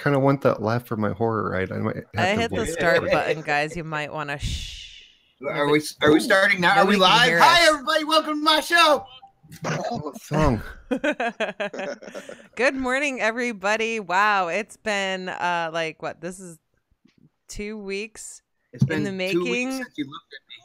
kind of want that laugh for my horror ride. I might I have hit to the wait. start button, guys. You might want to shh. Are we starting now? Are we live? Hi, everybody. Welcome to my show. What song? Good morning, everybody. Wow, it's been like what? This is 2 weeks It's been in the 2 weeks making. since you looked at me.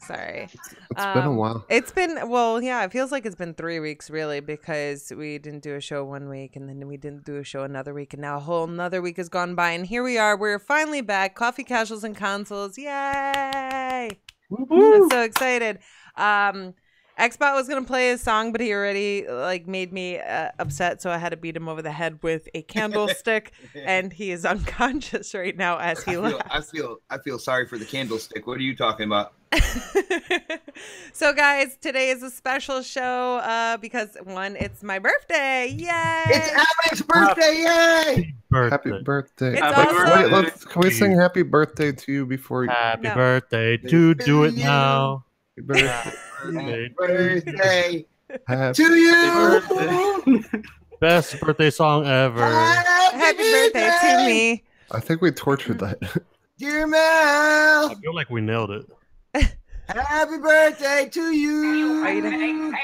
Sorry. It's been a while. It's been, well, yeah, it feels like it's been 3 weeks, really, because we didn't do a show 1 week, and then we didn't do a show another week, and now a whole another week has gone by, and here we are. We're finally back. Coffee Casuals and Consoles. Yay! I'm so excited. Xbot was going to play his song, but he already made me upset, so I had to beat him over the head with a candlestick, and he is unconscious right now as he left. I feel sorry for the candlestick. What are you talking about? So, guys, today is a special show because, one, it's my birthday. Yay! It's Alex's birthday. Yay! Happy birthday. It's Happy also- birthday. Can we sing happy birthday to you before you... Happy No. birthday to do it now. Happy birthday. Happy birthday Happy to you. Best birthday song ever. Happy birthday to me. I think we tortured that. Dear Mel. I feel like we nailed it. Happy birthday to you. Are you done?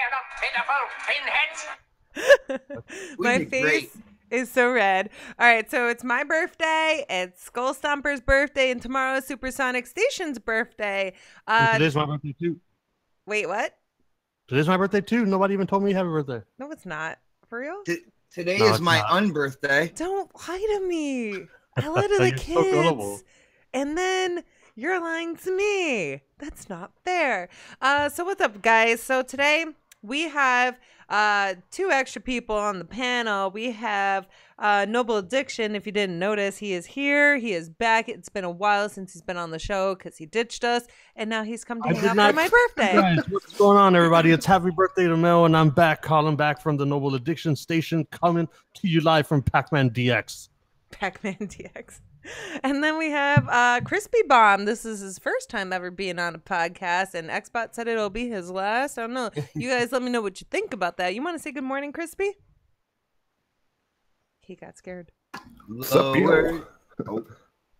We My did face great. is so red. All right, so it's my birthday, it's Skull Stomper's birthday, and tomorrow is Supersonic Station's birthday. And today's my birthday too. Wait, what? Today's my birthday too. Nobody even told me happy birthday. No, it's not. For real? Today No, is it's my not. unbirthday. Don't lie to me. I lie to the You're so gullible. kids. And then you're lying to me. That's not fair. So what's up, guys? So today we have 2 extra people on the panel. We have Noble Addiction. If you didn't notice, he is here. He is back. It's been a while since he's been on the show because he ditched us. And now he's come to I hang did out not- for my birthday. Guys, what's going on, everybody? It's happy birthday to Mel, and I'm back, calling back from the Noble Addiction Station, coming to you live from Pac-Man DX. Pac-Man DX. And then we have Crispy Bomb. This is his first time ever being on a podcast, and Xbot said it'll be his last. I don't know. You guys let me know what you think about that. You want to say good morning, Crispy? He got scared. What's up, yo? Lower. Hello?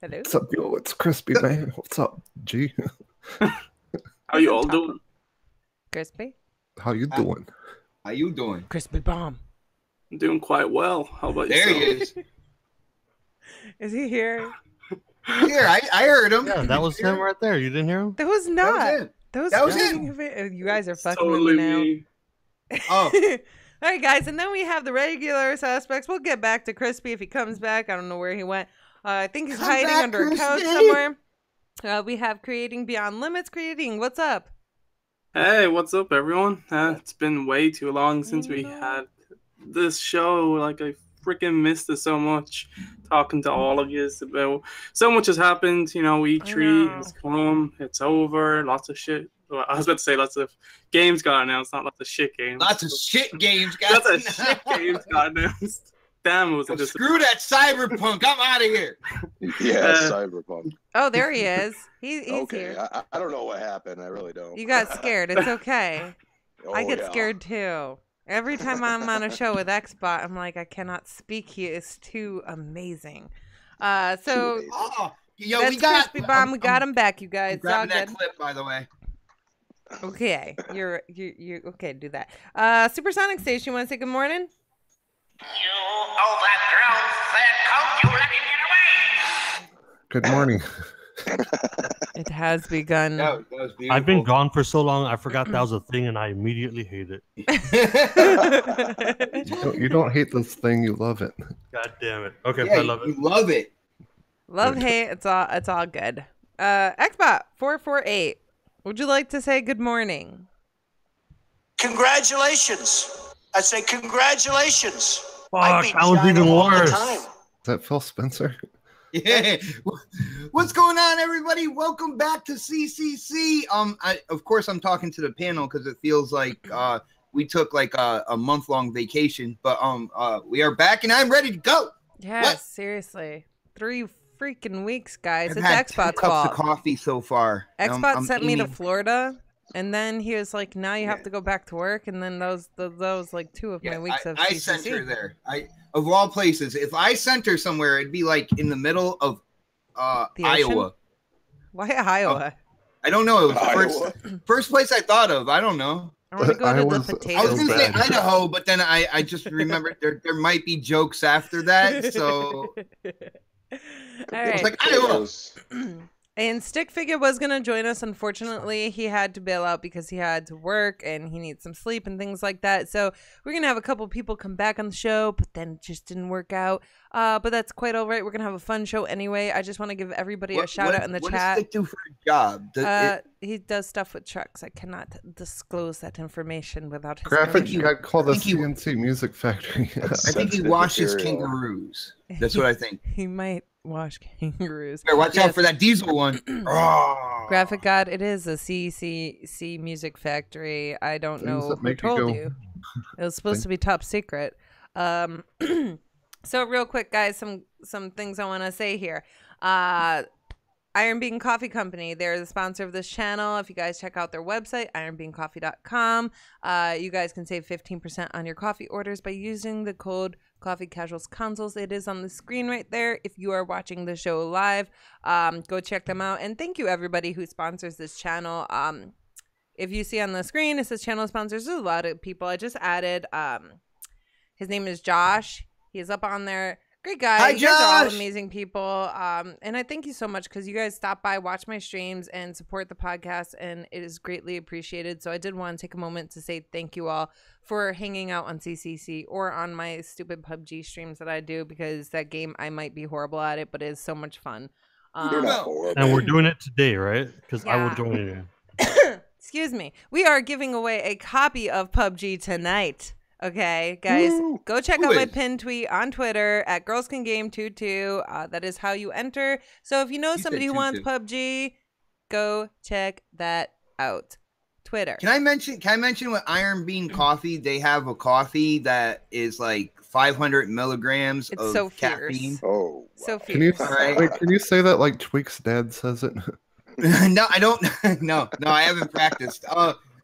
What's up, yo? It's Crispy, man. What's up, G? How you all doing? Crispy? How you doing? How you doing? Crispy Bomb. I'm doing quite well. How about There he yourself? is. Is he here? Here, I heard him. Yeah, that was him right there. You didn't hear him? That was not. it. That was him. You guys are fucking Totally with me now. me. Oh, All right, guys, and then we have the regular suspects. We'll get back to Crispy if he comes back. I don't know where he went. I think he's Come hiding back, under a couch Crispy. somewhere. We have Creating Beyond Limits. Creating, what's up? Hey, what's up, everyone? It's been way too long since we had this show. Like, I freaking missed it so much. Talking to all of you about so much has happened. You know, E3 know. has come. It's over. Lots of shit. Well, I was about to say lots of games got announced, not lots of shit games. lots of shit games, guys. Lots of shit games got announced. Damn, it was a Screw that cyberpunk. I'm out of here. Yeah, Cyberpunk. Oh, there he is. He's Okay, here. I don't know what happened. I really don't. You got scared. It's okay. I Oh, get yeah. scared too. Every time I'm on a show with Xbot, I'm like, I cannot speak. He is too amazing. So amazing. Oh, yo, that's we got Crispy Bomb. We got him back, you guys. It's all grabbing that good. clip, by the way. Okay, you're okay. Do that. Supersonic Station. You want to say good morning? You overthrown third coat, you let him get away! Good morning. It has begun. That was beautiful. I've been gone for so long, I forgot that was a thing, and I immediately hate it. You don't hate this thing. You love it. God damn it. Okay, Yeah, I love you it. love it. Love, hate. It's all good. Xbot 448. Would you like to say good morning? Congratulations! I say congratulations! Fuck, that was even worse. Is that Phil Spencer? Yeah. What's going on, everybody? Welcome back to CCC. Of course, I'm talking to the panel because it feels like we took like a month-long vacation, but we are back and I'm ready to go. Yes, What? seriously. 3 freaking weeks, guys. I've it's had 2 Xbot's cups fault. of coffee so far. Xbot I'm sent me to aiming- Florida And then he was like, now you have to go back to work. And then those like 2 of my weeks of I CCC. sent her there. Of all places, if I sent her somewhere, it'd be like in the middle of Iowa. Why Iowa? I don't know. It was first place I thought of. I don't know. I want to go to the Iowa's potato. I was going to say bad. Idaho, but then I just remembered there might be jokes after that. So All it's right. like Iowa. And Stick Figure was going to join us. Unfortunately, he had to bail out because he had to work and he needs some sleep and things like that. So we're going to have a couple people come back on the show, but then it just didn't work out. But that's quite all right. We're going to have a fun show anyway. I just want to give everybody a shout out in the what chat. What does Stick do for a job? He does stuff with trucks. I cannot disclose that information without his Graphic permission. got called the I think he- CNC Music Factory. I think he sensitive washes material. kangaroos. That's what I think. He might wash kangaroos. Here, watch Yes. out for that diesel one. Oh. Graphic God, it is a CCC Music Factory. I don't Things know that who make you told go- you. It was supposed to be top secret. So real quick, guys, some things I want to say here. Iron Bean Coffee Company, they're the sponsor of this channel. If you guys check out their website, ironbeancoffee.com, you guys can save 15% on your coffee orders by using the code Coffee Casuals Consoles. It is on the screen right there. If you are watching the show live, go check them out. And thank you everybody who sponsors this channel. If you see on the screen, it says channel sponsors. There's a lot of people. I just added, his name is Josh. He's up on there. Great guy. Hi, You guys are all Josh. amazing people. And I thank you so much because you guys stop by, watch my streams, and support the podcast, and it is greatly appreciated. So I did want to take a moment to say thank you all for hanging out on CCC or on my stupid PUBG streams that I do, because that game, I might be horrible at it, but it is so much fun. You're not horrible. And we're doing it today, right? Because I will Yeah. join you. Excuse me. We are giving away a copy of PUBG tonight. Okay, guys, Woo. go check Who out my is? pinned tweet on Twitter at girlscangame22. That is how you enter. So if you know You said somebody who wants 22. PUBG, go check that out. Twitter. Can I mention with Iron Bean Coffee, they have a coffee that is like 500 milligrams It's of so fierce. caffeine. Oh, So wow. Can you fierce. Alright. wait? Can you say that like Tweak's dad says it? No, I don't. No, I haven't practiced.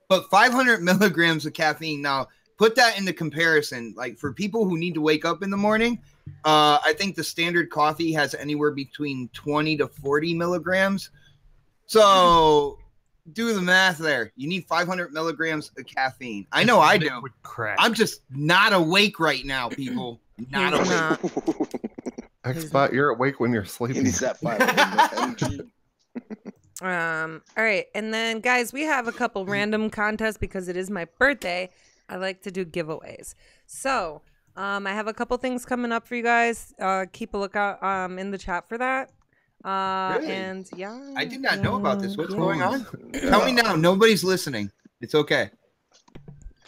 But 500 milligrams of caffeine. Now, put that into comparison. Like for people who need to wake up in the morning, I think the standard coffee has anywhere between 20 to 40 milligrams. So do the math there. You need 500 milligrams of caffeine. I know I do. Liquid crack. I'm just not awake right now, people. Not He's awake. not. Xbot, you're awake when you're He sleeping. needs that 500 mg. All right, and then guys, we have a couple random contests because it is my birthday. I like to do giveaways. So, I have a couple things coming up for you guys. Keep a lookout in the chat for that. Really? And yeah, I did not know about this. What's yeah. going on? Tell me now. Nobody's listening. It's okay.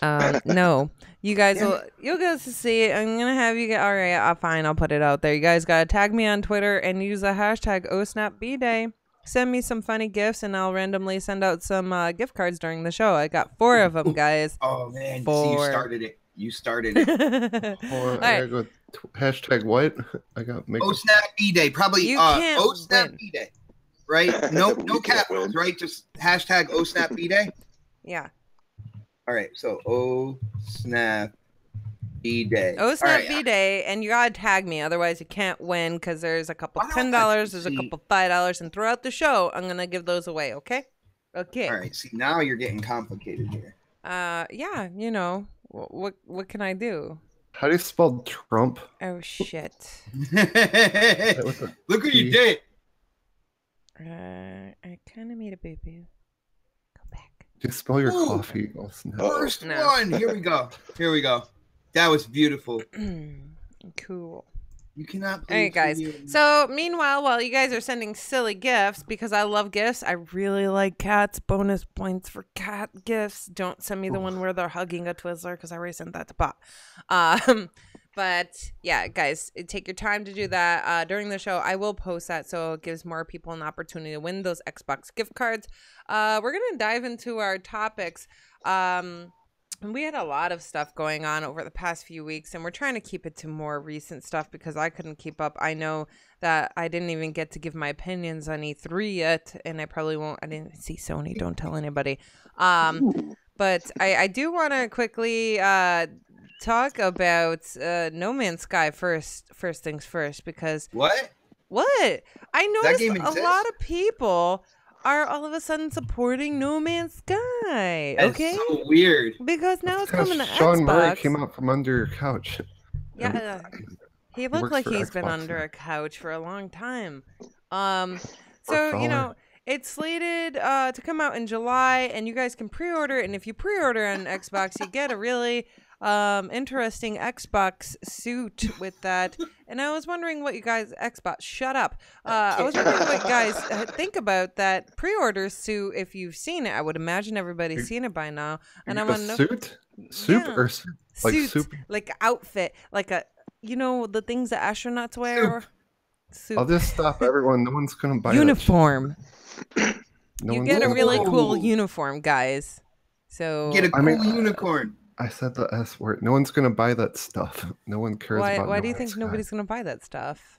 No, you guys Damn will. You'll get to see it. I'm gonna have you get. All right, fine. I'll put it out there. You guys gotta tag me on Twitter and use the hashtag OhSnapBday. Send me some funny gifts, and I'll randomly send out some gift cards during the show. I got 4 of them, guys. Oh man, see, you 4. started it. You started it. Hold on, All I right. gotta go hashtag what? I got make OhSnap B-Day. Probably You can't OhSnap win. B-Day. Right? No We can't capitals, win. right? Just hashtag OhSnap B-Day. Yeah. All right, so OhSnap B-Day. OhSnap All right, B-Day, and you gotta tag me, otherwise you can't win because there's a couple Why don't $10, I there's a see- couple $5, and throughout the show, I'm gonna give those away. Okay. Okay. All right, see, now you're getting complicated here. Yeah. You know what can I do? How do you spell Trump? Oh shit. Look what you did. I kind of made a boo boo. Go back. Do you spell your Ooh. coffee? Oh, snap. First No. one. Here we go. Here we go. That was beautiful. Cool. You cannot. All right, guys. So, meanwhile, while you guys are sending silly gifts, because I love gifts, I really like cats. Bonus points for cat gifts. Don't send me the one where they're hugging a Twizzler, because I already sent that to Pop. But yeah, guys, take your time to do that. During the show, I will post that so it gives more people an opportunity to win those Xbox gift cards. We're gonna dive into our topics. And we had a lot of stuff going on over the past few weeks, and we're trying to keep it to more recent stuff because I couldn't keep up. I know that I didn't even get to give my opinions on E3 yet, and I probably won't. I didn't see Sony. Don't tell anybody. But I do want to quickly talk about No Man's Sky first things first, because What? I noticed game a exists? lot of people are all of a sudden supporting No Man's Sky. That's Okay, so weird. because now it's Because coming to Sean Murray Xbox. came out from under your couch. Yeah, he looked works like for he's been Xbox under now. a couch for a long time. Poor So fella. it's slated to come out in July, and you guys can pre-order it. And if you pre-order on Xbox, you get a really interesting Xbox suit with that. And I was wondering what you guys shut up. I was wondering what you guys think about that pre-order suit. If you've seen it, I would imagine everybody's seen it by now. And I A want to know suit? Soup Yeah. or like suit, soup? like outfit, like the things that astronauts wear. Suit. I'll just stop everyone. No one's gonna buy Uniform. That. No You one's get a gonna really buy it. cool uniform, guys. So Get a I cool mean, unicorn. I said the S word. No one's gonna buy that stuff. No one cares about. why No do you Man's think Sky. nobody's gonna buy that stuff?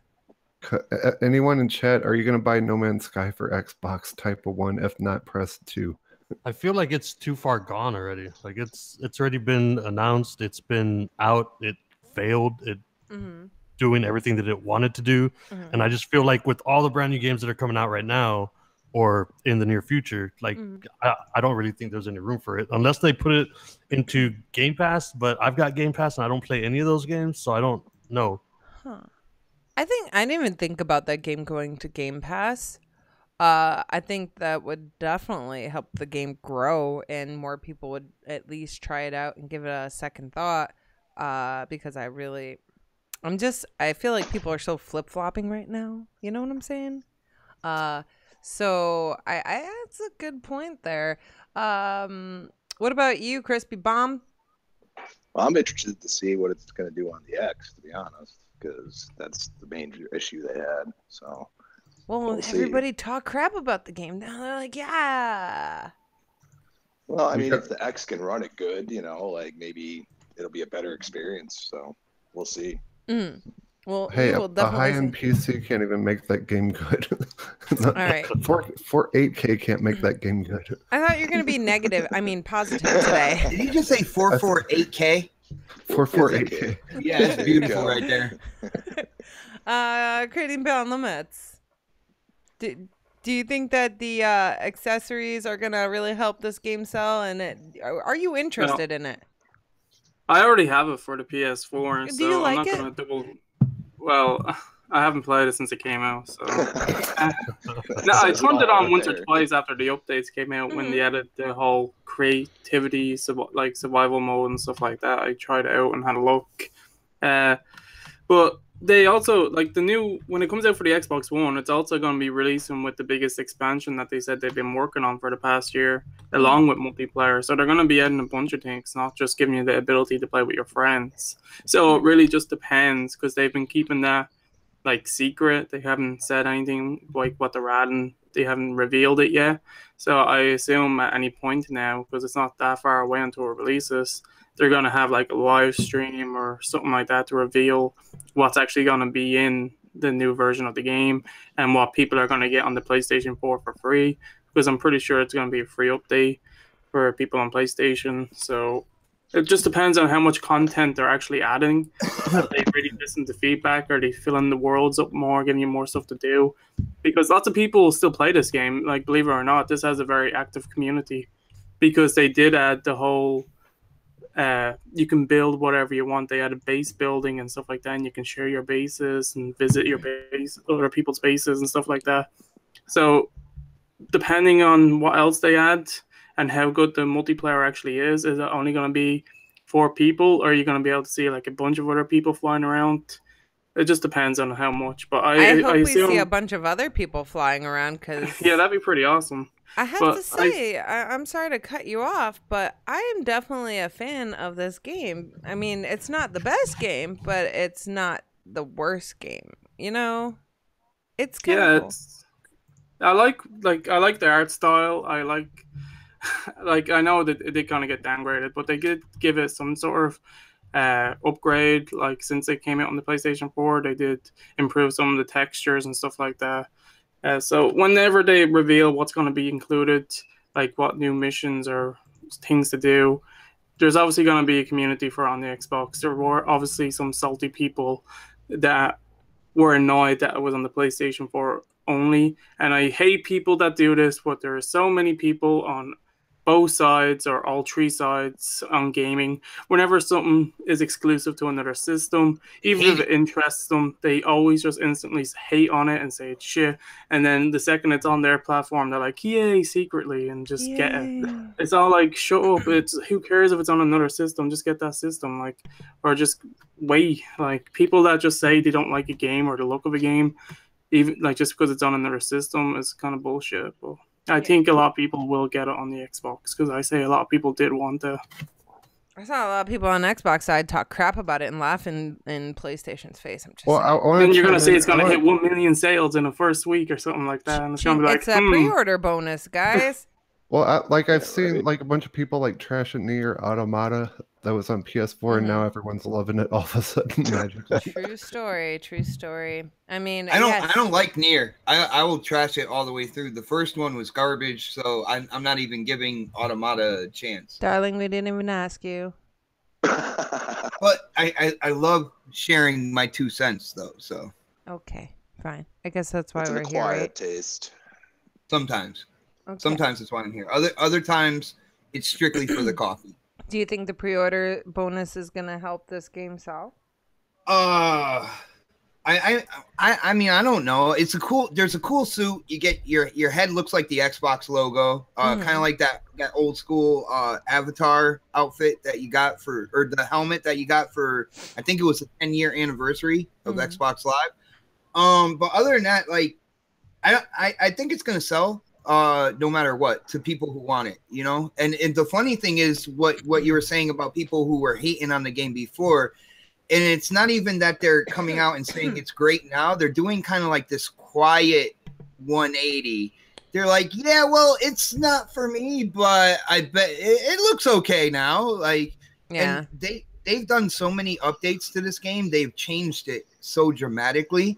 Anyone in chat? Are you gonna buy No Man's Sky for Xbox? Type a 1. If not, press 2. I feel like it's too far gone already. Like it's already been announced. It's been out. It failed. It Mm-hmm. doing everything that it wanted to do. Mm-hmm. And I just feel like with all the brand new games that are coming out right now or in the near future, like Mhm. I don't really think there's any room for it unless they put it into Game Pass. But I've got Game Pass and I don't play any of those games, so I don't know. Huh. I didn't even think about that game going to Game Pass. I think that would definitely help the game grow, and more people would at least try it out and give it a second thought. Because I feel like people are so flip flopping right now. You know what I'm saying? So that's a good point there. What about you, Crispy Bomb? Well, I'm interested to see what it's going to do on the X, to be honest, because that's the main issue they had. So, Well, We'll see. everybody talk crap about the game. Now they're like, yeah. well, I We mean, got- if the X can run it good, like maybe it'll be a better experience. So, we'll see. Mm. Well, Hey, we will a definitely high-end see. PC can't even make that game good. All right. 4.8K can't make that game good. I thought you were going to be negative. I mean, positive today. Did you just say 448K? 4.8K. Yeah, it's There you beautiful go. right there. Creating Beyond Limits. Do you think that the accessories are going to really help this game sell? And are you interested in it? I already have it for the PS4, Do so you I'm like not it? gonna double. Well, I haven't played it since it came out, so. No, I Says turned it all on right once or there. twice after the updates came out when Mhm. they added the whole creativity, like survival mode and stuff like that. I tried it out and had a look. But they also, like when it comes out for the Xbox One, it's also going to be releasing with the biggest expansion that they said they've been working on for the past year, along with multiplayer. So they're going to be adding a bunch of things, not just giving you the ability to play with your friends. So it really just depends, because they've been keeping that like secret. They haven't said anything like what they're adding. They haven't revealed it yet. So I assume at any point now, because it's not that far away until it releases, they're going to have like a live stream or something like that to reveal what's actually going to be in the new version of the game and what people are going to get on the PlayStation 4 for free, because I'm pretty sure it's going to be a free update for people on PlayStation. So it just depends on how much content they're actually adding. If they really listen to feedback, are they filling the worlds up more, giving you more stuff to do? Because lots of people still play this game. Like, believe it or not, this has a very active community, because they did add the whole you can build whatever you want. They added base building and stuff like that, and you can share your bases and visit your base, other people's bases and stuff like that. So depending on what else they add and how good the multiplayer actually is it only going to be 4 people, or are you going to be able to see like a bunch of other people flying around? It just depends on how much. But I hope we assume, see a bunch of other people flying around, because yeah, that'd be pretty awesome. I have But to say, I'm sorry to cut you off, but I am definitely a fan of this game. I mean, it's not the best game, but it's not the worst game. You know, it's kind Yeah, of cool. I like the art style. I like like I know that it did kind of get downgraded, but they did give it some sort of upgrade. Like since it came out on the PlayStation 4, they did improve some of the textures and stuff like that. So whenever they reveal what's going to be included, like what new missions or things to do, there's obviously going to be a community for on the Xbox. There were obviously some salty people that were annoyed that it was on the PlayStation 4 only. And I hate people that do this, but there are so many people on both sides or all three sides on gaming. Whenever something is exclusive to another system, even if it interests them, they always just instantly hate on it and say it's shit. And then the second it's on their platform, they're like, yay, secretly, and just get it. It's all like, shut up. It's who cares if it's on another system? Just get that system, like, or just wait. Like people that just say they don't like a game or the look of a game, even like just because it's on another system, is kind of bullshit. But I think a lot of people will get it on the Xbox because I say a lot of people did want to. I saw a lot of people on Xbox side talk crap about it and laugh in PlayStation's face. I'm just then you're going to say it's going to hit 1 million sales in the first week or something like that. And it's going to be like, it's a pre-order bonus, guys. Well, I've seen like a bunch of people like trash at Nier Automata that was on PS4, and now everyone's loving it all of a sudden magically. True story. True story. I mean, I don't like Nier. I will trash it all the way through. The first one was garbage, so I'm not even giving Automata a chance. Darling, we didn't even ask you. But I love sharing my 2 cents though. So okay, fine. I guess that's why it's we're an here. acquired Right? taste. Sometimes. Okay. Sometimes that's why I'm here. Other times it's strictly for the coffee. Do you think the pre-order bonus is gonna help this game sell? I mean, I don't know. There's a cool suit. You get your head looks like the Xbox logo, kind of like that old school Avatar outfit that you got or the helmet that you got for, I think it was the 10-year anniversary of Xbox Live. But other than that, like, I think it's gonna sell. No matter what, to people who want it, you know. And the funny thing is what you were saying about people who were hating on the game before, and it's not even that they're coming out and saying it's great now. They're doing kind of like this quiet 180. They're like, yeah, well, it's not for me, but I bet it looks okay now. Like, yeah, and they've done so many updates to this game. They've changed it so dramatically.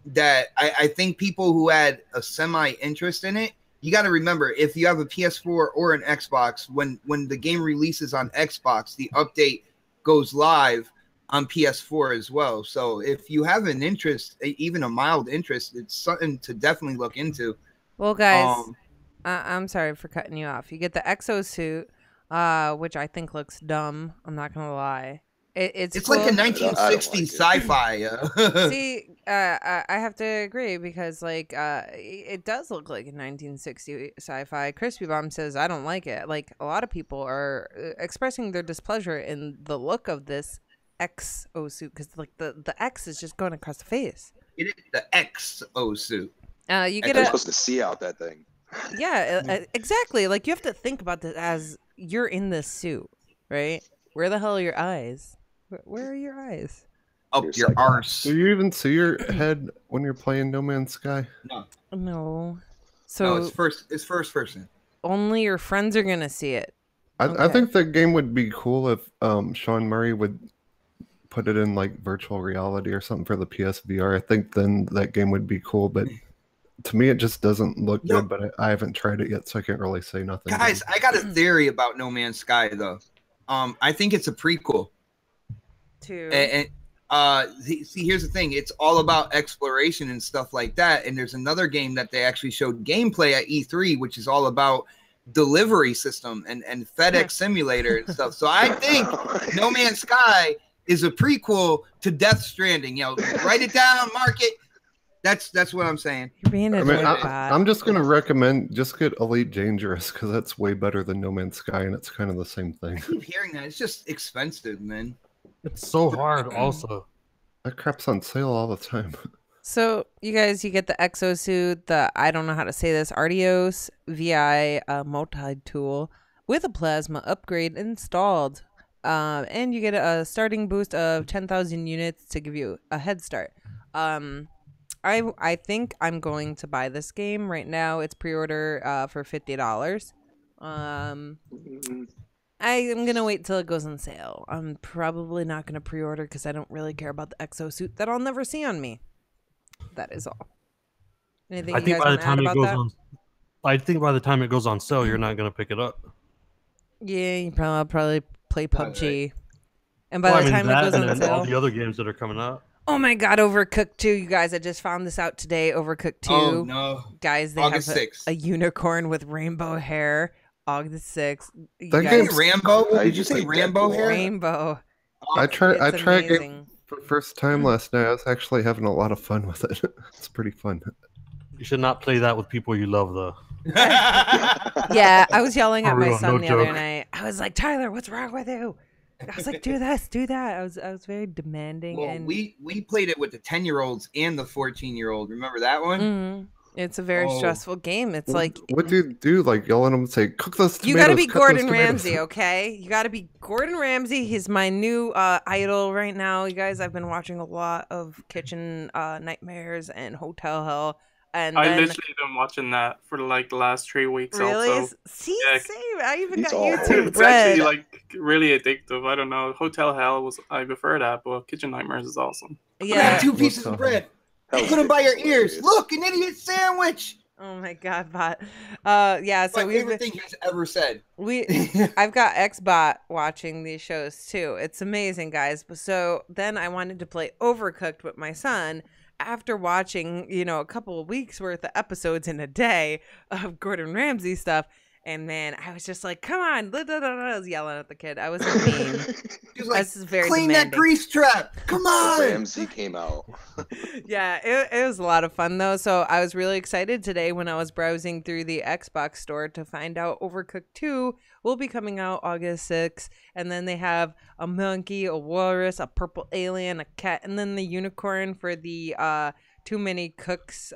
That I think people who had a semi-interest in it, you got to remember, if you have a PS4 or an Xbox, when the game releases on Xbox, the update goes live on PS4 as well. So if you have an interest, even a mild interest, it's something to definitely look into. Well, guys, I'm sorry for cutting you off. You get the exosuit, which I think looks dumb. I'm not going to lie. It's cool. like a 1960s sci-fi. See, I have to agree because like it does look like a 1960 sci-fi. Crispy Bomb says I don't like it. Like a lot of people are expressing their displeasure in the look of this exosuit because like the X is just going across the face. It is the exosuit. You get You're supposed to see out that thing. Yeah, exactly. Like you have to think about this as you're in this suit, right? Where the hell are your eyes? Where are your eyes? Up your arse. Do you even see your head when you're playing No Man's Sky? No. So no, it's first person. Only your friends are gonna see it. I think the game would be cool if Sean Murray would put it in like virtual reality or something for the PSVR. I think then that game would be cool, but to me it just doesn't look good. But I haven't tried it yet, so I can't really say nothing. Guys, I got a theory about No Man's Sky though. I think it's a prequel. And see, here's the thing. It's all about exploration and stuff like that. And there's another game that they actually showed gameplay at E3, which is all about delivery system and FedEx simulator and stuff. So I think No Man's Sky is a prequel to Death Stranding. You know, write it down, mark it. That's what I'm saying. You're being I'm just gonna recommend just get Elite Dangerous because that's way better than No Man's Sky, and it's kind of the same thing. I keep hearing that. It's just expensive, man. It's so hard. Also, that crap's on sale all the time. So you guys, you get the exosuit, the I don't know how to say this, Artios VI multi-tool with a plasma upgrade installed, and you get a starting boost of 10,000 units to give you a head start. I think I'm going to buy this game right now. It's pre-order for $50. I am gonna wait till it goes on sale. I'm probably not gonna pre-order because I don't really care about the exosuit that I'll never see on me. That is all. Anything I you think guys by the want to add time it about goes that? on, I think by the time it goes on sale, you're not gonna pick it up. Yeah, I'll probably play PUBG. And by Well, the I mean time it that, goes and on then all sale, the other games that are coming out. oh my God, Overcooked 2, you guys! I just found this out today. Overcooked 2, Oh no, guys, they August have 6th. a unicorn with rainbow hair. August 6th. You That guys- Did you game's- say Rambo? I Did you just say think Rambo Deadpool. hair? Rainbow. I tried a game amazing. for the first time last night. I was actually having a lot of fun with it. It's pretty fun. You should not play that with people you love, though. Yeah, I was yelling at For my real, son no the other joke. night. I was like, Tyler, what's wrong with you? I was like, do this, do that. I was very demanding. Well, and we played it with the 10-year-olds and the 14-year-old. Remember that one? Mhm. It's a very Oh. stressful game. It's like What do you do? Like yell at them and say, "Cook those tomatoes." you got to be cut those Gordon tomatoes." Ramsay, okay? You got to be Gordon Ramsay. He's my new idol right now, you guys. I've been watching a lot of Kitchen Nightmares and Hotel Hell, and I then literally been watching that for like the last 3 weeks. really, Also, see, Yeah. same. I even He's got all YouTube it's Red. actually like really addictive. I don't know. Hotel Hell was I prefer that, but Kitchen Nightmares is awesome. Look Yeah. at 2 What's pieces of up? bread. Hell's Put them by your ears. hilarious. Look, an idiot sandwich. Oh my God, bot. Yeah. So My favorite thing he's ever said. I've got Xbot watching these shows too. It's amazing, guys. So then I wanted to play Overcooked with my son after watching, a couple of weeks worth of episodes in a day of Gordon Ramsay stuff. And man, I was just like, come on. I was yelling at the kid. I was mean. He was like, This is very clean demanding. that grease trap. Come on. Ramsey came out. Yeah, it was a lot of fun though. So I was really excited today when I was browsing through the Xbox store to find out Overcooked 2 will be coming out August 6th. And then they have a monkey, a walrus, a purple alien, a cat, and then the unicorn for the Too Many Cooks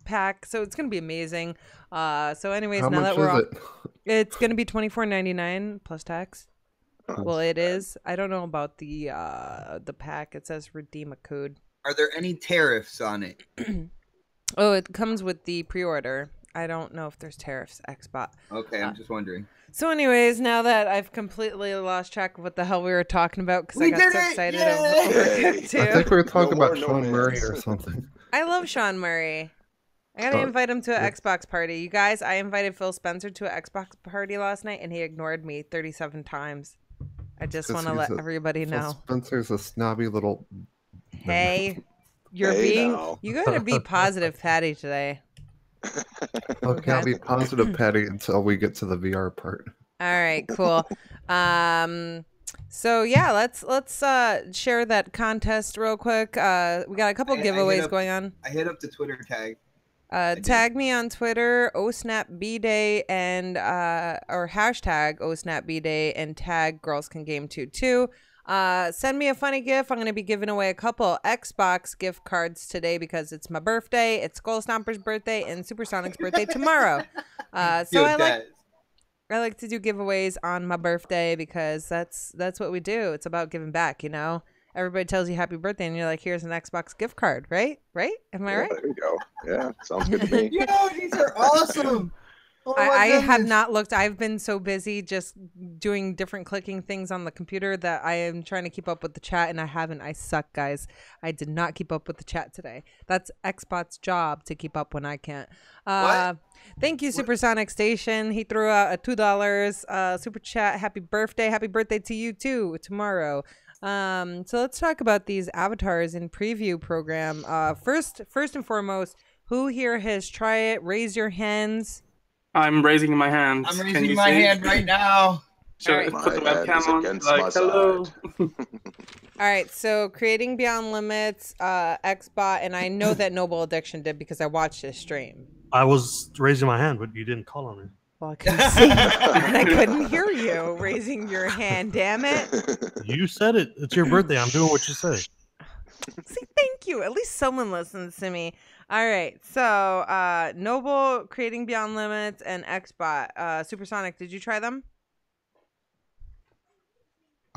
pack. So it's gonna be amazing. So anyways, How now much that we're is all, it? it's gonna be $24.99 plus tax. Well, it is. I don't know about the pack. It says redeem a code. Are there any tariffs on it? Oh, it comes with the pre-order. I don't know if there's tariffs, Xbot. Okay, I'm just wondering. So anyways, now that I've completely lost track of what the hell we were talking about because I We got did so it! excited Yay! over Overcooked I 2. think we were talking No about more, no Sean Murray less. or something. I love Sean Murray. I gotta Oh, invite him to an yeah. Xbox party. You guys, I invited Phil Spencer to an Xbox party last night and he ignored me 37 times. I just want to let everybody Phil know. Spencer's a snobby little. Hey, you're Hey, being. now. You gotta be positive, Patty, today. Okay, I'll be positive, Patty, until we get to the VR part. All right, cool. So yeah, let's share that contest real quick. We got a couple I hit giveaways up- going on. I hit up the Twitter tag. did. Tag me on Twitter, OhSnapBDay, and or hashtag OhSnapBDay and tag Girls Can Game 2 too. Send me a funny GIF. I'm going to be giving away a couple Xbox gift cards today because it's my birthday. It's Skull Stomper's birthday and Supersonic's birthday tomorrow. So I like to do giveaways on my birthday because that's what we do. It's about giving back, Everybody tells you happy birthday and you're like, here's an Xbox gift card, right? Right? Am I right? There you go. Yeah, sounds good to me. Yo, these are awesome. Oh my I have goodness. not looked. I've been so busy just doing different clicking things on the computer that I am trying to keep up with the chat, and I haven't. I suck, guys. I did not keep up with the chat today. That's Xbot's job to keep up when I can't. What? Thank you, Supersonic Station. He threw out a $2 super chat. Happy birthday. Happy birthday to you too tomorrow. So let's talk about these avatars in preview program. First and foremost, who here has tried it? Raise your hands. I'm raising my hand. I'm Can raising you my see? hand right now. Should I Alright. put the My hand webcam is on? against Like, my hello. side. All right, so creating Beyond Limits, Xbot, and I know that Noble Addiction did because I watched his stream. I was raising my hand, but you didn't call on me. Well, I couldn't see, and I couldn't hear you raising your hand. Damn it! You said it. It's your birthday. I'm doing what you say. See, thank you. At least someone listens to me. All right, so Noble, creating Beyond Limits, and Xbot, Supersonic. Did you try them?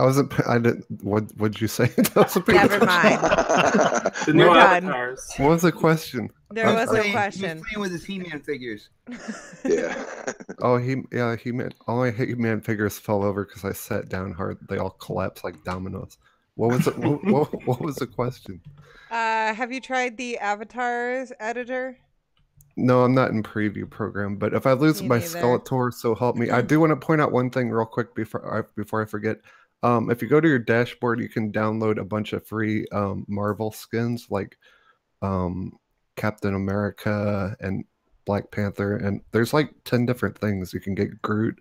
I wasn't. I didn't. What'd you say? That was a Never mind. The new We're done. avatars. What was the question? There I'm was sorry. no He question. was playing with his He-Man figures. Yeah. Oh, he meant all my He-Man figures fell over because I sat down hard. They all collapsed like dominoes. What was it? What was the question? Have you tried the avatars editor? No, I'm not in preview program. But if I lose Me my neither. Skeletor, so help me. I do want to point out one thing real quick before I forget. If you go to your dashboard, you can download a bunch of free Marvel skins like Captain America and Black Panther, and there's like 10 different things. You can get Groot,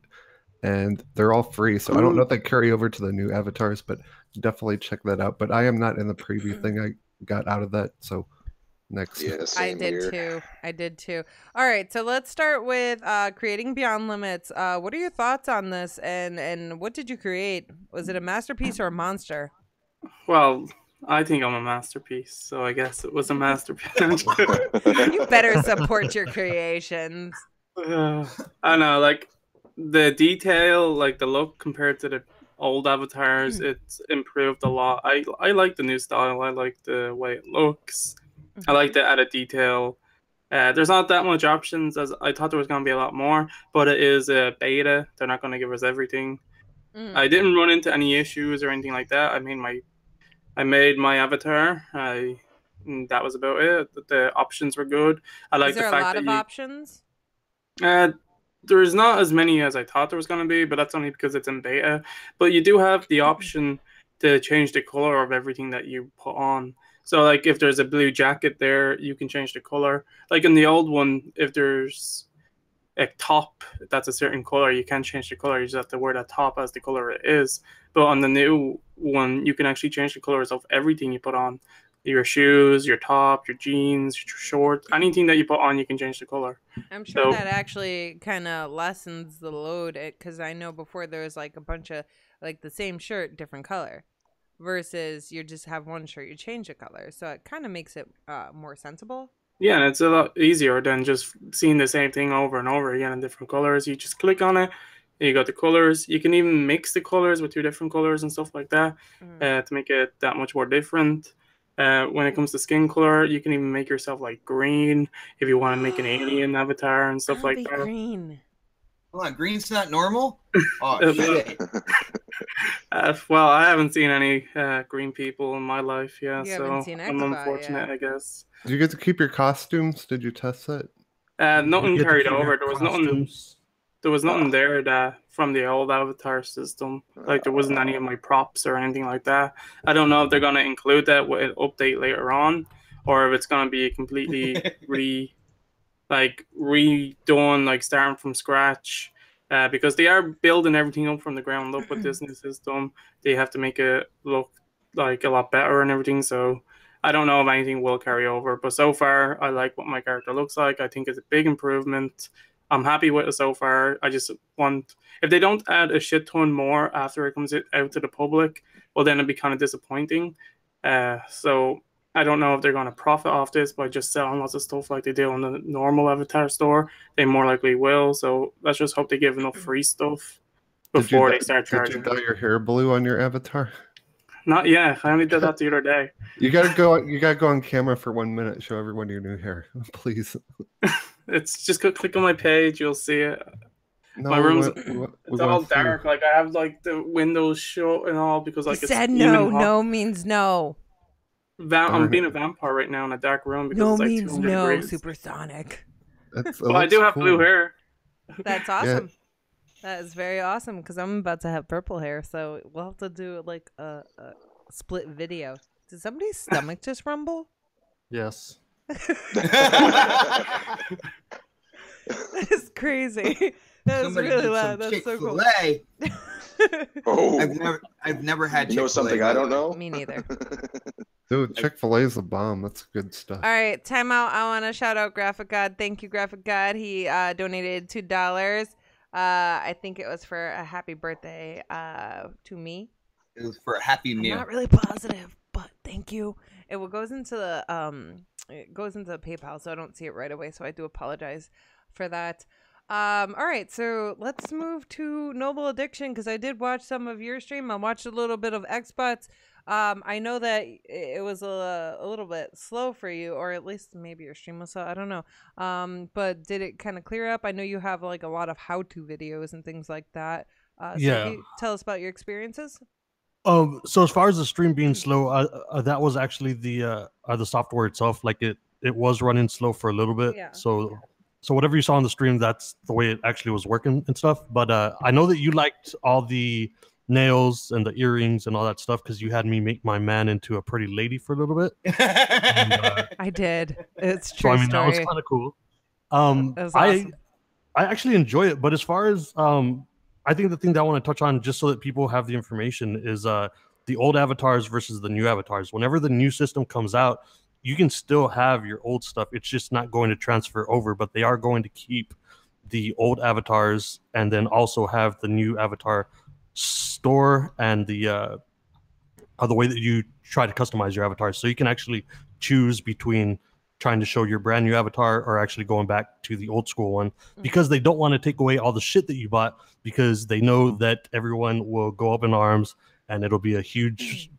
and they're all free. So I don't know if they carry over to the new avatars, but definitely check that out. But I am not in the preview thing. I got out of that. So next. Yeah, I same did here. too. I did too. All right, so let's start with creating Beyond Limits. What are your thoughts on this, and what did you create? Was it a masterpiece or a monster? Well, I think I'm a masterpiece, so I guess it was a masterpiece. You better support your creations. I don't know, like the detail, like the look compared to the old avatars, it's improved a lot. I like the new style. I like the way it looks. I like the added detail. There's not that much options as I thought there was going to be a lot more, but it is a beta. They're not going to give us everything. I didn't run into any issues or anything like that. I made my avatar. That was about it. The options were good. I like Is there the a fact lot that of options? there's not as many as I thought there was going to be, but that's only because it's in beta. But you do have the option to change the color of everything that you put on. So, like, if there's a blue jacket there, you can change the color. Like in the old one, if there's a top that's a certain color, you can't change the color. You just have to wear that top as the color it is. But on the new one, you can actually change the colors of everything you put on. Your shoes, your top, your jeans, your shorts, anything that you put on, you can change the color. I'm sure So- that actually kind of lessens the load, because I know before there was like a bunch of like the same shirt, different color, versus you just have one shirt, you change the color. So it kind of makes it more sensible. Yeah, and it's a lot easier than just seeing the same thing over and over again in different colors. You just click on it, and you got the colors. You can even mix the colors with two different colors and stuff like that to make it that much more different. When it comes to skin color, you can even make yourself like green if you want to make an alien avatar and stuff like that. Green. Hold on, green's not normal? Oh, shit. Well, I haven't seen any green people in my life yet, You so haven't seen I'm Xbot unfortunate, yet. I guess. Did you get to keep your costumes? Did you test it? Nothing You get to carried keep your over. There was nothing there that from the old avatar system. Like there wasn't any of my props or anything like that. I don't know if they're gonna include that with an update later on, or if it's gonna be completely redone, like starting from scratch. Because they are building everything up from the ground up with this new system. They have to make it look like a lot better and everything. So I don't know if anything will carry over. But so far, I like what my character looks like. I think it's a big improvement. I'm happy with it so far. I just want, if they don't add a shit ton more after it comes out to the public, well, then it'd be kind of disappointing. So I don't know if they're going to profit off this by just selling lots of stuff like they do on the normal Avatar store. They more likely will. So let's just hope they give enough free stuff before they start charging. Did you dye your hair blue on your avatar? Not yet. I only did that the other day. You gotta go. You gotta go on camera for 1 minute. Show everyone your new hair, please. It's just click on my page. You'll see it. No, My room's we it's all want to see. dark. Like I have like the windows shut and all because like He it's said even no. hot. No means no. I'm being a vampire right now in a dark room because No it's like means 200 no. degrees. Supersonic. But I do have blue hair. That's awesome. That is very awesome because I'm about to have purple hair, so we'll have to do like a split video. Did somebody's stomach just rumble? Yes. That's crazy. That's Somebody really needs loud. some That's so cool. Chick-fil-A. Oh, I've never had you know Chick-fil-A, something by I the don't way. know? Me neither. Dude, Chick-fil-A is a bomb. That's good stuff. All right, time out. I want to shout out Graphic God. Thank you, Graphic God. He donated $2. I think it was for a happy birthday to me. It was for a Happy I'm Meal. not really positive, but thank you. It goes into the PayPal, so I don't see it right away. So I do apologize for that. All right, so let's move to Noble Addiction because I did watch some of your stream. I watched a little bit of Xbox. I know that it was a little bit slow for you, or at least maybe your stream was slow. I don't know. But did it kind of clear up? I know you have like a lot of how-to videos and things like that. So Yeah. can you tell us about your experiences? So as far as the stream being slow, that was actually the software itself. Like it was running slow for a little bit. Yeah. So whatever you saw on the stream, that's the way it actually was working and stuff. But I know that you liked all the nails and the earrings and all that stuff because you had me make my man into a pretty lady for a little bit. And, I did. It's so true I mean that was story. kind of cool. That was awesome. I actually enjoy it, but as far as I think the thing that I want to touch on, just so that people have the information, is the old avatars versus the new avatars. Whenever the new system comes out, you can still have your old stuff. It's just not going to transfer over, but they are going to keep the old avatars and then also have the new avatar store and the way that you try to customize your avatar. So you can actually choose between trying to show your brand new avatar or actually going back to the old school one, because they don't want to take away all the shit that you bought, because they know that everyone will go up in arms and it'll be a huge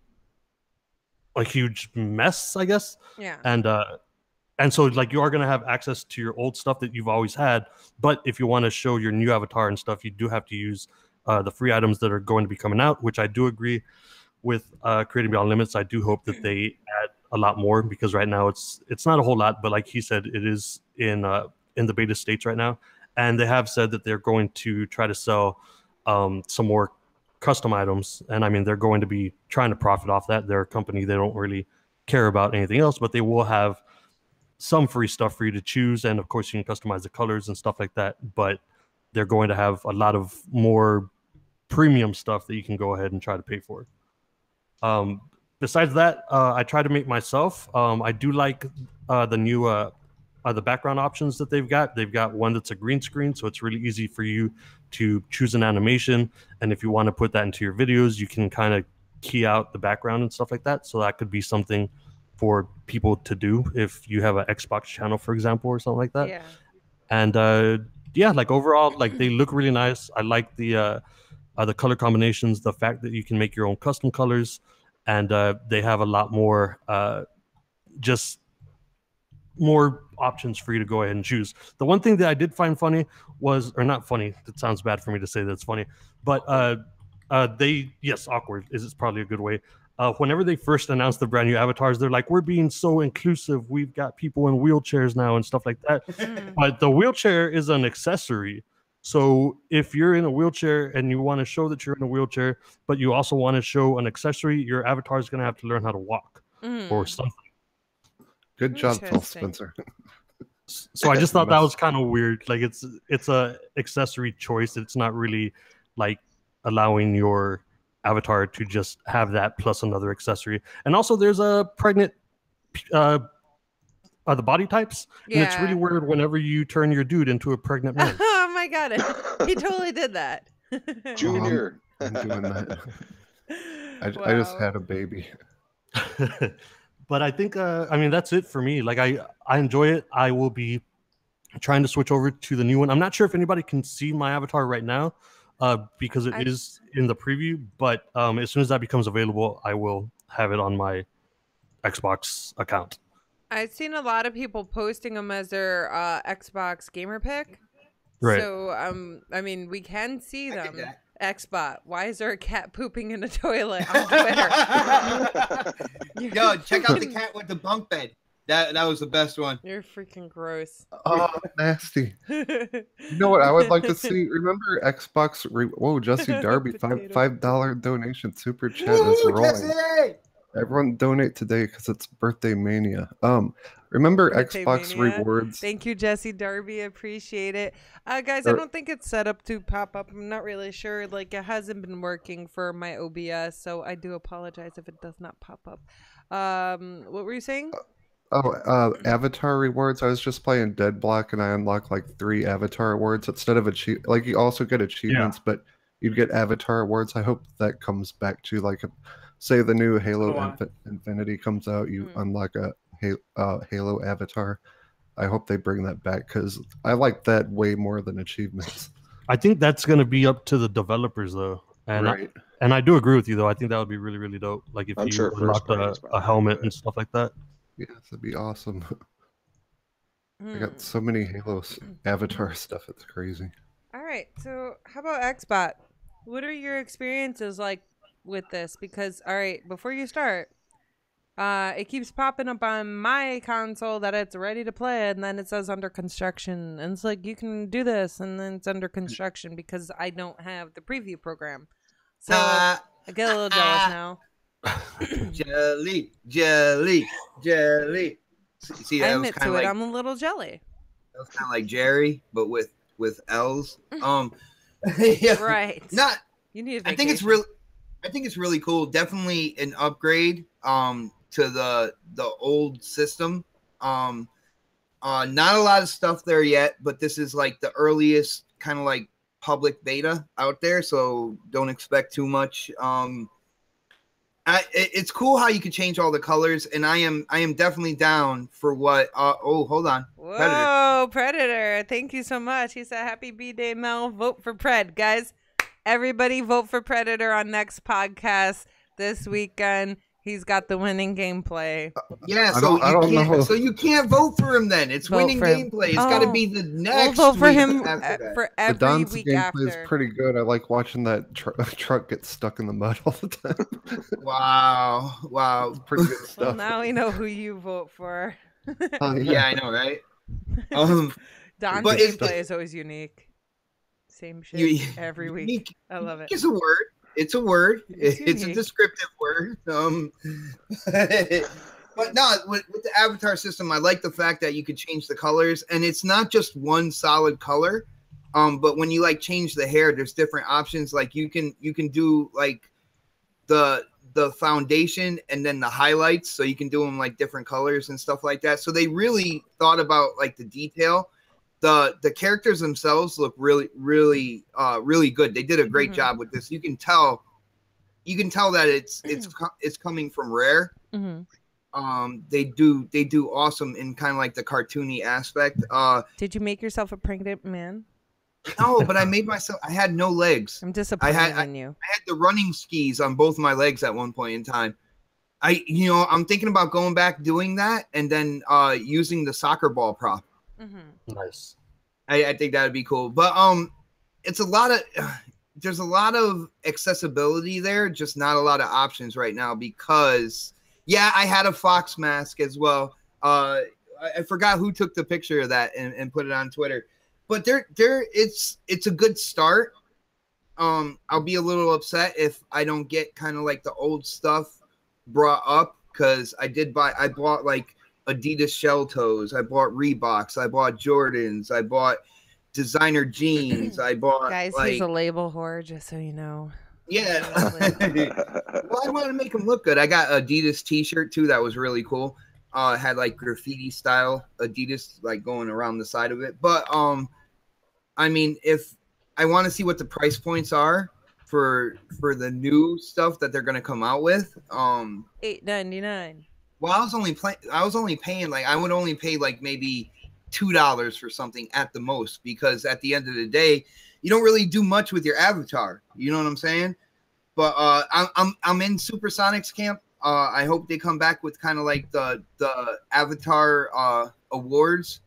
mess, I guess. Yeah. And so like you are going to have access to your old stuff that you've always had, but if you want to show your new avatar and stuff, you do have to use the free items that are going to be coming out, which I do agree with Creating Beyond Limits. I do hope that they add a lot more, because right now it's not a whole lot, but like he said, it is in the beta states right now, and they have said that they're going to try to sell some more custom items, and I mean they're going to be trying to profit off that. They're a company, they don't really care about anything else, but they will have some free stuff for you to choose, and of course you can customize the colors and stuff like that, but they're going to have a lot of more premium stuff that you can go ahead and try to pay for. Besides that, I try to make myself. I do like the new the background options that they've got. They've got one that's a green screen, so it's really easy for you to choose an animation. And if you want to put that into your videos, you can kind of key out the background and stuff like that. So that could be something for people to do if you have an Xbox channel, for example, or something like that. Yeah. And yeah, like overall, like they look really nice. I like the color combinations, the fact that you can make your own custom colors, and they have a lot more just more options for you to go ahead and choose. The one thing that I did find funny was, or not funny, it sounds bad for me to say that's funny, but awkward is probably a good way. Whenever they first announced the brand new avatars, they're like, we're being so inclusive. We've got people in wheelchairs now and stuff like that. But the wheelchair is an accessory. So if you're in a wheelchair and you want to show that you're in a wheelchair, but you also want to show an accessory, your avatar is going to have to learn how to walk or something. Good job, Phil Spencer. So I just thought that was kind of weird. Like it's a accessory choice. It's not really like allowing your avatar to just have that plus another accessory. And also there's a pregnant the body types, and it's really weird whenever you turn your dude into a pregnant man. Oh my god, he totally did that. Junior. I'm doing that. I just had a baby. But I think I mean that's it for me. Like I enjoy it. I will be trying to switch over to the new one. I'm not sure if anybody can see my avatar right now because it is in the preview, but as soon as that becomes available, I will have it on my Xbox account. I've seen a lot of people posting them as their Xbox gamer pick. Right. So I mean we can see them. Xbot, why is there a cat pooping in a toilet on Twitter? Yo, check out the cat with the bunk bed. That was the best one. You're freaking gross. Oh, nasty. You know what I would like to see? Remember Xbox? Whoa, Jesse Darby, $5 donation super chat is rolling. Jesse! Everyone donate today because it's birthday mania. Remember Birthday Xbox mania. rewards? Thank you, Jesse Darby. Appreciate it. Guys, I don't think it's set up to pop up. I'm not really sure. Like, it hasn't been working for my OBS, so I do apologize if it does not pop up. What were you saying? Avatar rewards. I was just playing Dead Block, and I unlocked like 3 Avatar awards instead of like you also get achievements, but you get Avatar awards. I hope that comes back to like say the new Halo Infinity comes out, you unlock a Halo Avatar. I hope they bring that back because I like that way more than achievements. I think that's going to be up to the developers though, and Right. I do agree with you though. I think that would be really really dope. Like if I'm you sure unlocked first party's a fine, helmet but- and stuff like that. Yes, that'd be awesome. I Hmm. got so many Halo Avatar stuff. It's crazy. All right. So, how about Xbot? What are your experiences like with this? Because, all right, before you start, it keeps popping up on my console that it's ready to play, and then it says under construction, and it's like you can do this, and then it's under construction because I don't have the preview program. So I get a little jealous now. Jelly, jelly, jelly. See, that was Admit kind to of it, like I'm a little jelly. that was kind of like Jerry, but with L's. Yeah, Right. not. You need a I think it's vacation. really cool. Definitely an upgrade to the old system. Not a lot of stuff there yet, but this is like the earliest kind of like public beta out there, so don't expect too much. It's cool how you can change all the colors, and I am definitely down for what. Oh, hold on. Whoa, Predator. Thank you so much. He said, happy B-Day, Mel. Vote for Pred. Guys, everybody vote for Predator on next podcast this weekend. He's got the winning gameplay. Yeah, I so don't know. So you can't vote for him then. It's Vote winning for him. gameplay. It's got to Oh. be the next. We'll vote for week him after that. for The every Don's week gameplay is after. pretty good. I like watching that truck get stuck in the mud all the time. Wow. Pretty good Well, stuff. now we know who you vote for. Oh, Yeah, I know, right? Don's But it's- gameplay is always unique. Same shit You- every week. unique- I love it. It's a word. It's a word. It's It's a unique. descriptive word. But no, with the avatar system, I like the fact that you could change the colors, and it's not just one solid color. But when you like change the hair, there's different options. Like you can do like the foundation and then the highlights, so you can do them like different colors and stuff like that. So they really thought about like the detail. The characters themselves look really good. They did a great Mhm. job with this. You can tell that it's coming from Rare. Mhm. They do awesome in kind of like the cartoony aspect. Did you make yourself a pregnant man? No, but I made myself. I had no legs. I'm disappointed I- in you. I had the running skis on both my legs at one point in time. I'm thinking about going back doing that and then using the soccer ball prop. Mm-hmm. Nice. I think that would be cool. But it's a lot of there's a lot of accessibility there, just not a lot of options right now because I had a fox mask as well. I forgot who took the picture of that and put it on Twitter. But it's a good start. I'll be a little upset if I don't get kind of like the old stuff brought up because I bought like Adidas shell toes, I bought Reeboks, I bought Jordans, I bought designer jeans, I bought Guys, like he's a label whore, just so you know. yeah. Well, I wanted to make them look good. I got Adidas t-shirt too that was really cool. It had like graffiti style Adidas like going around the side of it. But I mean, if I want to see what the price points are for the new stuff that they're gonna come out with, $8.99. well, I was only paying like I would only pay like maybe $2 for something at the most because at the end of the day, you don't really do much with your avatar. You know what I'm saying? But I'm in Supersonic's camp. I hope they come back with kind of like the avatar awards.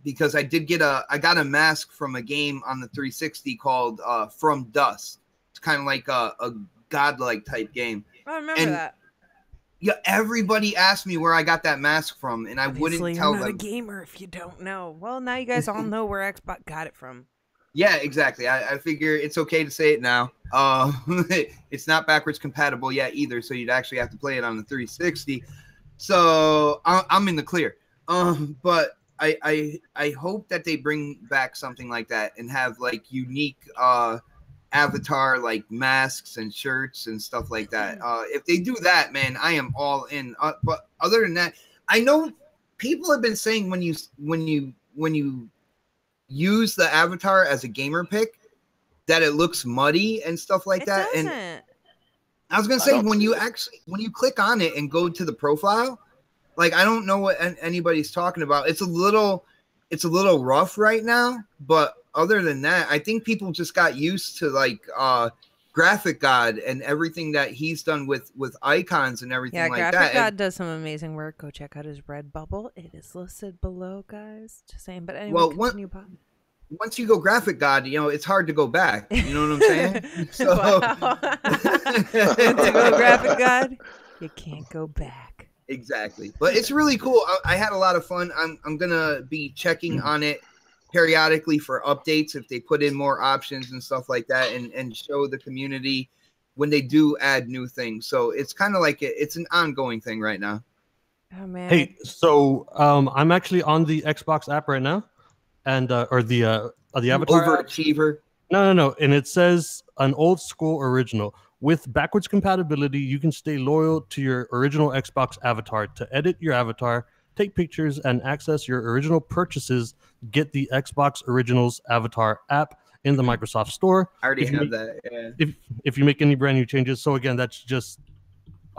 Because I got a mask from a game on the 360 called From Dust. It's kind of like a godlike type game. I remember And that. Yeah, everybody asked me where I got that mask from, and I Obviously, wouldn't tell you're not a them. gamer if you don't know. Well, now you guys all know where Xbox got it from. Yeah, exactly. I figure it's okay to say it now. It's not backwards compatible yet either, so you'd actually have to play it on the 360. So I'm in the clear. But I hope that they bring back something like that and have like unique avatar like masks and shirts and stuff like that. If they do that, man, I am all in. But other than that, I know people have been saying when you use the avatar as a gamer pick that it looks muddy and stuff like that. Doesn't. And I was gonna say when you click on it and go to the profile, Like I don't know what anybody's talking about. It's a little rough right now, but other than that, I think people just got used to like Graphic God and everything that he's done with icons and everything like that. Graphic God does some amazing work. Go check out his Redbubble. It is listed below, guys. Just saying. But anyway, continue, Bob. Once you go Graphic God, it's hard to go back. You know what I'm saying? So once you go Graphic God, you can't go back. Exactly. But it's really cool. I had a lot of fun. I'm gonna be checking on it periodically for updates if they put in more options and stuff like that, and show the community when they do add new things. So it's kind of like it's an ongoing thing right now. Oh man. Hey, so I'm actually on the Xbox app right now, and or the Avatar Overachiever. No, and it says an old school original. With backwards compatibility, you can stay loyal to your original Xbox avatar. To edit your avatar, take pictures, and access your original purchases, get the Xbox Originals Avatar app in the Microsoft Store. I already have that. Yeah. If you make any brand new changes, so again, that's just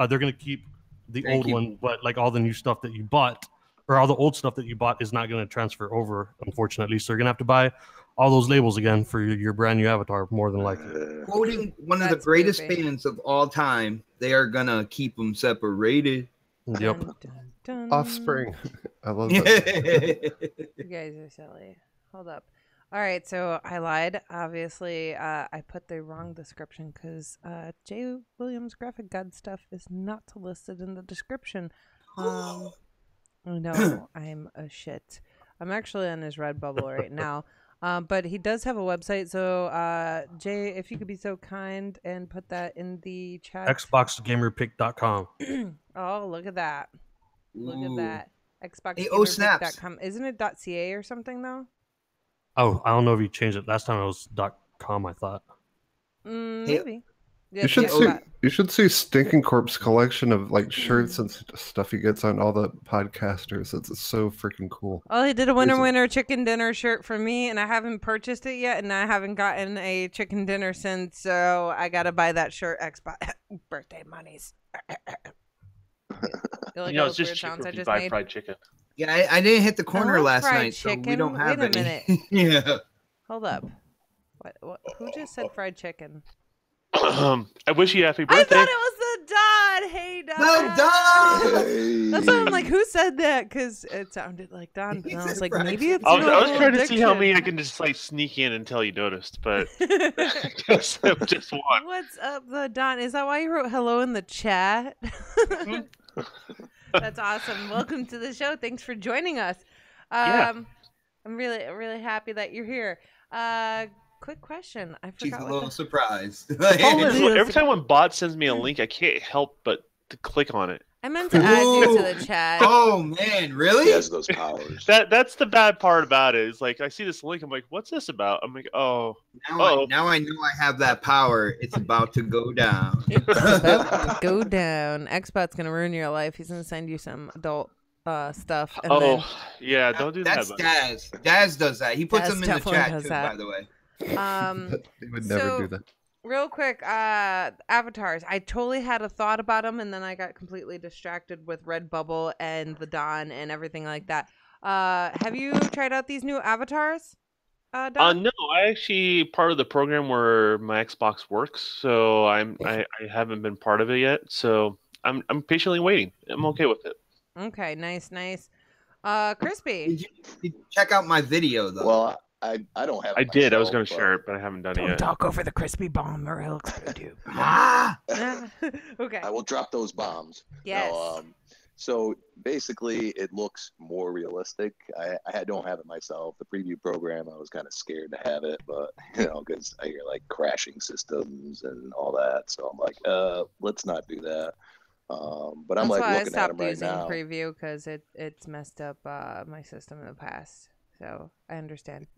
they're gonna keep the old one, but like all the new stuff that you bought or all the old stuff that you bought is not gonna transfer over, unfortunately. So you're gonna have to buy all those labels again for your brand new avatar, more than likely. Quoting one of the greatest bands of all time, they are gonna keep them separated. Yep. Dun, dun, dun. Offspring. I love that. You guys are silly. Hold up. All right, so I lied. Obviously, I put the wrong description because J. Williams Graphic God stuff is not listed in the description. No, I'm a shit. I'm actually on his Redbubble right now. But he does have a website. So, Jay, if you could be so kind and put that in the chat. XboxGamerPick.com. Oh, look at that. Look at that. OhSnaps. Isn't it .ca or something, though? Oh, I don't know if you changed it. Last time it was .com, I thought. Maybe. Yeah, You should see Stinking Corp's collection of like shirts and stuff he gets on all the podcasters. It's so freaking cool. Oh, he did a winner chicken dinner shirt for me, and I haven't purchased it yet, and I haven't gotten a chicken dinner since, so I gotta buy that shirt. Xbox birthday monies. It's just cheaper if you buy fried chicken. Yeah, I didn't hit the corner last night, chicken. so we don't have Wait a any. minute. Yeah. Hold up. What? Who just said fried chicken? I wish you happy birthday. I thought it was the Don. Hey, Don. No, Don. That's why I'm like, who said that? Because it sounded like Don. And I was like, maybe it's I was trying to addiction. see how many I can just like sneak in until you noticed, but just one. What's up, the Don? Is that why you wrote hello in the chat? That's awesome. Welcome to the show. Thanks for joining us. I'm really happy that you're here. Quick question. I forgot. She's a little surprised. Every time when Bot sends me a link, I can't help but to click on it. I meant to add you to the chat. Oh man, really? He has those powers. That's the bad part about it. Is like I see this link, I'm like, what's this about? I'm like, oh. Now I know I have that power. It's about to go down. It's about to go down. Xbot's gonna ruin your life. He's gonna send you some adult stuff. And yeah, don't do that. That's Daz. Daz does that. He puts them in the chat too, by the way. He would never do that. Real quick, avatars. I totally had a thought about them, and then I got completely distracted with Redbubble and the Don and everything like that. Have you tried out these new avatars, Don? No, I actually part of the program where my Xbox works, so I haven't been part of it yet. So I'm patiently waiting. I'm okay with it. Okay, nice. Crispy. Did you check out my video though? Well, I don't have. I did. I was going to share it, but I haven't done it yet. Don't talk over the crispy bomb, or he'll explode you. Okay. I will drop those bombs. Yes. No, so basically, it looks more realistic. I don't have it myself. The preview program, I was kind of scared to have it, but because I hear like crashing systems and all that, so I'm like, let's not do that. But I'm That's like why looking I at stopped them right using now. preview because it's messed up my system in the past. So I understand.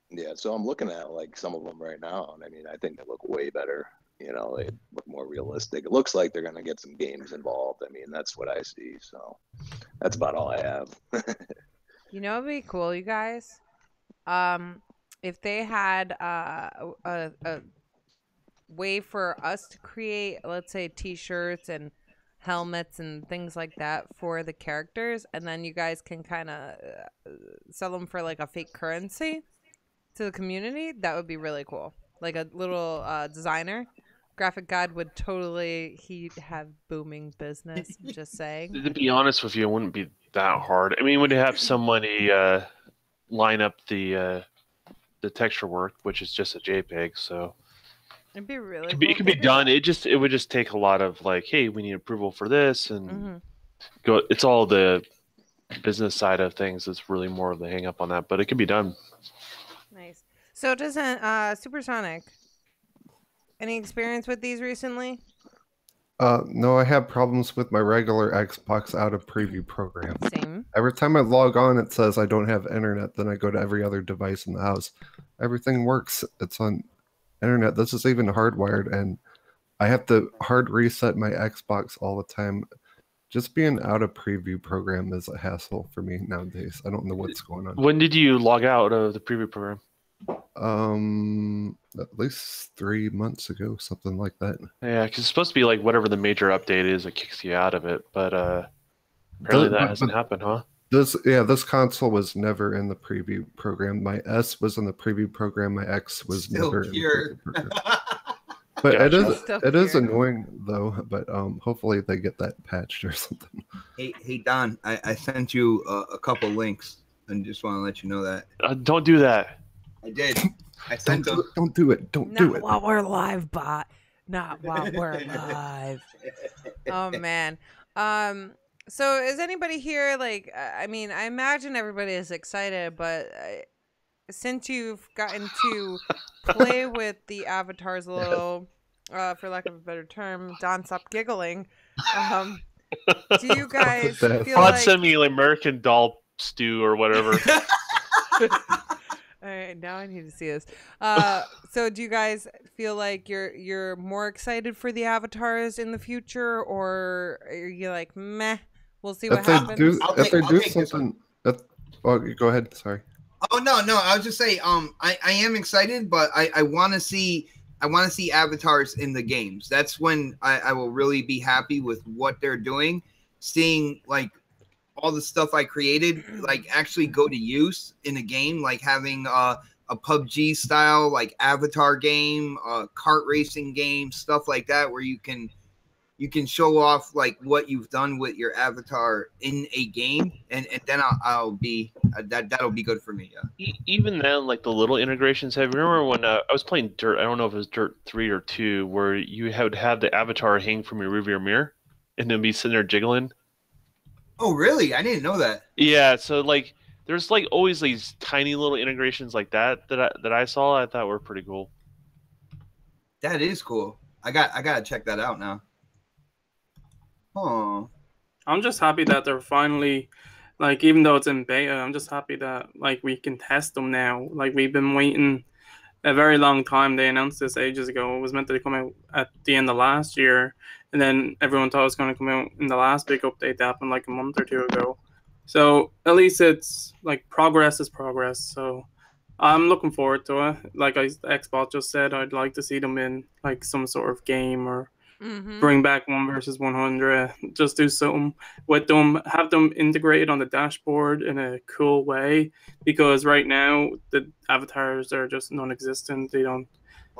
Yeah, so I'm looking at like some of them right now, and I mean, I think they look way better. They look more realistic. It looks like they're gonna get some games involved. I mean, that's what I see. So that's about all I have. It'd be cool, you guys. If they had a way for us to create, let's say, T-shirts and helmets and things like that for the characters, and then you guys can kind of sell them for like a fake currency to the community. That would be really cool. Like a little designer. Graphic God would totally, he'd have booming business, just saying. To be honest with you, it wouldn't be that hard. I mean, when you have somebody line up the texture work, which is just a JPEG, so it'd be really it could be done. It would just take a lot of like, hey, we need approval for this, and go. It's all the business side of things. It's really more of the hang up on that, but it could be done. Nice. So doesn't Supersonic, any experience with these recently? No, I have problems with my regular Xbox out of preview program. Same. Every time I log on, it says I don't have internet. Then I go to every other device in the house. Everything works. It's on internet. This is even hardwired, and I have to hard reset my Xbox all the time. Just being out of preview program is a hassle for me nowadays. I don't know what's going on. When did you log out of the preview program? At least 3 months ago, something like that. Yeah, because it's supposed to be like whatever the major update is that kicks you out of it, but apparently that hasn't happened, huh? This console was never in the preview program. My S was in the preview program. My X was Still never pure. in the preview program. But Gotcha. it is annoying though. But hopefully they get that patched or something. Hey Don, I sent you a couple links, and just want to let you know that. Don't do that. I did. I sent them. Don't do it. Don't do it. Not while we're live, bot. Not while we're live. Oh man. So is anybody here like? I mean, I imagine everybody is excited, but since you've gotten to play with the avatars a little, for lack of a better term, Don, stop giggling. Do you guys feel like? Send me like American Doll stew or whatever. All right, now I need to see this. So do you guys feel like you're more excited for the avatars in the future, or are you like, meh, we'll see what happens? If they do something, go ahead. Sorry. Oh no, I was just saying, I am excited, but I want to see avatars in the games. That's when I will really be happy with what they're doing. Seeing like all the stuff I created like actually go to use in a game, like having a PUBG style like avatar game, kart racing game, stuff like that, where you can show off like what you've done with your avatar in a game, and then I'll be that'll be good for me. Yeah. Even then, like the little integrations. Have you remember when I was playing Dirt? I don't know if it was Dirt 3 or 2, where you would have the avatar hang from your rearview mirror, and then be sitting there jiggling. Oh, really? I didn't know that. Yeah, so like there's like always these tiny little integrations like that I saw. I thought were pretty cool. That is cool. I gotta check that out now. Oh, I'm just happy that they're finally, like, even though it's in beta, I'm just happy that like we can test them now. Like we've been waiting a very long time. They announced this ages ago. It was meant to come out at the end of last year, and then everyone thought it was going to come out in the last big update that happened like a month or two ago. So at least it's like progress is progress. So I'm looking forward to it. Like Xbox just said, I'd like to see them in like some sort of game, or bring back 1 versus 100. Just do something with them. Have them integrated on the dashboard in a cool way, because right now the avatars are just non-existent. They don't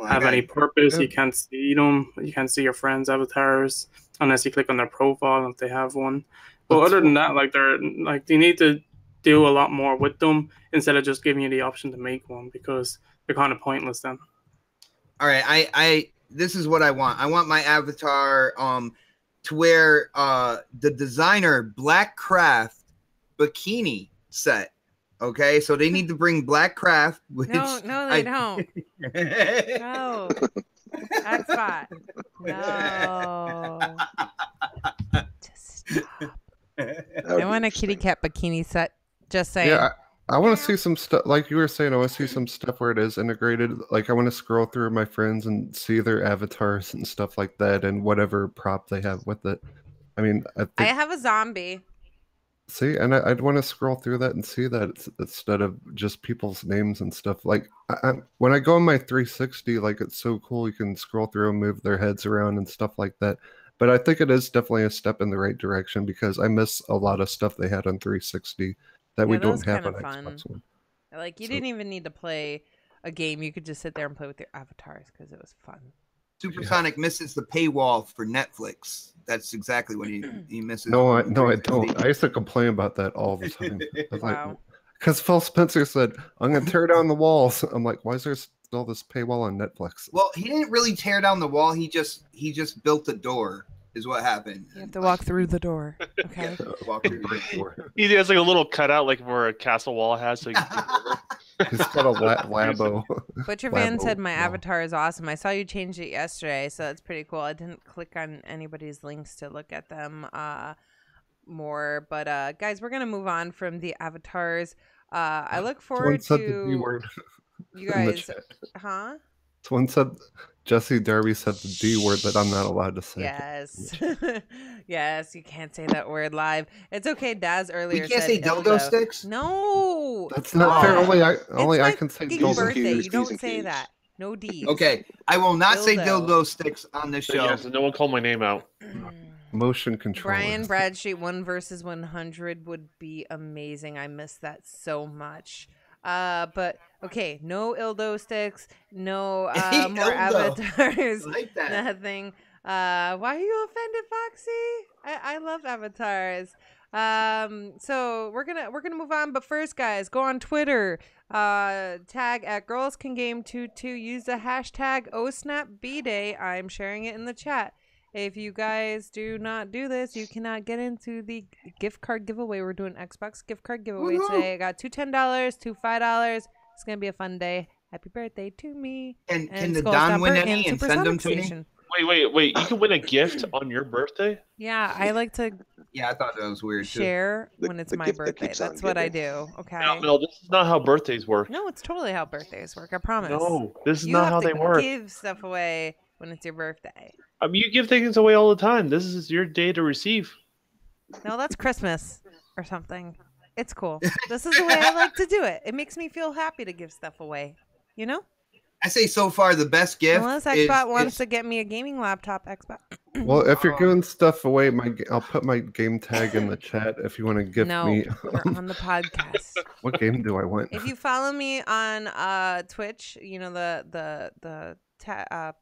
have any purpose. You can't see them. You can't see your friends' avatars unless you click on their profile if they have one. But other than that, like they need to do a lot more with them instead of just giving you the option to make one, because they're kind of pointless then. All right, I this is what I want. I want my avatar to wear the designer Black Craft bikini set. Okay, so they need to bring Black Craft. Which no, they don't. No, Xbox. No. Just stop. I want a kitty cat bikini set. Just saying. Yeah, I want to see some stuff. Like you were saying, I want to see some stuff where it is integrated. Like I want to scroll through my friends and see their avatars and stuff like that, and whatever prop they have with it. I mean, I have a zombie. See, and I'd want to scroll through that and see that instead of just people's names and stuff. Like when I go on my 360, like it's so cool. You can scroll through and move their heads around and stuff like that. But I think it is definitely a step in the right direction because I miss a lot of stuff they had on 360 that we that was don't have kind on of fun. Xbox One. Like you So- didn't even need to play a game; you could just sit there and play with your avatars because it was fun. Supersonic misses the paywall for Netflix. That's exactly what he misses. No, I from don't. 360. I used to complain about that all the time. I was Wow. because Phil Spencer said, "I'm going to tear down the walls." I'm like, "Why is there still this paywall on Netflix?" Well, he didn't really tear down the wall. He just built a door. Is what happened. You have to walk through the door. Okay. Walk through the door. He has like a little cutout, like where a castle wall has, so you can get over. He's got a Labo. Butcher Van Labo said my wall. avatar is awesome. I saw you change it yesterday, so that's pretty cool. I didn't click on anybody's links to look at them more, but guys, we're gonna move on from the avatars. I look Someone forward said the D to word you in the guys, chat. huh? Someone said Jesse Darby said the D word that I'm not allowed to say. Yes, yes, you can't say that word live. It's okay. Daz earlier We can't said say dildo dildo. sticks. No, That's not fair. Only I my can say fucking dildo. birthday. You P's don't and say Q's. that. No D's. Okay, I will not say Dildo. dildo sticks on this So, show. yeah, so no one called my name out. Motion control. Brian Bradstreet 1 versus 100 would be amazing. I miss that so much. But okay, no ildo sticks, no more Ildo. avatars, I like that. nothing. Why are you offended, Foxy? I love avatars. So we're gonna move on, but first, guys, go on Twitter. Tag at girlscangame22. Use the hashtag OhSnapBDay. I'm sharing it in the chat. If you guys do not do this, you cannot get into the gift card giveaway. We're doing Xbox gift card giveaway Woohoo! today. I got two $10, two $5. It's gonna be a fun day. Happy birthday to me. Can And the Skull Don win Stomper any and send them Supersonic to me? Station. Wait! You can win a gift on your birthday. Yeah, I like to Yeah, I thought that was weird too. share The- when it's the my gift that birthday. keeps on That's what I giving. do. Okay. No, this is not how birthdays work. No, it's totally how birthdays work. I promise. No, this is You not have how to they work. give stuff away when it's your birthday. I mean, you give things away all the time. This is your day to receive. No, that's Christmas or something. It's cool. This is the way I like to do it. It makes me feel happy to give stuff away. You know? I say so far the best gift. Unless is, Xbox wants to get me a gaming laptop, Xbox. Well, if you're giving stuff away, I'll put my game tag in the chat if you want to gift No, me. you're on the podcast. What game do I want? If you follow me on Twitch, you know the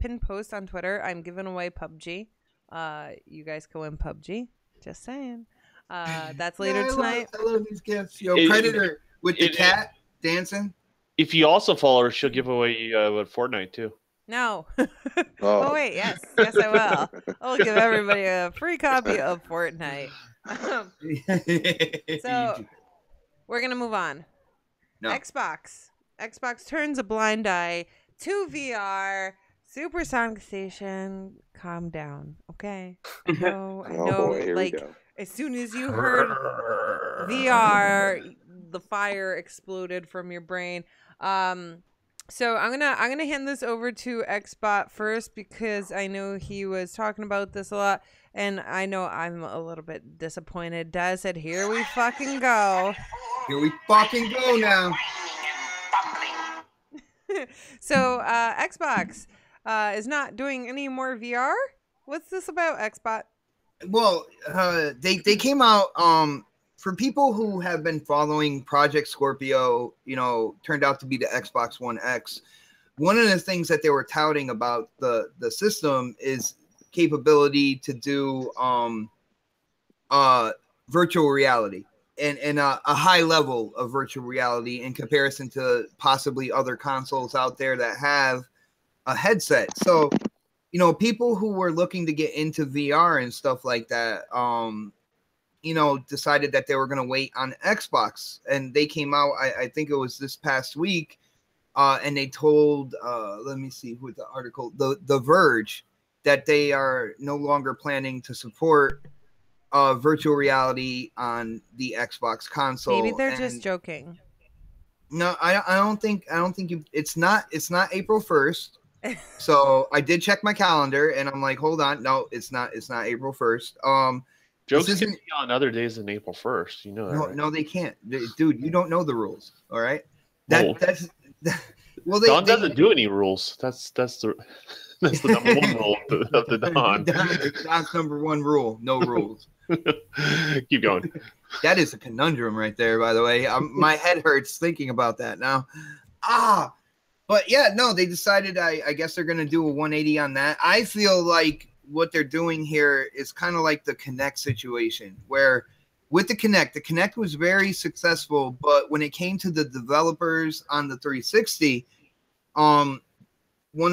pin post on Twitter, I'm giving away PUBG. You guys can win PUBG. Just saying. That's later Yeah, tonight. I love these gifts. Yo, It- Predator with the it- cat dancing. If you also follow her, she'll give away with Fortnite too. No. Oh. Oh wait, yes, I will. I'll give everybody a free copy of Fortnite. So we're gonna move on. No. Xbox turns a blind eye to VR. Supersonic Station, calm down, okay? I know, Oh, boy, here like we go. as soon as you heard VR, the fire exploded from your brain. So I'm gonna hand this over to Xbot first because I know he was talking about this a lot, and I know I'm a little bit disappointed. Dad said, "Here we fucking go." Here we fucking go now. So Xbox is not doing any more VR. What's this about, Xbot? Well, they came out. For people who have been following Project Scorpio, you know, turned out to be the Xbox One X. One of the things that they were touting about the system is capability to do virtual reality and a high level of virtual reality in comparison to possibly other consoles out there that have a headset. So, you know, people who were looking to get into VR and stuff like that, you know, decided that they were going to wait on Xbox, and they came out, I think it was this past week, and they told, let me see who the article, The Verge, that they are no longer planning to support virtual reality on the Xbox console. Maybe they're And just joking. no, I don't think it's not April 1st. So I did check my calendar, and I'm like, hold on, no, it's not April 1st. Jokes This can isn't- be on other days than April 1st. You know that, No, right? no, they can't, dude. You don't know the rules, all right? Oh. That's well, Don they doesn't do any rules. That's the That's the number one rule of the Don. That's number one rule. No rules. Keep going. That is a conundrum right there, by the way. My head hurts thinking about that now. But yeah, no, they decided, I guess they're going to do a 180 on that. I feel like what they're doing here is kind of like the Kinect situation, where with the Kinect was very successful, but when it came to the developers on the 360, one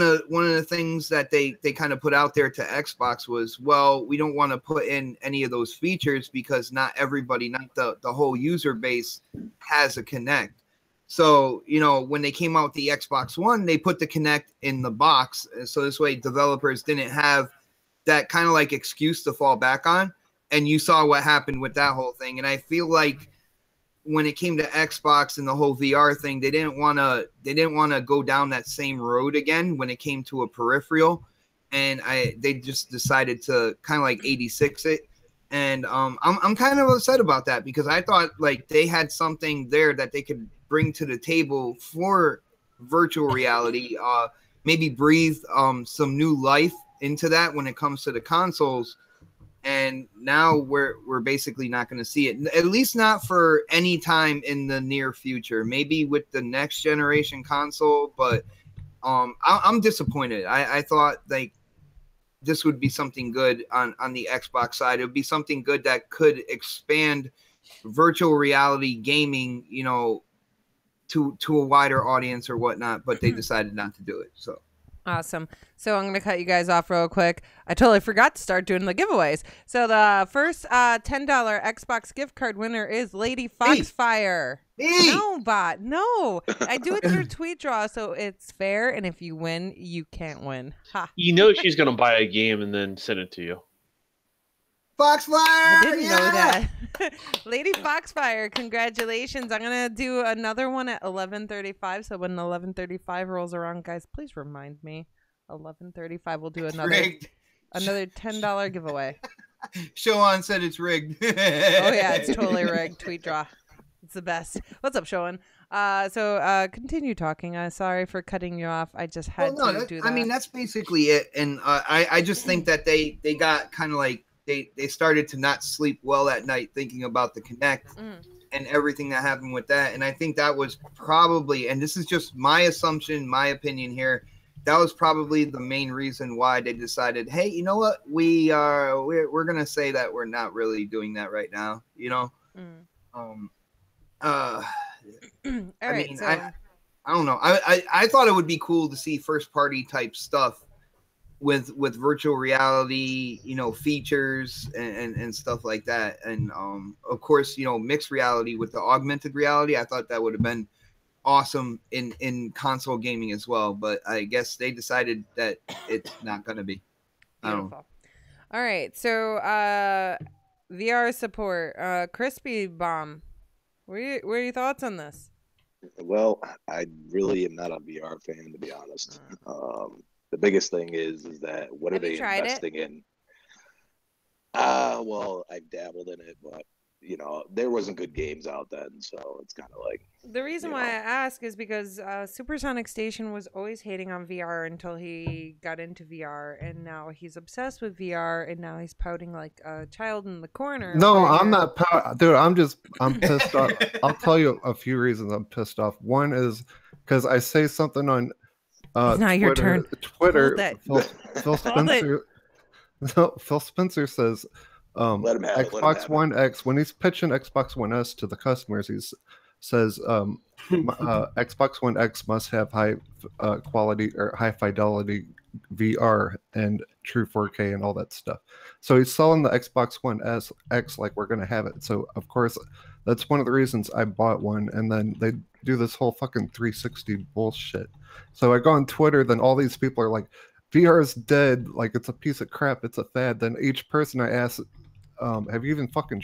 of the things that they kind of put out there to Xbox was, well, we don't want to put in any of those features because not everybody, not the whole user base has a Kinect. So, you know, when they came out with the Xbox One, they put the Kinect in the box. So this way developers didn't have that kind of like excuse to fall back on. And you saw what happened with that whole thing. And I feel like when it came to Xbox and the whole VR thing, they didn't want to go down that same road again when it came to a peripheral. And they just decided to kind of like 86 it. And I'm kind of upset about that because I thought like they had something there that they could bring to the table for virtual reality, maybe breathe some new life into that when it comes to the consoles. And now we're basically not going to see it, at least not for any time in the near future. Maybe with the next generation console, but I'm disappointed. I thought like this would be something good on the Xbox side. It would be something good that could expand virtual reality gaming, you know, to a wider audience or whatnot, but they decided not to do it. So awesome. So I'm going to cut you guys off real quick. I totally forgot to start doing the giveaways. So the first $10 Xbox gift card winner is Lady Foxfire. No, bot. No. I do it through tweet draw, so it's fair. And if you win, you can't win. Ha. You know she's going to buy a game and then send it to you. Foxfire! I didn't know that. Lady Foxfire, congratulations. I'm going to do another one at 11:35. So when 11:35 rolls around, guys, please remind me. 11:35, we'll do another $10 giveaway. Showan said it's rigged. Oh, yeah, it's totally rigged. Tweet draw. It's the best. What's up, Showan? So continue talking. Sorry for cutting you off. I just had to do that. I mean, that's basically it. And I just think that they got kind of like, they started to not sleep well at night thinking about the Kinect and everything that happened with that. And I think that was probably, and this is just my assumption, my opinion here, that was probably the main reason why they decided, hey, you know what, we're gonna say that we're not really doing that right now, you know. I don't know. I thought it would be cool to see first party type stuff with virtual reality, you know, features and stuff like that. And of course, you know, mixed reality with the augmented reality. I thought that would have been awesome in console gaming as well. But I guess they decided that it's not going to be. I don't know. All right. So VR support, Crispy Bomb. What are your thoughts on this? Well, I really am not a VR fan, to be honest. The biggest thing is that what Have are they you tried investing in? Well, I dabbled in it, but you know, there wasn't good games out then, so it's kind of like. The reason why I ask is because Supersonic Station was always hating on VR until he got into VR, and now he's obsessed with VR, and now he's pouting like a child in the corner. No, I'm not, dude. I'm pissed off. I'll tell you a few reasons I'm pissed off. One is because I say something on. It's not your turn. Twitter. Phil Spencer. Phil Spencer says, Xbox One X. When he's pitching Xbox One S to the customers, he says Xbox One X must have high quality or high fidelity VR and true 4K and all that stuff. So he's selling the Xbox One X like we're gonna have it. So of course, that's one of the reasons I bought one. And then they do this whole fucking 360 bullshit. So I go on Twitter, then all these people are like, VR is dead, like it's a piece of crap, it's a fad. Then each person I ask, have you even fucking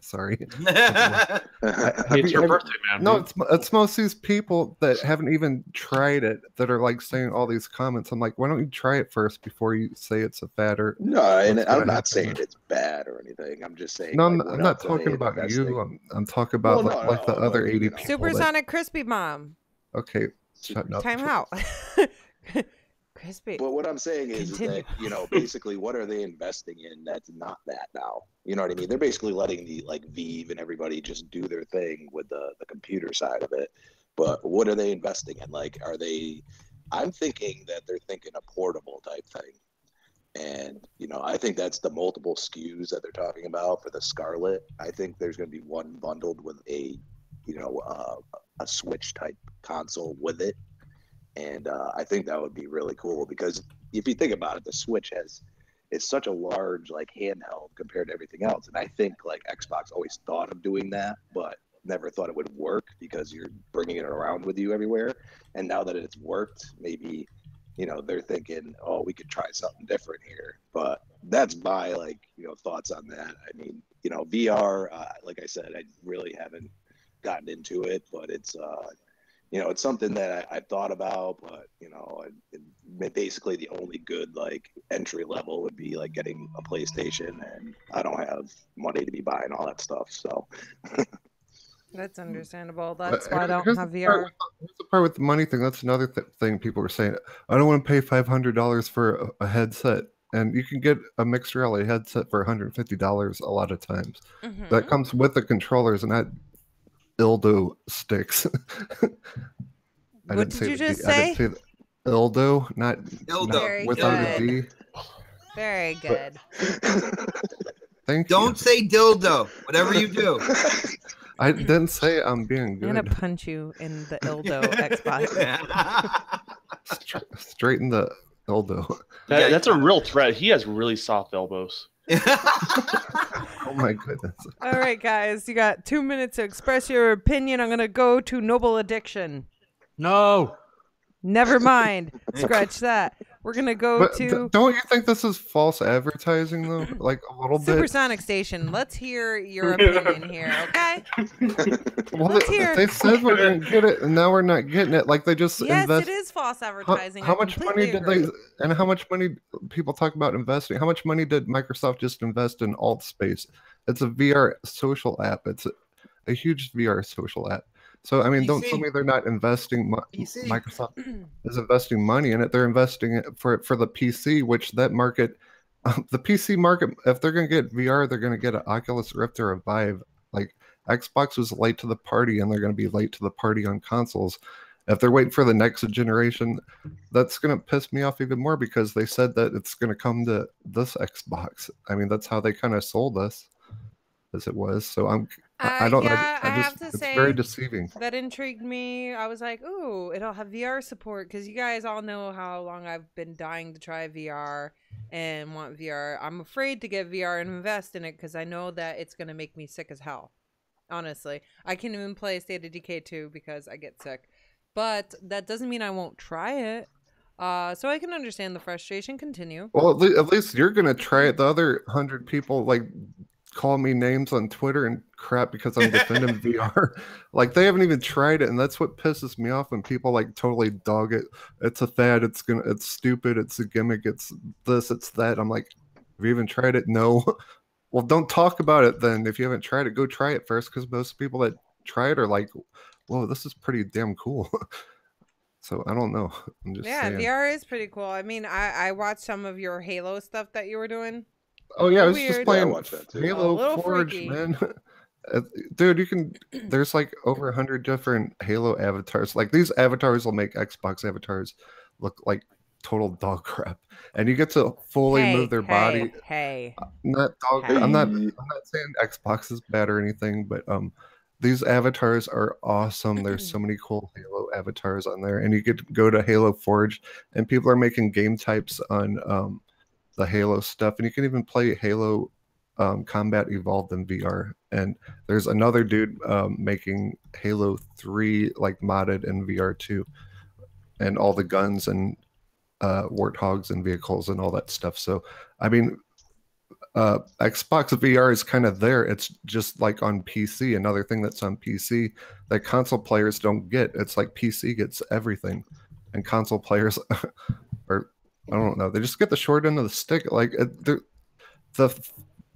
sorry. It's your birthday, man. No, it's most of these people that haven't even tried it that are like saying all these comments. I'm like, why don't you try it first before you say it's a fad? Or no, and I'm not saying it's bad or anything. I'm just saying. No, I'm not talking about you. I'm talking about the other 80 people. Supersonic Crispy Bomb. Okay, shut up. Time out. Crispy. But what I'm saying is that, you know, basically what are they investing in that's not that now? You know what I mean? They're basically letting the like Vive and everybody just do their thing with the computer side of it. But what are they investing in? Like, are they, I'm thinking that they're thinking a portable type thing. And, you know, I think that's the multiple SKUs that they're talking about for the Scarlet. I think there's going to be one bundled with a, you know, a Switch type console with it. And I think that would be really cool because if you think about it, the Switch it's such a large like handheld compared to everything else. And I think like Xbox always thought of doing that, but never thought it would work because you're bringing it around with you everywhere. And now that it's worked, maybe, you know, they're thinking, oh, we could try something different here. But that's my like, you know, thoughts on that. I mean, you know, VR, like I said, I really haven't gotten into it, but it's, you know, it's something that I've thought about, but, you know, basically the only good, like, entry level would be, like, getting a PlayStation, and I don't have money to be buying all that stuff, so. That's understandable. That's why I don't have VR. Here's the part with the money thing. That's another thing people were saying. I don't want to pay $500 for a headset. And you can get a mixed reality headset for $150 a lot of times. That comes with the controllers and not dildo sticks. What did you just say? I didn't say dildo, not dildo without a D. Very good. Thank you. Don't say dildo. Whatever you do. I didn't say I'm being good. I'm gonna punch you in the dildo Xbox. Straight in the elbow. That's a real threat. He has really soft elbows. Oh my goodness. All right, guys, you got 2 minutes to express your opinion. I'm gonna go to Noble Addiction. No. Never mind. Scratch that. We're gonna go to. Don't you think this is false advertising though? Like a little bit. Supersonic Station. Let's hear your opinion here, okay? Well, they said we're gonna get it, and now we're not getting it. Like they just invest. It is false advertising. How much money did they? And how much money people talk about investing? How much money did Microsoft just invest in alt space? It's a VR social app. It's a huge VR social app. So, I mean, don't tell me they're not investing. Microsoft is investing money in it. They're investing it for the PC, which that market, the PC market, if they're going to get VR, they're going to get an Oculus Rift or a Vive. Like, Xbox was late to the party, and they're going to be late to the party on consoles. If they're waiting for the next generation, that's going to piss me off even more because they said that it's going to come to this Xbox. I mean, that's how they kind of sold us, as it was. So I don't know. I have to say, it's very deceiving. That intrigued me. I was like, ooh, it'll have VR support because you guys all know how long I've been dying to try VR and want VR. I'm afraid to get VR and invest in it because I know that it's going to make me sick as hell. Honestly, I can't even play State of Decay 2 because I get sick. But that doesn't mean I won't try it. So I can understand the frustration. Continue. Well, at least you're going to try it. The other 100 people, like, call me names on Twitter and crap because I'm defending VR. Like they haven't even tried it, and that's what pisses me off when people like totally dog it. It's a fad. It's stupid. It's a gimmick. It's this. It's that. I'm like, have you even tried it? No. Well, don't talk about it then. If you haven't tried it, go try it first. Because most people that try it are like, whoa, this is pretty damn cool. So I don't know. I'm just saying. VR is pretty cool. I mean, I watched some of your Halo stuff that you were doing. Oh yeah, I was just playing Halo Forge, man. Dude, you can. There's like over 100 different Halo avatars. Like these avatars will make Xbox avatars look like total dog crap, and you get to fully move their body. Not dog. I'm not saying Xbox is bad or anything, but these avatars are awesome. There's so many cool Halo avatars on there, and you get to go to Halo Forge, and people are making game types on the Halo stuff, and you can even play Halo Combat Evolved in VR. And there's another dude making Halo 3 like modded in VR too, and all the guns and warthogs and vehicles and all that stuff. So I mean, Xbox VR is kind of there. It's just like on PC. Another thing that's on PC that console players don't get. It's like PC gets everything, and console players are, I don't know, they just get the short end of the stick. Like the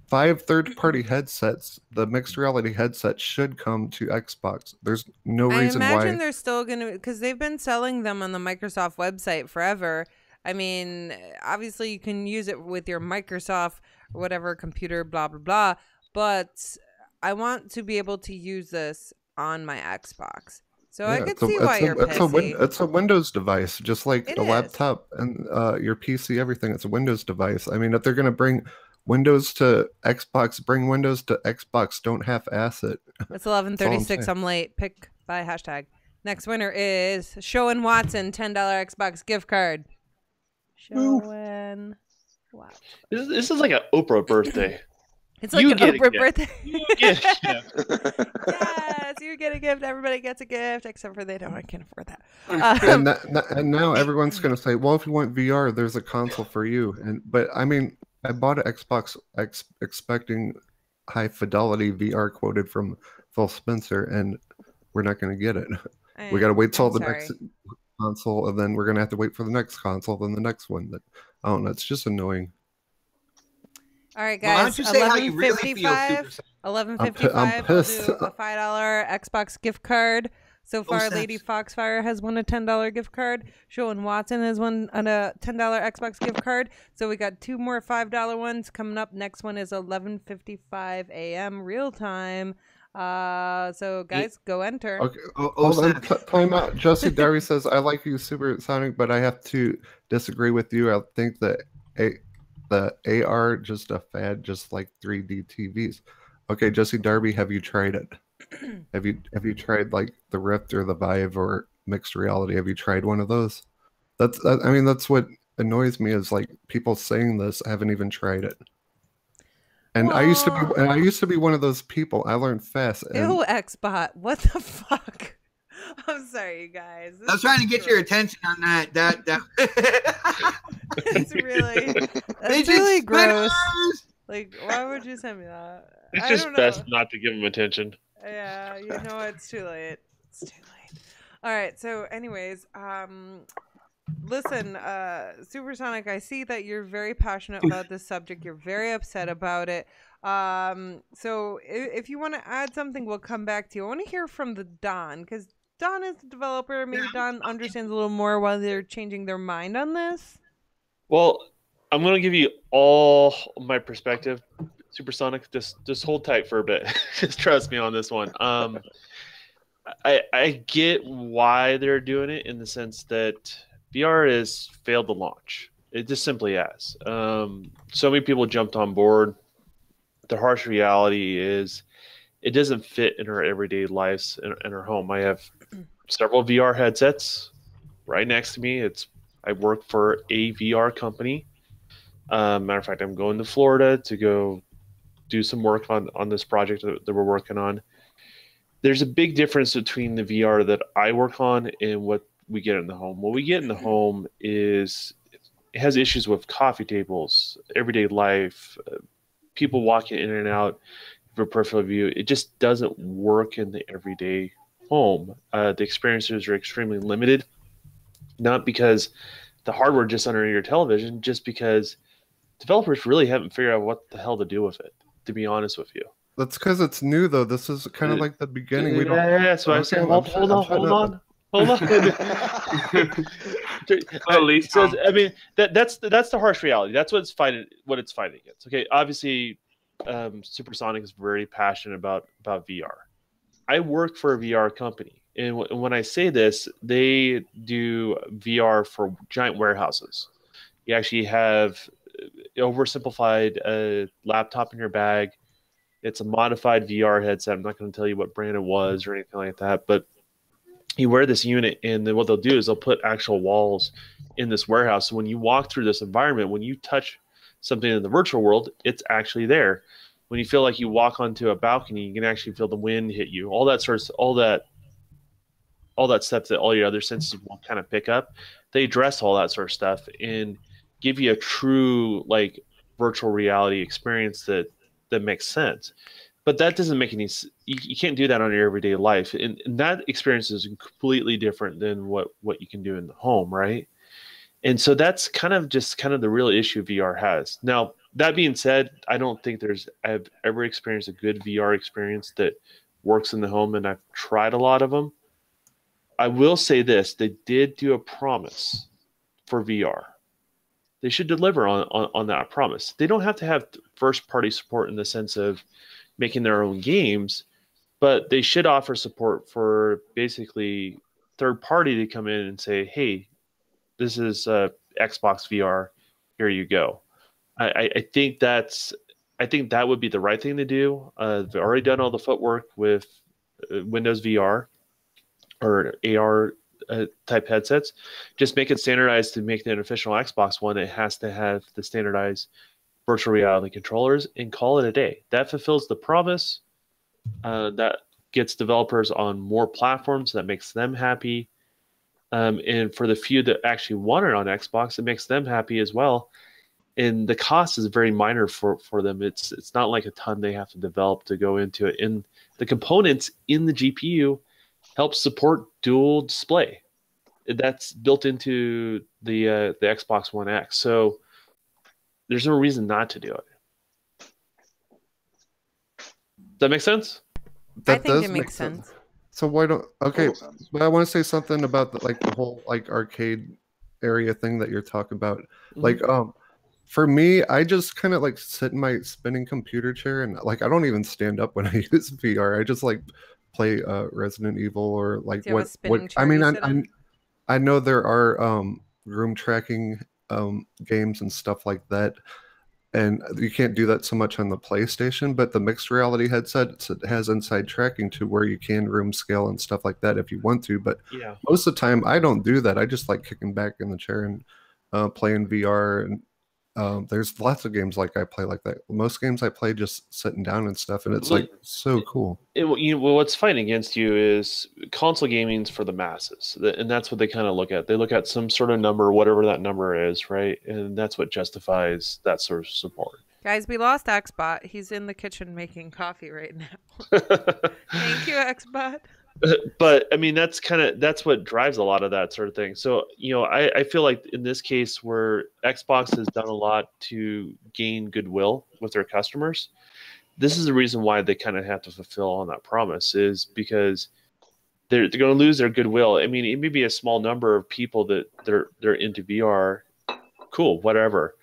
5 third-party headsets, the mixed reality headset should come to Xbox. There's no reason why. I imagine they're still going to, because they've been selling them on the Microsoft website forever I mean, obviously you can use it with your Microsoft or whatever computer, blah, blah, blah. But I want to be able to use this on my Xbox. So I could see why you're pissy. It's a Windows device, just like It a is. laptop and your PC, everything. It's a Windows device. I mean, if they're going to bring Windows to Xbox, bring Windows to Xbox. Don't half-ass it. It's 11:36. I'm late. Pick by hashtag. Next winner is Showen Watson, $10 Xbox gift card. Showen Watson. This is like an Oprah birthday. It's like an Oprah birthday. Yes, you get a gift. Everybody gets a gift, except for they don't. I can't afford that. And now everyone's going to say, well, if you want VR, there's a console for you. But I mean, I bought an Xbox expecting high fidelity VR quoted from Phil Spencer, and we're not going to get it. We got to wait till the next console, and then we're going to have to wait for the next console, then the next one. I don't know. It's just annoying. All right, guys. Why don't you say how you really feel, 11:55. I'm pissed. We'll do a $5 Xbox gift card. So far, Lady Foxfire has won a $10 gift card. Showen Watson has won a $10 Xbox gift card. So we got 2 more $5 ones coming up. Next one is 11:55 a.m. real time. So guys, go enter. Okay. Time out. Jesse Derry says, "I like you, Supersonic, but I have to disagree with you. I think that the AR just a fad, just like 3D TVs." Okay, Jesse Darby, have you tried it? Have you tried like the Rift or the Vive or mixed reality? Have you tried one of those? That's what annoys me is like people saying this haven't even tried it. And I used to be one of those people. I learned fast. Ew, Xbot. What the fuck? I'm sorry, you guys. I was trying to get your attention on that. It's really gross. Like, why would you send me that? It's just best not to give him attention. Yeah, you know it's too late. It's too late. All right. So, anyways, listen, Supersonic, I see that you're very passionate about this subject. You're very upset about it. So if you want to add something, we'll come back to you. I want to hear from the Don, because Don is the developer. Maybe Don understands a little more why they're changing their mind on this. Well, I'm going to give you all my perspective. Supersonic, just hold tight for a bit. Just trust me on this one. I get why they're doing it in the sense that VR has failed to launch. It just simply has. So many people jumped on board. The harsh reality is it doesn't fit in our everyday lives in our home. I have several VR headsets right next to me. I work for a VR company. Matter of fact, I'm going to Florida to go do some work on this project that we're working on. There's a big difference between the VR that I work on and what we get in the home. What we get in the home it has issues with coffee tables, everyday life, people walking in and out of a peripheral view. It just doesn't work in the everyday home. The experiences are extremely limited, not because the hardware just under your television, just because developers really haven't figured out what the hell to do with it, to be honest with you. That's because it's new, though. This is kind of like the beginning. That's what I'm saying. Hold on. At least, I mean, that's the harsh reality. That's what it's fighting against. Okay, obviously, Supersonic is very passionate about VR. I work for a VR company, and when I say this, they do VR for giant warehouses. You actually have oversimplified a laptop in your bag. It's a modified VR headset. I'm not going to tell you what brand it was or anything like that, but you wear this unit, and then what they'll do is they'll put actual walls in this warehouse. So when you walk through this environment, when you touch something in the virtual world, it's actually there. When you feel like you walk onto a balcony, you can actually feel the wind hit you. All that stuff that all your other senses will kind of pick up. They address all that sort of stuff and give you a true like virtual reality experience that makes sense. But that doesn't make any. You can't do that on your everyday life, and that experience is completely different than what you can do in the home, right? And so that's kind of the real issue VR has. Now, that being said, I don't think I've ever experienced a good VR experience that works in the home, and I've tried a lot of them. I will say this: they did do a promise for VR. they should deliver on that promise. They don't have to have first party support in the sense of making their own games, but they should offer support for basically third party to come in and say, hey, this is Xbox VR, here you go. I think that would be the right thing to do. They've already done all the footwork with Windows VR or AR type headsets. Just make it standardized to make an official Xbox One. It has to have the standardized virtual reality controllers and call it a day. That fulfills the promise. That gets developers on more platforms. That makes them happy. And for the few that actually want it on Xbox, it makes them happy as well. And the cost is very minor for them. It's not like a ton they have to develop to go into it. And the components in the GPU help support dual display. That's built into the Xbox One X. So there's no reason not to do it. Does that make sense? I think it makes sense. So why don't but I want to say something about the whole arcade area thing that you're talking about. Mm-hmm. For me, I just kind of sit in my spinning computer chair and I don't even stand up when I use VR. I just play Resident Evil or Do you have a spinning chair I mean you sit in? I know there are room tracking games and stuff like that, and you can't do that so much on the PlayStation, but the mixed reality headset has inside tracking to where you can room scale and stuff like that if you want to. But Yeah. most of the time I don't do that. I just like kicking back in the chair and playing VR. And there's lots of games I play like that. Most games I play just sitting down and stuff, and it's so cool. What's fighting against you is console gaming's for the masses, and that's what they kind of look at. They look at some sort of number, whatever that number is, right? And that's what justifies that sort of support. Guys, we lost Xbot. He's in the kitchen making coffee right now. Thank you, Xbot. But I mean, that's what drives a lot of that sort of thing. So, I feel like in this case where Xbox has done a lot to gain goodwill with their customers, this is the reason why they kind of have to fulfill on that promise, is because they're going to lose their goodwill. I mean, it may be a small number of people that they're into VR. Cool, whatever.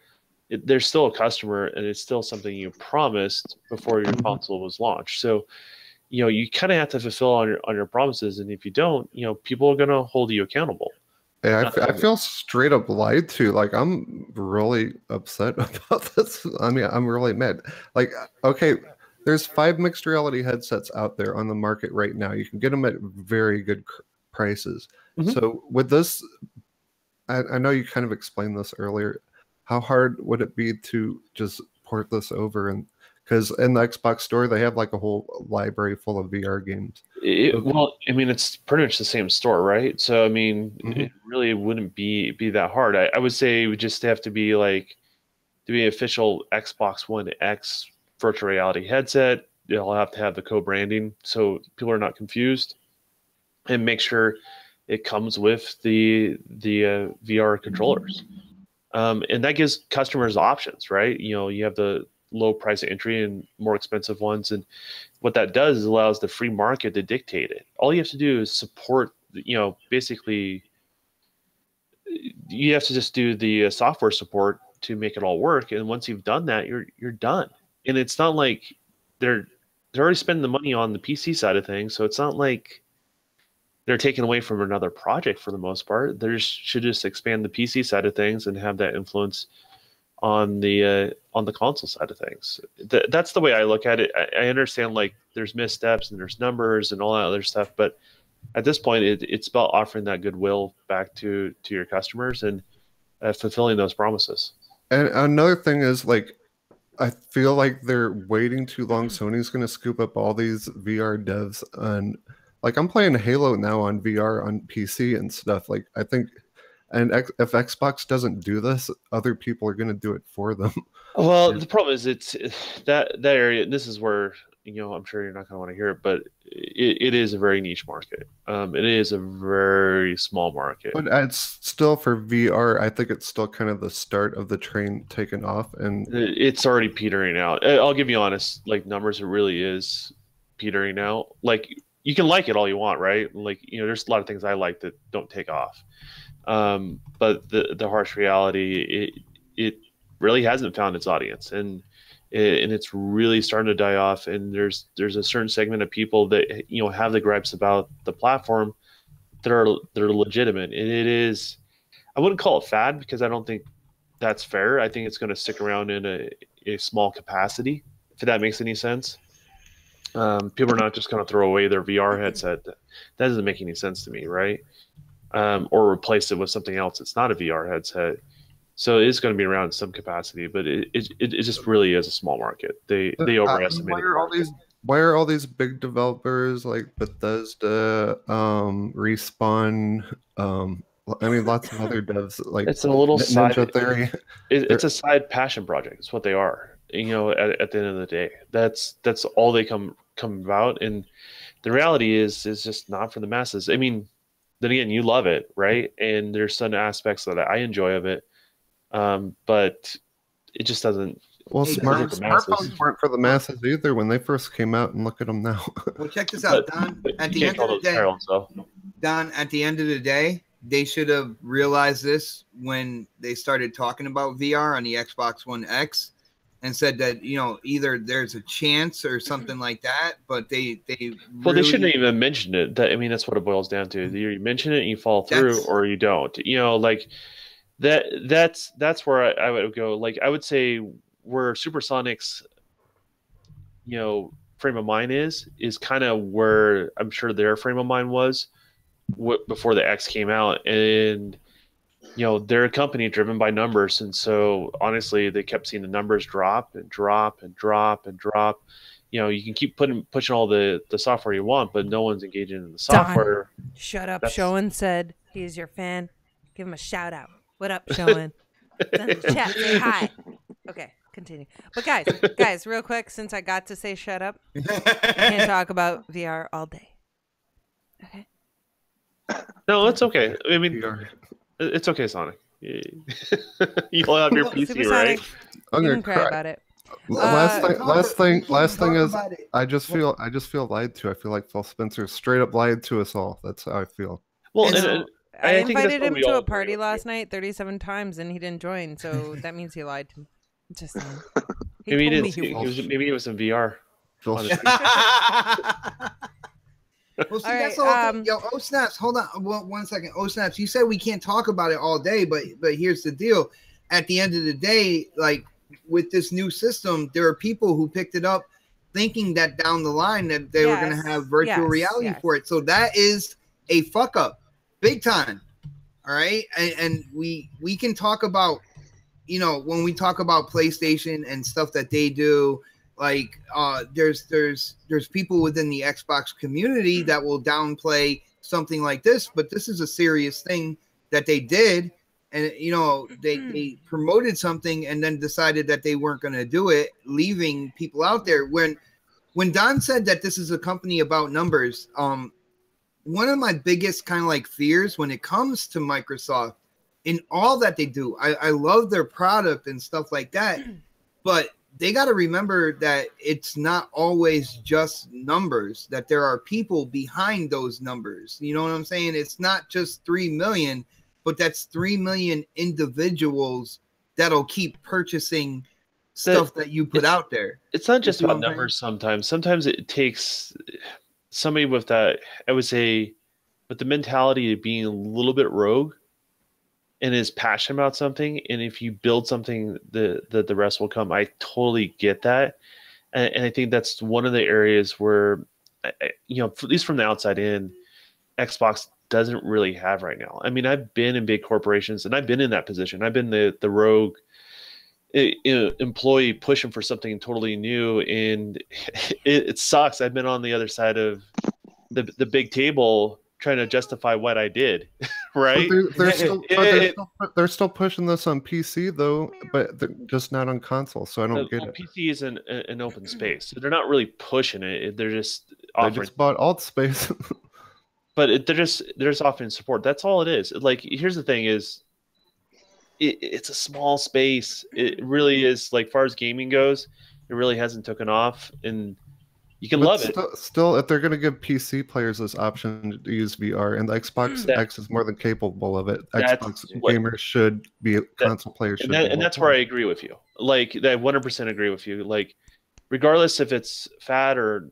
There's still a customer, and it's still something you promised before your console was launched. So, you kind of have to fulfill on your promises, and if you don't, people are going to hold you accountable. Yeah, I feel straight up lied to. I'm really upset about this. I mean, I'm really mad. Okay, there's 5 mixed reality headsets out there on the market right now. You can get them at very good prices. Mm-hmm. So with this, I know you kind of explained this earlier. How hard would it be to just port this over? And because in the Xbox store, they have a whole library full of VR games. Well, I mean, it's pretty much the same store, right? So, I mean, Mm-hmm. It really wouldn't be that hard. I would say it would just have to be to be an official Xbox One X virtual reality headset. You'll have to have the co-branding so people are not confused, and make sure it comes with the VR controllers. And that gives customers options, right? You have the low price entry and more expensive ones, and what that does is allows the free market to dictate it. All you have to do is support, basically you have to just do the software support to make it all work, and once you've done that, you're done. And it's not like they're already spending the money on the PC side of things, so it's not like they're taken away from another project for the most part. They should just expand the PC side of things and have that influence on the console side of things. That's the way I look at it. I understand there's missteps and there's numbers and all that other stuff, but at this point, it's about offering that goodwill back to your customers and fulfilling those promises. And another thing is I feel like they're waiting too long. Sony's going to scoop up all these VR devs, and I'm playing Halo now on VR on PC and stuff. I think. And if Xbox doesn't do this, other people are going to do it for them. Well, the problem is it's that area. This is where I'm sure you're not going to want to hear it, but it is a very niche market. It is a very small market. But it's still for VR. I think it's still kind of the start of the train taking off, and it's already petering out. I'll give you honest numbers. It really is petering out. You can like it all you want, right? There's a lot of things I like that don't take off. But the harsh reality, it really hasn't found its audience, and it's really starting to die off. And there's a certain segment of people that have the gripes about the platform that are legitimate, and it is. I wouldn't call it fad because I don't think that's fair. I think it's going to stick around in a small capacity, if that makes any sense. People are not just going to throw away their VR headset. That doesn't make any sense to me, right? Or replace it with something else. It's not a VR headset. So it is going to be around in some capacity, but it just really is a small market. They overestimated. Why are all these big developers like Bethesda, Respawn, I mean, lots of other devs like it's a little Ninja Theory. It's a side passion project. It's what they are. At the end of the day, that's all they come about. And the reality is just not for the masses. I mean, then again, you love it, right? And there's some aspects that I enjoy of it, but it just doesn't. Well, smartphones weren't for the masses either when they first came out, and look at them now. Well, check this out, Don. At the end of the day, Don, at the end of the day, they should have realized this when they started talking about VR on the Xbox One X, and said that either there's a chance or something like that. But they well, they shouldn't even mention it. I mean, that's what it boils down to. Either you mention it and you fall through, or you don't. Like that. That's where I would go. Like I would say where Supersonic's frame of mind is kind of where I'm sure their frame of mind was before the X came out. And they're a company driven by numbers, and so honestly they kept seeing the numbers drop and drop and drop and drop. You can keep pushing all the software you want, but no one's engaging in the software. Don, shut up. Showen said he's your fan. Give him a shout out. What up, Showen? In the chat, say hi. Okay, continue. But guys, real quick, since I got to say shut up, I can't talk about VR all day. Okay. No, it's okay. I mean, it's okay, Sonic. You'll have your PC, Super right? Sonic, you can cry about it. Last thing is, I just feel lied to. I feel like Phil Spencer straight up lied to us all. That's how I feel. Well, I invited him to a party last night 37 times, and he didn't join. So that means he lied to me. Just saying. Maybe it was in VR. Well, see, that's all. Yo, OhSnaps, hold on 1 second. OhSnaps, you said we can't talk about it all day, but here's the deal. At the end of the day, like with this new system, there are people who picked it up thinking that down the line that they were going to have virtual reality for it. So that is a fuck up, big time. All right, and we can talk about, when we talk about PlayStation and stuff that they do. Like there's people within the Xbox community that will downplay something like this, but this is a serious thing that they did, and they promoted something and then decided that they weren't going to do it, leaving people out there. When Don said that this is a company about numbers, one of my biggest kind of like fears when it comes to Microsoft in all that they do, I love their product and stuff like that, but they got to remember that it's not always just numbers, that there are people behind those numbers. You know what I'm saying? It's not just 3 million, but that's 3 million individuals that'll keep purchasing stuff that you put out there. It's not just about numbers sometimes. Sometimes it takes somebody with that, I would say, with the mentality of being a little bit rogue and is passionate about something, and if you build something, the rest will come. I totally get that, and I think that's one of the areas where, at least from the outside in, Xbox doesn't really have right now. I mean, I've been in big corporations, and I've been in that position. I've been the rogue employee pushing for something totally new, and it sucks. I've been on the other side of the big table trying to justify what I did, right? They're still pushing this on PC though, but they're just not on console. So I don't get it. PC is an open space, so they're not really pushing it. They're just offering. They just bought alt space, but they're just offering support. That's all it is. Like, here's the thing: is it's a small space. It really is. Like, far as gaming goes, it really hasn't taken off, and You can But love it. Still, if they're going to give PC players this option to use VR, and the Xbox X is more than capable of it, Xbox gamers should be console players should. And that's where I agree with you. Like, I 100% agree with you. Like, regardless if it's fat or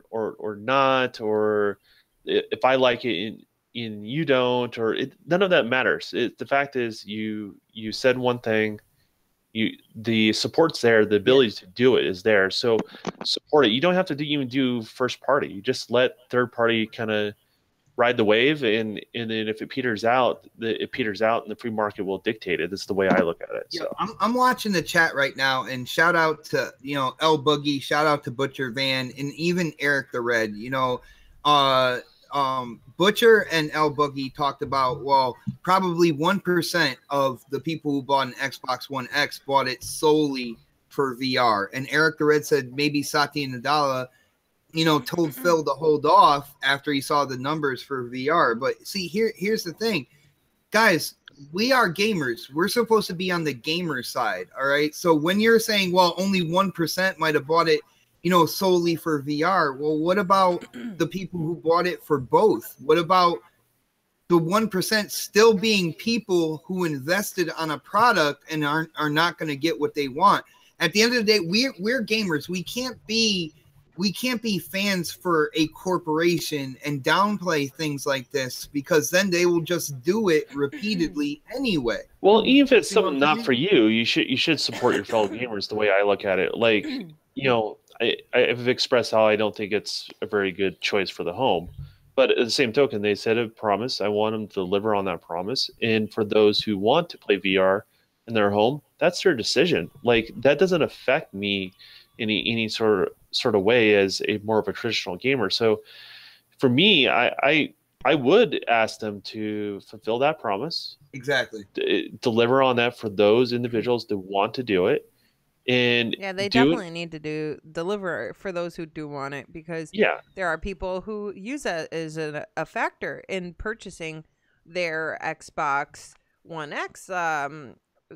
not, or if I like it and you don't, or none of that matters. The fact is, you said one thing. The support's there, the ability to do it is there, so support it. You don't have to even do first party. You just let third party kind of ride the wave, and then if it peters out, it peters out, and the free market will dictate it. That's the way I look at it. So I'm watching the chat right now, and shout out to L Boogie, shout out to Butcher Van, and even Eric the Red. Butcher and L Boogie talked about, well, probably 1% of the people who bought an Xbox One X bought it solely for VR. And Eric the Red said maybe Satya Nadella, told Phil to hold off after he saw the numbers for VR. But see, here's the thing, guys, we are gamers. We're supposed to be on the gamer side. All right. So when you're saying, well, only 1% might have bought it, solely for VR. Well, what about the people who bought it for both? What about the 1% still being people who invested on a product and are not going to get what they want? At the end of the day, we're gamers. We can't be fans for a corporation and downplay things like this, because then they will just do it repeatedly anyway. Well, even if it's something not for you, you should support your fellow gamers. The way I look at it, like I've expressed how I don't think it's a very good choice for the home, but at the same token, they said a promise. I want them to deliver on that promise. And for those who want to play VR in their home, that's their decision. Like, that doesn't affect me in any sort of way as a more of a traditional gamer. So for me, I would ask them to fulfill that promise. Exactly. Deliver on that for those individuals that want to do it. And yeah, they definitely need to deliver for those who do want it, because there are people who use that as a factor in purchasing their Xbox One X.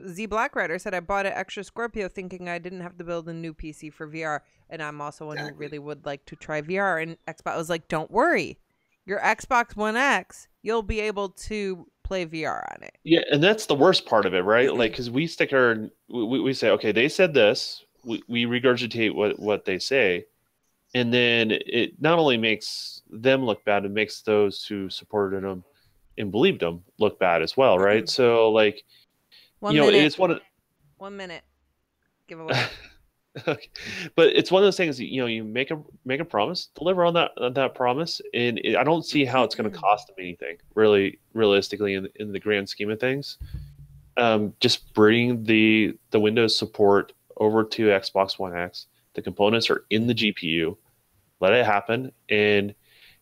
Z Black Rider said, I bought an extra Scorpio thinking I didn't have to build a new PC for VR, and I'm also one who really would like to try VR. And Xbox was like, don't worry, your Xbox One X, you'll be able to play VR on it. Yeah, and that's the worst part of it, right? Like, because we stick we say, okay, they said this, we regurgitate what they say, and then it not only makes them look bad, it makes those who supported them and believed them look bad as well, right? So, like, it's 1 minute giveaway. Okay. But it's one of those things, you make a promise, deliver on that promise, and I don't see how it's going to cost them anything, really, realistically, in the grand scheme of things. Just bring the Windows support over to Xbox One X. The components are in the GPU. Let it happen, and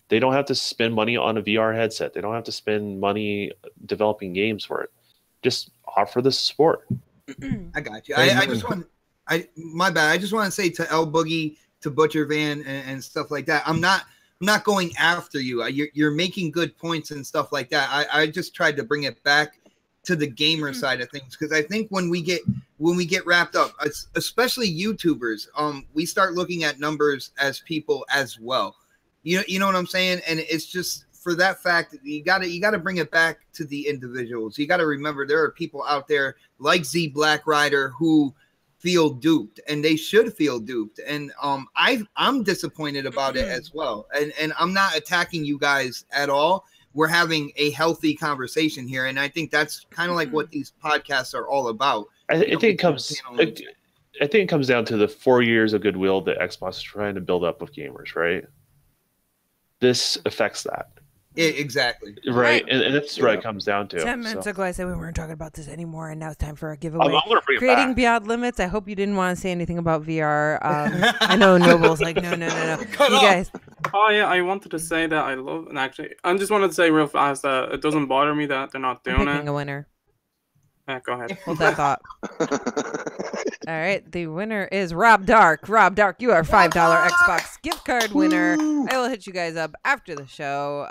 they don't have to spend money on a VR headset. They don't have to spend money developing games for it. Just offer the support. I got you. I just want. My bad. I just want to say to L Boogie, to Butcher Van, and stuff like that, I'm not going after you. You're making good points and stuff like that. I just tried to bring it back to the gamer side of things, because I think when we get wrapped up, especially YouTubers, we start looking at numbers as people as well. You know what I'm saying? And it's just for that fact, you gotta bring it back to the individuals. You gotta remember there are people out there like Z Black Rider who feel duped, and they should feel duped, and I'm disappointed about it as well, and I'm not attacking you guys at all. We're having a healthy conversation here, and I think that's kind of like what these podcasts are all about. I think it comes down to the 4 years of goodwill that Xbox is trying to build up with gamers, right? This affects that. Exactly. Right. And that's what it comes down to. 10 minutes ago, I said we weren't talking about this anymore, and now it's time for a giveaway. I'm going to bring Creating it back. Beyond Limits. I hope you didn't want to say anything about VR. I know Noble's like, no. You guys. Oh, yeah, I wanted to say that I love, and actually, I just wanted to say real fast that it doesn't bother me that they're not doing Picking it. a winner. Yeah, go ahead. Hold that thought. All right, the winner is Rob Dark. Rob Dark, you are a $5 Xbox gift card winner. I will hit you guys up after the show.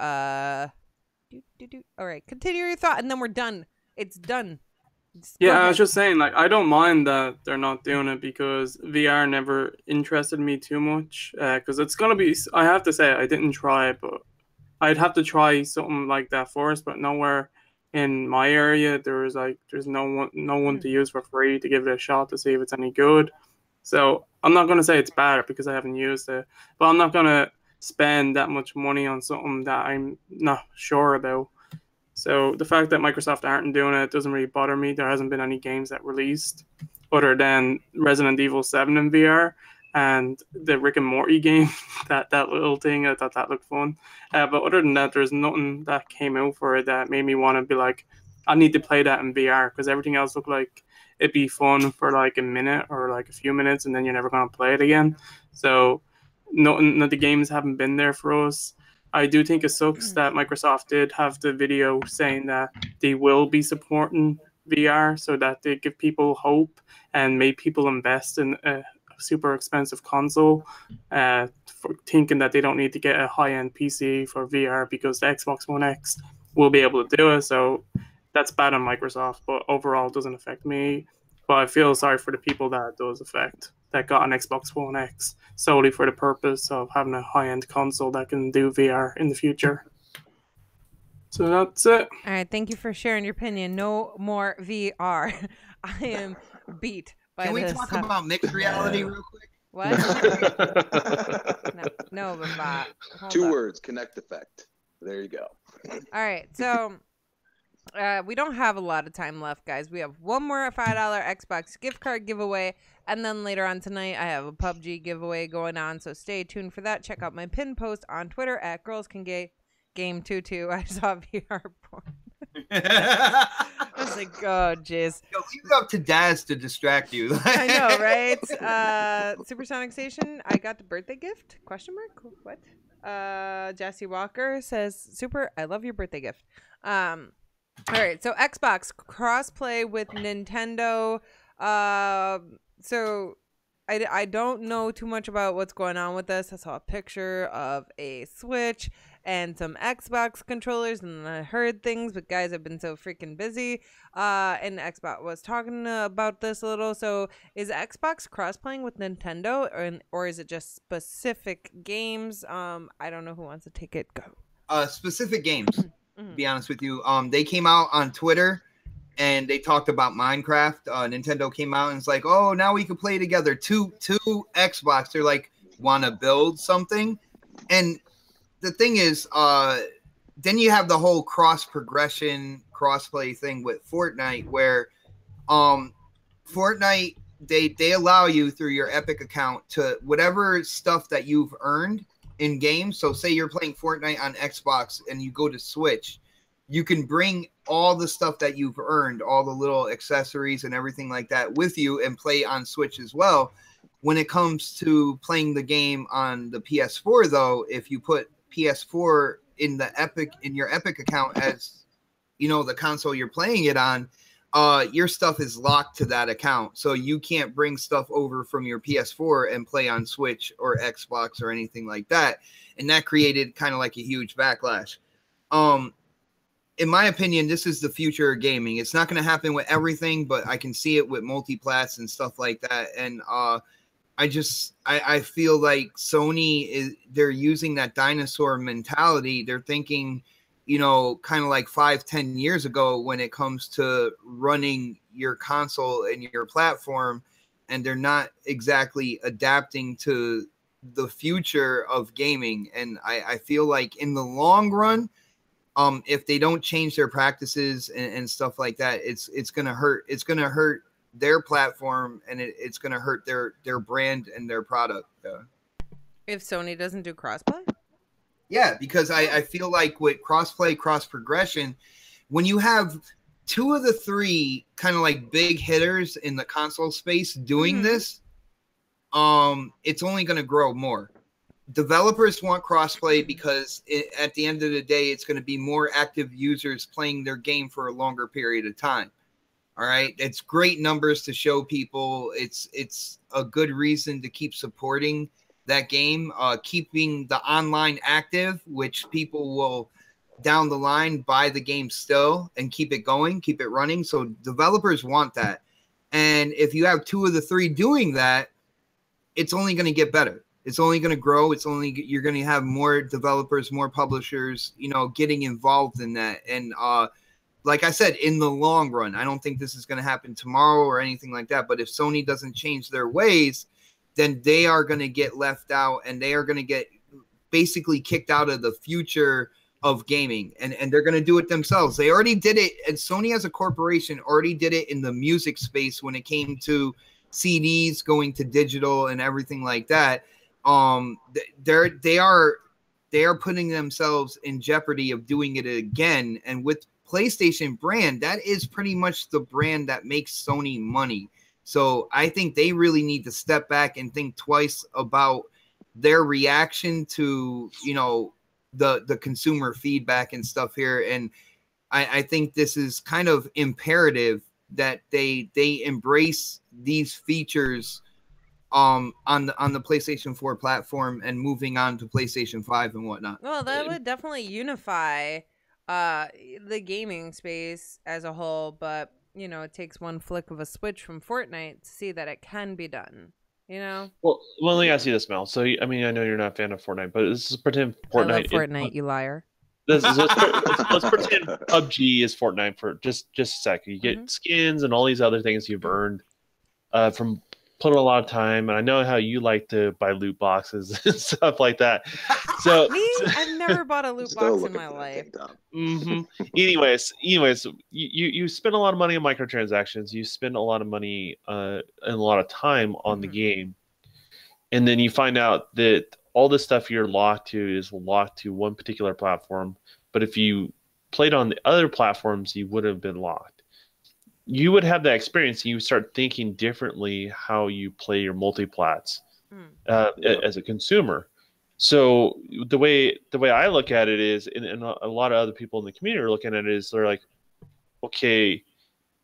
All right, continue your thought, and then we're done. It's done. Yeah, I was just saying, like, I don't mind that they're not doing it because VR never interested me too much. Because it's gonna be, I have to say, I didn't try it, but I'd have to try something like that first. But nowhere in my area there's no one to use for free to give it a shot to see if it's any good. So I'm not gonna say it's bad because I haven't used it, but I'm not gonna spend that much money on something that I'm not sure about. So the fact that Microsoft aren't doing it doesn't really bother me. There hasn't been any games that released other than Resident Evil 7 in VR and the Rick and Morty game, that little thing. I thought that looked fun. But other than that, there's nothing that came out for it that made me want to be like, I need to play that in VR, because everything else looked like it'd be fun for like a minute or like a few minutes, and then you're never going to play it again. So none of the games haven't been there for us. I do think it sucks that Microsoft did have the video saying that they will be supporting VR so that they give people hope and make people invest in a super expensive console, for thinking that they don't need to get a high-end PC for VR because the Xbox One X will be able to do it. So that's bad on Microsoft, but overall it doesn't affect me. But I feel sorry for the people that it does affect, that got an Xbox One X solely for the purpose of having a high-end console that can do VR in the future. So that's it. All right, thank you for sharing your opinion. No more VR. I am beat by Can we this. talk about mixed reality real quick? What? no, but Two words: Connect effect. There you go. All right, so we don't have a lot of time left, guys. We have one more $5 Xbox gift card giveaway, and then later on tonight I have a PUBG giveaway going on, so stay tuned for that. Check out my pin post on Twitter at girlscangame22. I saw VR porn. I was like, oh jeez. Leave it up to Daz to distract you. I know, right? Supersonic Station, I got the birthday gift? Question mark? What? Jesse Walker says, super, I love your birthday gift. All right, so Xbox crossplay with Nintendo. So I don't know too much about what's going on with this. I saw a picture of a Switch and some Xbox controllers, and I heard things, but guys, I've been so freaking busy. And Xbox was talking about this a little. So is Xbox cross-playing with Nintendo, or is it just specific games? I don't know who wants to take it. Go. Specific games. To be honest with you, they came out on Twitter and they talked about Minecraft. Nintendo came out and it's like, oh, now we can play together. Two Xbox. They're like, want to build something. And the thing is, then you have the whole cross-progression, cross-play thing with Fortnite, where Fortnite, they allow you through your Epic account to whatever stuff that you've earned in games. So say you're playing Fortnite on Xbox and you go to Switch, you can bring all the stuff that you've earned, all the little accessories and everything like that with you and play on Switch as well. When it comes to playing the game on the PS4, though, if you put PS4 in your Epic account as, you know, the console you're playing it on, your stuff is locked to that account. So you can't bring stuff over from your PS4 and play on Switch or Xbox or anything like that. And that created kind of like a huge backlash. In my opinion, this is the future of gaming. It's not going to happen with everything, but I can see it with multiplats and stuff like that. And I feel like Sony they're using that dinosaur mentality. They're thinking, you know, kind of like 5-10 years ago when it comes to running your console and your platform, and they're not exactly adapting to the future of gaming. And I feel like in the long run, if they don't change their practices and stuff like that, it's gonna hurt. It's gonna hurt their platform, and it's gonna hurt their brand and their product. If Sony doesn't do crossplay? Yeah, because I feel like with crossplay, cross progression, when you have two of the three kind of like big hitters in the console space doing this, it's only going to grow more. Developers want crossplay because at the end of the day, it's going to be more active users playing their game for a longer period of time. All right. It's great numbers to show people. It's a good reason to keep supporting that game, keeping the online active, which people will down the line buy the game still and keep it going, keep it running. So developers want that. And if you have 2 of the 3 doing that, it's only going to get better. It's only going to grow. You're going to have more developers, more publishers, you know, getting involved in that. And like I said, in the long run, I don't think this is going to happen tomorrow or anything like that. But if Sony doesn't change their ways, then they are going to get left out, and they are going to get basically kicked out of the future of gaming, and they're going to do it themselves. They already did it, and Sony as a corporation already did it in the music space when it came to CDs going to digital and everything like that. They are putting themselves in jeopardy of doing it again. And with PlayStation brand, that is pretty much the brand that makes Sony money. So I think they really need to step back and think twice about their reaction to, you know, the consumer feedback and stuff here. And I think this is kind of imperative that they embrace these features on the PlayStation 4 platform and moving on to PlayStation 5 and whatnot. Well, that would definitely unify the gaming space as a whole, but you know, it takes one flick of a switch from Fortnite to see that it can be done. You know. Well, let me ask you this, Mel. So, I mean, I know you're not a fan of Fortnite, but let's pretend Fortnite. I love Fortnite, you liar. Let's pretend PUBG is Fortnite for just a second. You get skins and all these other things you've earned from putting a lot of time. And I know how you like to buy loot boxes and stuff like that. So I've never bought a loot box in my life. Anyways, you spend a lot of money on microtransactions. You spend a lot of money and a lot of time on the game, and then you find out that all the stuff you're locked to is locked to one particular platform. But if you played on the other platforms, you would have been locked. You would have that experience, and you start thinking differently how you play your multiplats as a consumer. So the way I look at it is, and a lot of other people in the community are looking at it, is they're like, okay,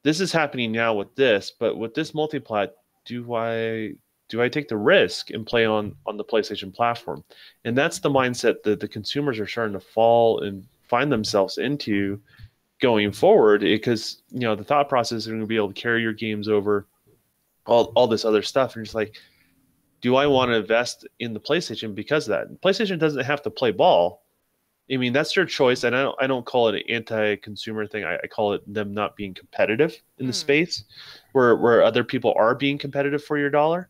this is happening now with this, but with this multiplat, do I take the risk and play on the PlayStation platform? And that's the mindset that the consumers are starting to fall and find themselves into going forward, because you know the thought process is going to be able to carry your games over all this other stuff, and just like, do I want to invest in the PlayStation because of that? PlayStation doesn't have to play ball. I mean, that's their choice, and I don't call it an anti-consumer thing. I call it them not being competitive in the space where other people are being competitive for your dollar.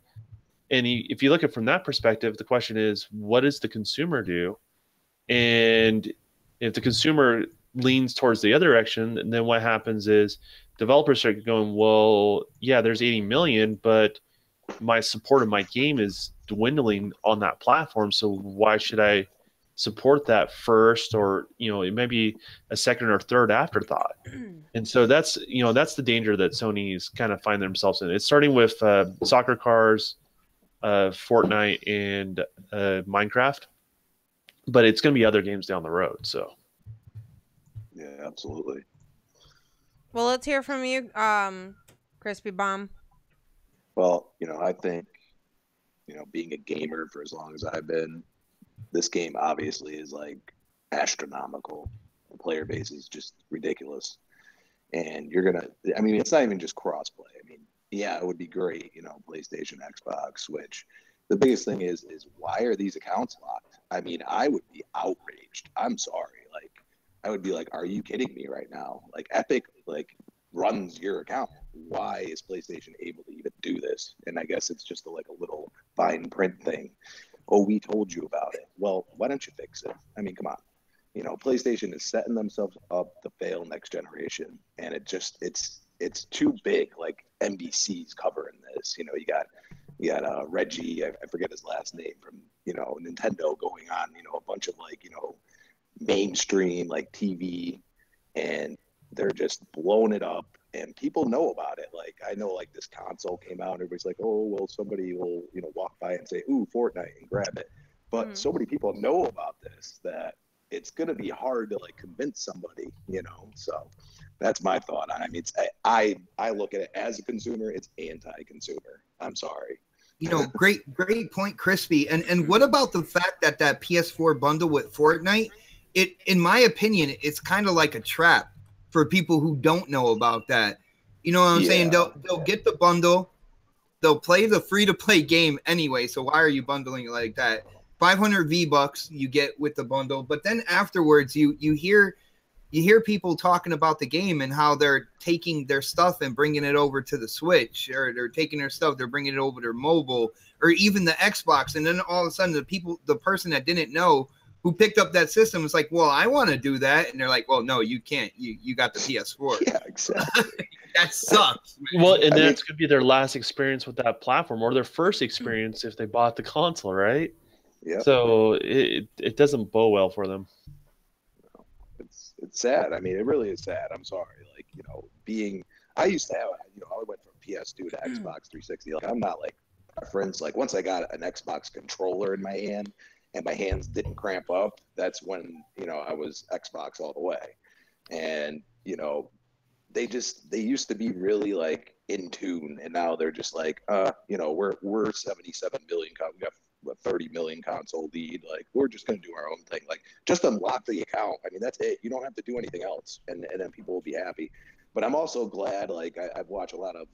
And if you look at it from that perspective, the question is, what does the consumer do? And if the consumer leans towards the other direction, and then what happens is developers start going, well, yeah, there's 80 million, but my support of my game is dwindling on that platform, so why should I support that first? Or, you know, it may be a second or third afterthought. And so that's the danger that Sony's kind of find themselves in. It's starting with soccer cars, Fortnite, and Minecraft, but it's going to be other games down the road. So yeah, absolutely. Well, let's hear from you, Crispy Bomb. Well, you know, I think, you know, being a gamer for as long as I've been, this game obviously is like astronomical. The player base is just ridiculous. And I mean, it's not even just crossplay. I mean, yeah, it would be great, you know, PlayStation, Xbox, Switch. The biggest thing is why are these accounts locked? I mean, I would be outraged. I'm sorry. Like, I would be like, are you kidding me right now? Like, Epic, like, runs your account. Why is PlayStation able to even do this? And I guess it's just a little fine print thing. Oh, we told you about it. Well, why don't you fix it? I mean, come on. You know, PlayStation is setting themselves up to fail next generation, and it's too big. Like, NBC's covering this. You know, you got Reggie, I forget his last name, from, you know, Nintendo, going on, you know, a bunch of, like, you know, mainstream like TV, and they're just blowing it up, and people know about it. Like, I know, like, this console came out, and everybody's like, oh, well, somebody will, you know, walk by and say, ooh, Fortnite, and grab it. But so many people know about this that it's going to be hard to, like, convince somebody, you know. So that's my thought on it. I mean, I look at it as a consumer, it's anti-consumer. I'm sorry. You know, great point, Crispy. And what about the fact that PS4 bundle with Fortnite in my opinion, it's kind of like a trap for people who don't know about that. You know what I'm saying? They'll get the bundle, they'll play the free-to-play game anyway. So why are you bundling it like that? 500 V-Bucks you get with the bundle, but then afterwards you hear people talking about the game and how they're taking their stuff and bringing it over to the Switch, or they're taking their stuff, they're bringing it over to mobile, or even the Xbox. And then all of a sudden the person that didn't know who picked up that system is like, well, I want to do that. And they're like, well, no, you can't. You got the PS4. Yeah, exactly. That sucks, man. Well, and that's going to be their last experience with that platform, or their first experience if they bought the console, right? Yeah. So it doesn't bode well for them. It's sad. I mean, it really is sad. I'm sorry. Like, I used to have, I went from PS2 to Xbox 360. Like, I'm not like preference. Like, once I got an Xbox controller in my hand and my hands didn't cramp up, that's when, I was Xbox all the way. And, they used to be really like in tune, and now they're just like, we're 77 million. We got a 30 million console lead. Like, we're just going to do our own thing. Like, just unlock the account. I mean, that's it. You don't have to do anything else. And then people will be happy. But I'm also glad, like, I've watched a lot of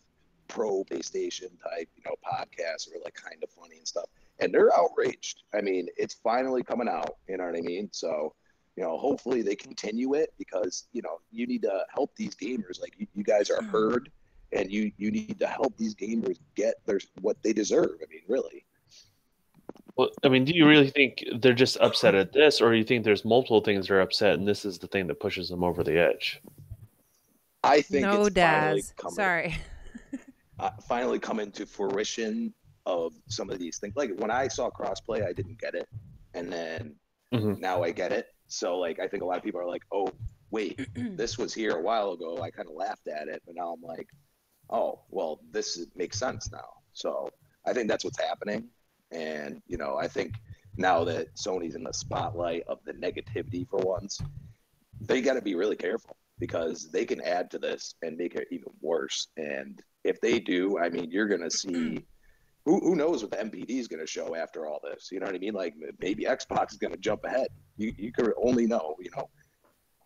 pro PlayStation type, podcasts that are like kind of funny and stuff. And they're outraged. I mean, it's finally coming out. You know what I mean? So, hopefully they continue it, because, you need to help these gamers. Like, you guys are heard, and you need to help these gamers get what they deserve. I mean, really. Well, I mean, do you really think they're just upset at this, or do you think there's multiple things they're upset, and this is the thing that pushes them over the edge? I think no, it's Daz. Sorry. Finally coming to fruition of some of these things. Like, when I saw Crossplay, I didn't get it, and then now I get it. So, like, I think a lot of people are like, oh, wait, this was here a while ago. I kind of laughed at it, but now I'm like, oh, well, this makes sense now. So I think that's what's happening. And, I think now that Sony's in the spotlight of the negativity for once, they got to be really careful, because they can add to this and make it even worse. And if they do, I mean, you're going to see who knows what the MPD is going to show after all this. You know what I mean? Like, maybe Xbox is going to jump ahead. You could only know,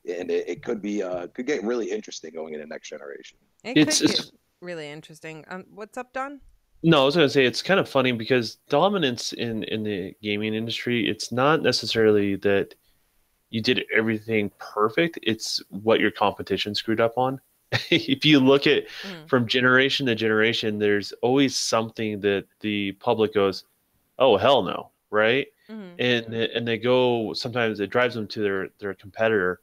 and it could get really interesting going into next generation. It's get really interesting. What's up, Don? No, I was going to say, it's kind of funny because dominance in the gaming industry, it's not necessarily that you did everything perfect. It's what your competition screwed up on. If you look at from generation to generation, there's always something that the public goes, oh, hell no, right? And they go, sometimes it drives them to their competitor.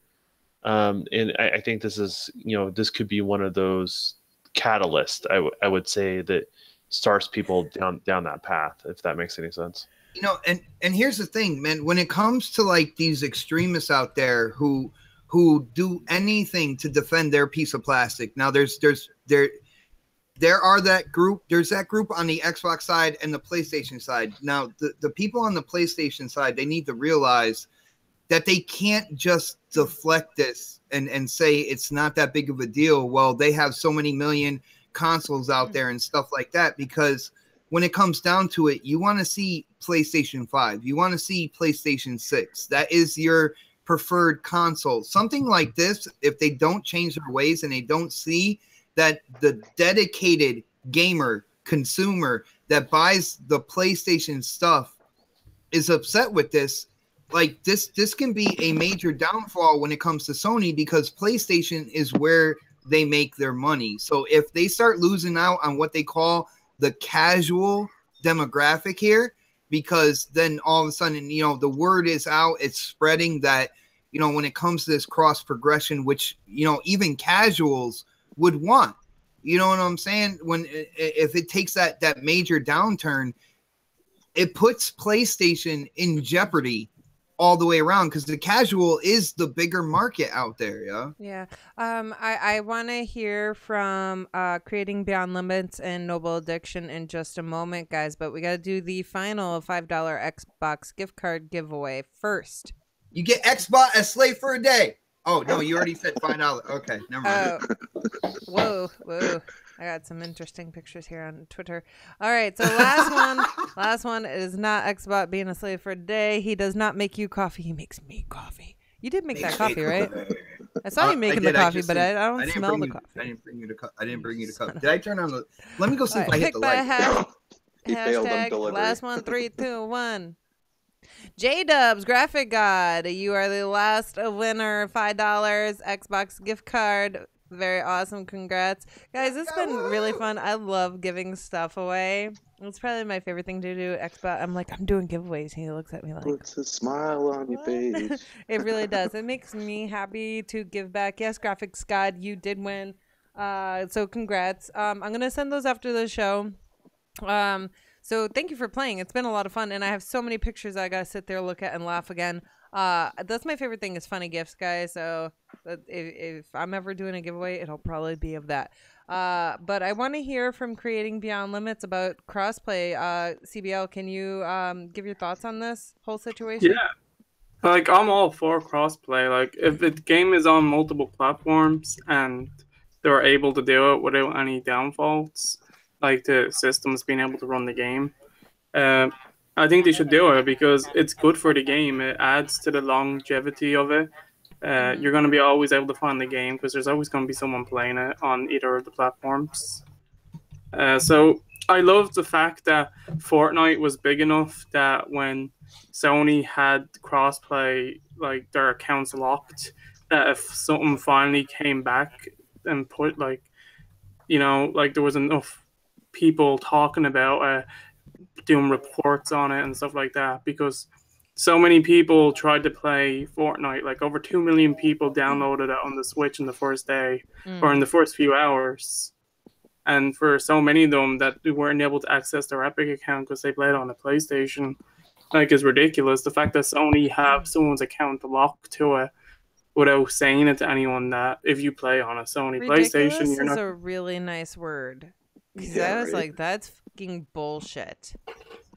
And I think this is, this could be one of those catalysts, I would say, that starts people down that path, if that makes any sense. And here's the thing, man, when it comes to like these extremists out there who do anything to defend their piece of plastic. Now there's that group on the Xbox side and the PlayStation side. Now the people on the PlayStation side, they need to realize that they can't just deflect this and say it's not that big of a deal. Well, they have so many million consoles out there and stuff like that, because when it comes down to it, you want to see PlayStation 5, you want to see PlayStation 6. That is your preferred console. Something like this, if they don't change their ways and they don't see that the dedicated gamer consumer that buys the PlayStation stuff is upset with this, like this can be a major downfall when it comes to Sony, because PlayStation is where they make their money. So if they start losing out on what they call the casual demographic here, because then all of a sudden, the word is out, it's spreading that, when it comes to this cross progression, which, even casuals would want, you know what I'm saying? If it takes that major downturn, it puts PlayStation in jeopardy all the way around, because the casual is the bigger market out there. Yeah. I want to hear from Creating Beyond Limits and Noble Addiction in just a moment, guys, but we got to do the final $5 Xbox gift card giveaway first. You get Xbox a slave for a day. Oh no, you already said $5. Okay, never mind. Whoa. I got some interesting pictures here on Twitter. All right, so last one is not Xbox being a slave for a day. He does not make you coffee. He makes me coffee. You did make that Make coffee, me right? coffee. I saw you making the did, I coffee, just but didn't- I don't didn't smell bring the you- coffee. I didn't bring you the cup. I didn't bring you the Son cup. of- Did I turn on the? Let me go see All if I right, hit pick the by light. He failed on hashtag delivery. last one, 3, 2, 1. J-Dubs, Graphic God, you are the last winner. $5 Xbox gift card. Very awesome. Congrats. Guys, it's been really fun. I love giving stuff away. It's probably my favorite thing to do. Xbox. I'm like, I'm doing giveaways. He looks at me like, Puts a smile on your what? face. It really does. It makes me happy to give back. Yes, Graphics God, you did win. So congrats. I'm gonna send those after the show. So thank you for playing. It's been a lot of fun, and I have so many pictures I gotta sit there, look at, and laugh again. That's my favorite thing is funny gifts, guys. So if I'm ever doing a giveaway, it'll probably be of that. But I want to hear from Creating Beyond Limits about crossplay. CBL, can you give your thoughts on this whole situation? Yeah. Like, I'm all for crossplay. Like, if the game is on multiple platforms and they're able to do it without any downfalls, like the systems being able to run the game, I think they should do it because it's good for the game. It adds to the longevity of it. You're going to be always able to find the game because there's always going to be someone playing it on either of the platforms. So I love the fact that Fortnite was big enough that when Sony had crossplay, like their accounts locked, that if something finally came back and put like, like there was enough people talking about doing reports on it and stuff like that because so many people tried to play Fortnite. Like over 2 million people downloaded it on the Switch in the first day or in the first few hours. And for so many of them that weren't able to access their Epic account because they played on a PlayStation, like, is ridiculous. The fact that Sony have someone's account locked to it without saying it to anyone that if you play on a Sony Ridiculous PlayStation, you're is not. a really nice word. Because Yeah, I was right. like, that's fucking bullshit.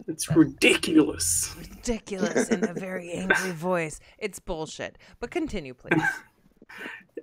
It's ridiculous. Ridiculous in a very angry voice. It's bullshit. But continue, please.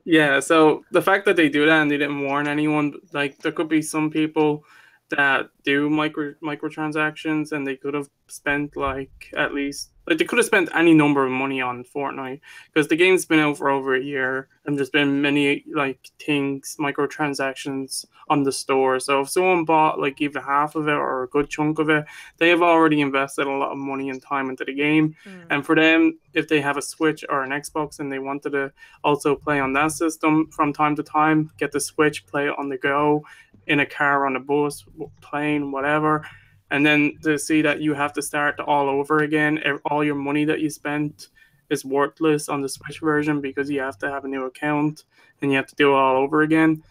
Yeah, so the fact that they do that and they didn't warn anyone, like there could be some people that do microtransactions and they could have spent like at least like they could have spent any number of money on Fortnite because the game's been out for over a year and there's been many like things microtransactions on the store. So if someone bought like even half of it or a good chunk of it, they have already invested a lot of money and time into the game. And for them, if they have a Switch or an Xbox and they wanted to also play on that system from time to time, get the Switch, play it on the go, in a car, on a bus, plane, whatever, and then to see that you have to start all over again, all your money that you spent is worthless on the Switch version because you have to have a new account and you have to do it all over again.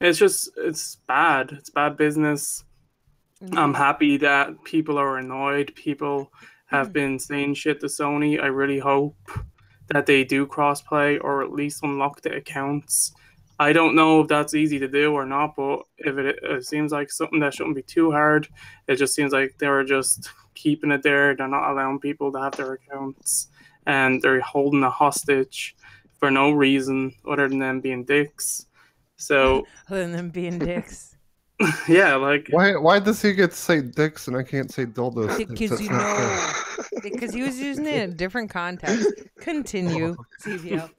It's bad. It's bad business. I'm happy that people are annoyed. People have been saying shit to Sony. I really hope that they do crossplay or at least unlock the accounts. I don't know if that's easy to do or not, but if it seems like something that shouldn't be too hard. It just seems like they're just keeping it there. They're not allowing people to have their accounts, and they're holding a hostage for no reason other than them being dicks. So Other than them being dicks. yeah, like Why does he get to say dicks and I can't say dildos? Because That's you not know. fair. Because he was using it in a different context. Continue, CVL.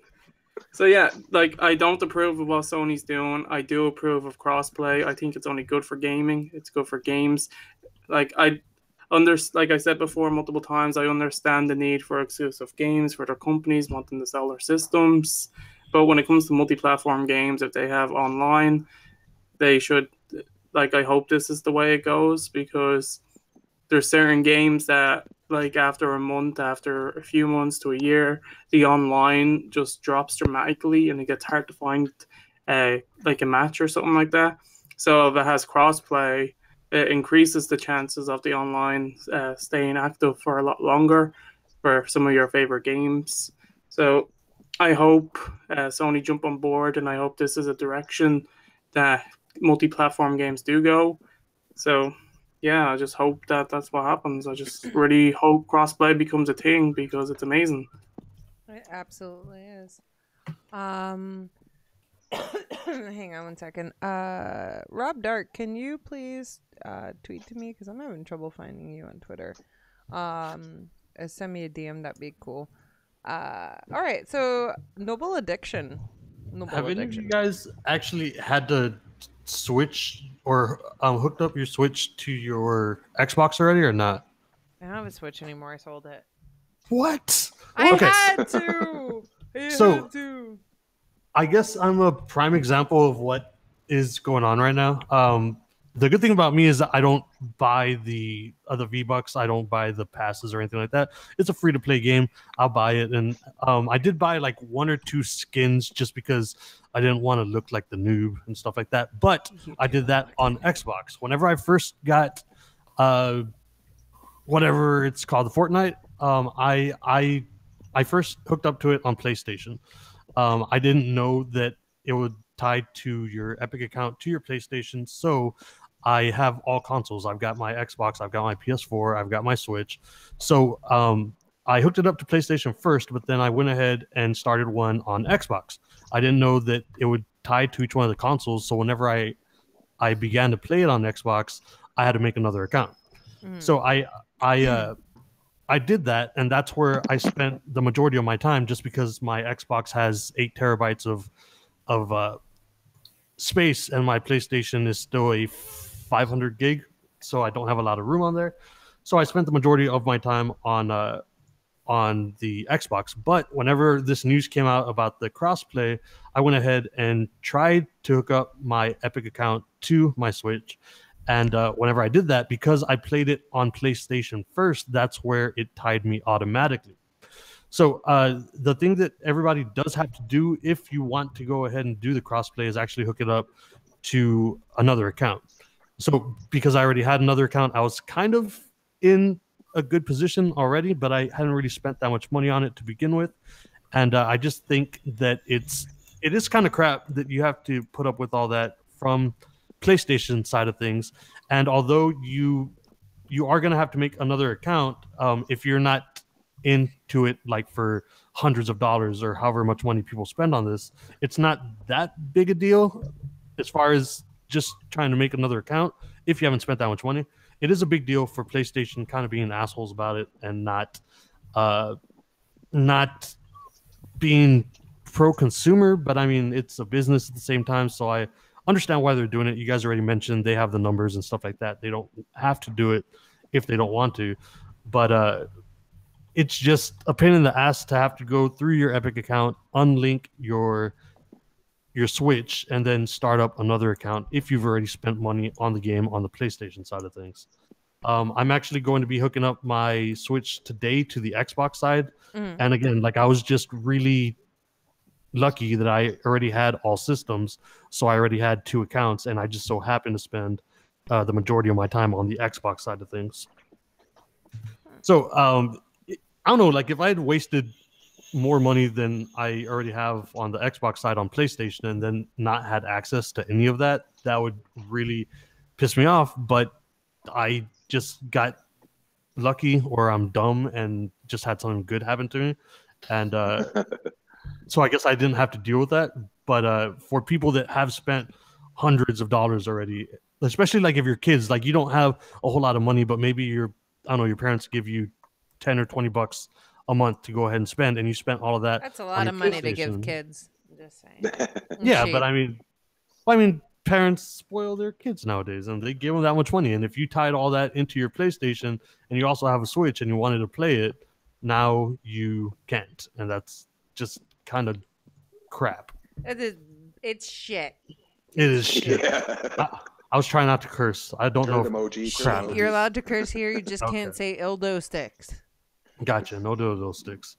So yeah, like I don't approve of what Sony's doing. I do approve of crossplay. I think it's only good for gaming. It's good for games. Like like I said before multiple times, I understand the need for exclusive games for their companies wanting to sell their systems. But when it comes to multi-platform games, if they have online, they should. Like I hope this is the way it goes because there's certain games that like after a month, after a few months to a year, the online just drops dramatically and it gets hard to find like a match or something like that. So if it has crossplay, it increases the chances of the online staying active for a lot longer for some of your favorite games. So I hope Sony jump on board, and I hope this is a direction that multi-platform games do go. So yeah, I just hope that that's what happens. I just really hope crossplay becomes a thing because it's amazing. It absolutely is. Hang on one second. Rob Dark, can you please tweet to me because I'm having trouble finding you on Twitter. Send me a DM. That'd be cool. All right, so Noble Addiction. Have any of you guys actually had to switch or hooked up your Switch to your Xbox already or not? I don't have a Switch anymore. I sold it. What? I Okay. had to. So- I guess I'm a prime example of what is going on right now. The good thing about me is that I don't buy the other V-Bucks. I don't buy the passes or anything like that. It's a free-to-play game. I'll buy it. And I did buy like 1 or 2 skins just because I didn't want to look like the noob and stuff like that. But I did that on Xbox. Whenever I first got whatever it's called, the Fortnite, I first hooked up to it on PlayStation. I didn't know that it would tie to your Epic account to your PlayStation, so I have all consoles. I've got my Xbox, I've got my PS4, I've got my Switch. So I hooked it up to PlayStation first, but then I went ahead and started one on Xbox. I didn't know that it would tie to each one of the consoles, so whenever I began to play it on Xbox, I had to make another account. So I did that, and that's where I spent the majority of my time, just because my Xbox has 8 terabytes of space, and my PlayStation is still a 500 gig, so I don't have a lot of room on there. So I spent the majority of my time on the Xbox. But whenever this news came out about the crossplay, I went ahead and tried to hook up my Epic account to my Switch. And whenever I did that, because I played it on PlayStation first, that's where it tied me automatically. So the thing that everybody does have to do if you want to go ahead and do the crossplay is actually hook it up to another account. So because I already had another account, I was kind of in a good position already, but I hadn't really spent that much money on it to begin with. And I just think that it is kind of crap that you have to put up with all that from PlayStation side of things. And although you are going to have to make another account if you're not into it like for hundreds of dollars or however much money people spend on this, it's not that big a deal as far as just trying to make another account if you haven't spent that much money. It is a big deal for PlayStation kind of being assholes about it and not being pro-consumer, but I mean, it's a business at the same time, so I understand why they're doing it. You guys already mentioned they have the numbers and stuff like that. They don't have to do it if they don't want to, but it's just a pain in the ass to have to go through your Epic account, unlink your Switch, and then start up another account if you've already spent money on the game on the PlayStation side of things. I'm actually going to be hooking up my Switch today to the Xbox side. And again, like, I was just really lucky that I already had all systems, so I already had 2 accounts, and I just so happened to spend the majority of my time on the Xbox side of things. So I don't know, like, if I had wasted more money than I already have on the Xbox side on PlayStation and then not had access to any of that, that would really piss me off. But I just got lucky, or I'm dumb and just had something good happen to me. And so I guess I didn't have to deal with that. But for people that have spent hundreds of dollars already, especially like if you're kids, like, you don't have a whole lot of money, but maybe your parents give you 10 or 20 bucks a month to go ahead and spend, and you spent all of that. That's a lot of money to give kids. I'm just saying. Yeah, but I mean, parents spoil their kids nowadays, and they give them that much money. And if you tied all that into your PlayStation, and you also have a Switch, and you wanted to play it, now you can't, and that's just kind of crap. It's shit. It is shit. Yeah. I was trying not to curse. I don't know. Emoji. You're allowed to curse here. You just can't say ildo sticks. Gotcha. No dildo sticks.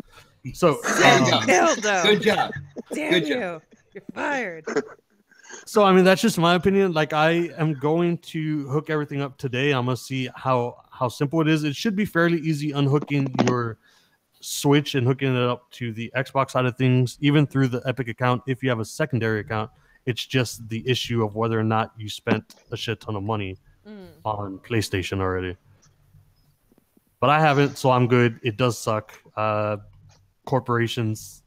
So Dildo. Good job. Damn Good you. job. You're fired. So I mean, that's just my opinion. Like, I am going to hook everything up today. I'm gonna see how simple it is. It should be fairly easy unhooking your Switch and hooking it up to the Xbox side of things, even through the Epic account. If you have a secondary account, it's just the issue of whether or not you spent a shit ton of money on PlayStation already. But I haven't, so I'm good. It does suck. Corporations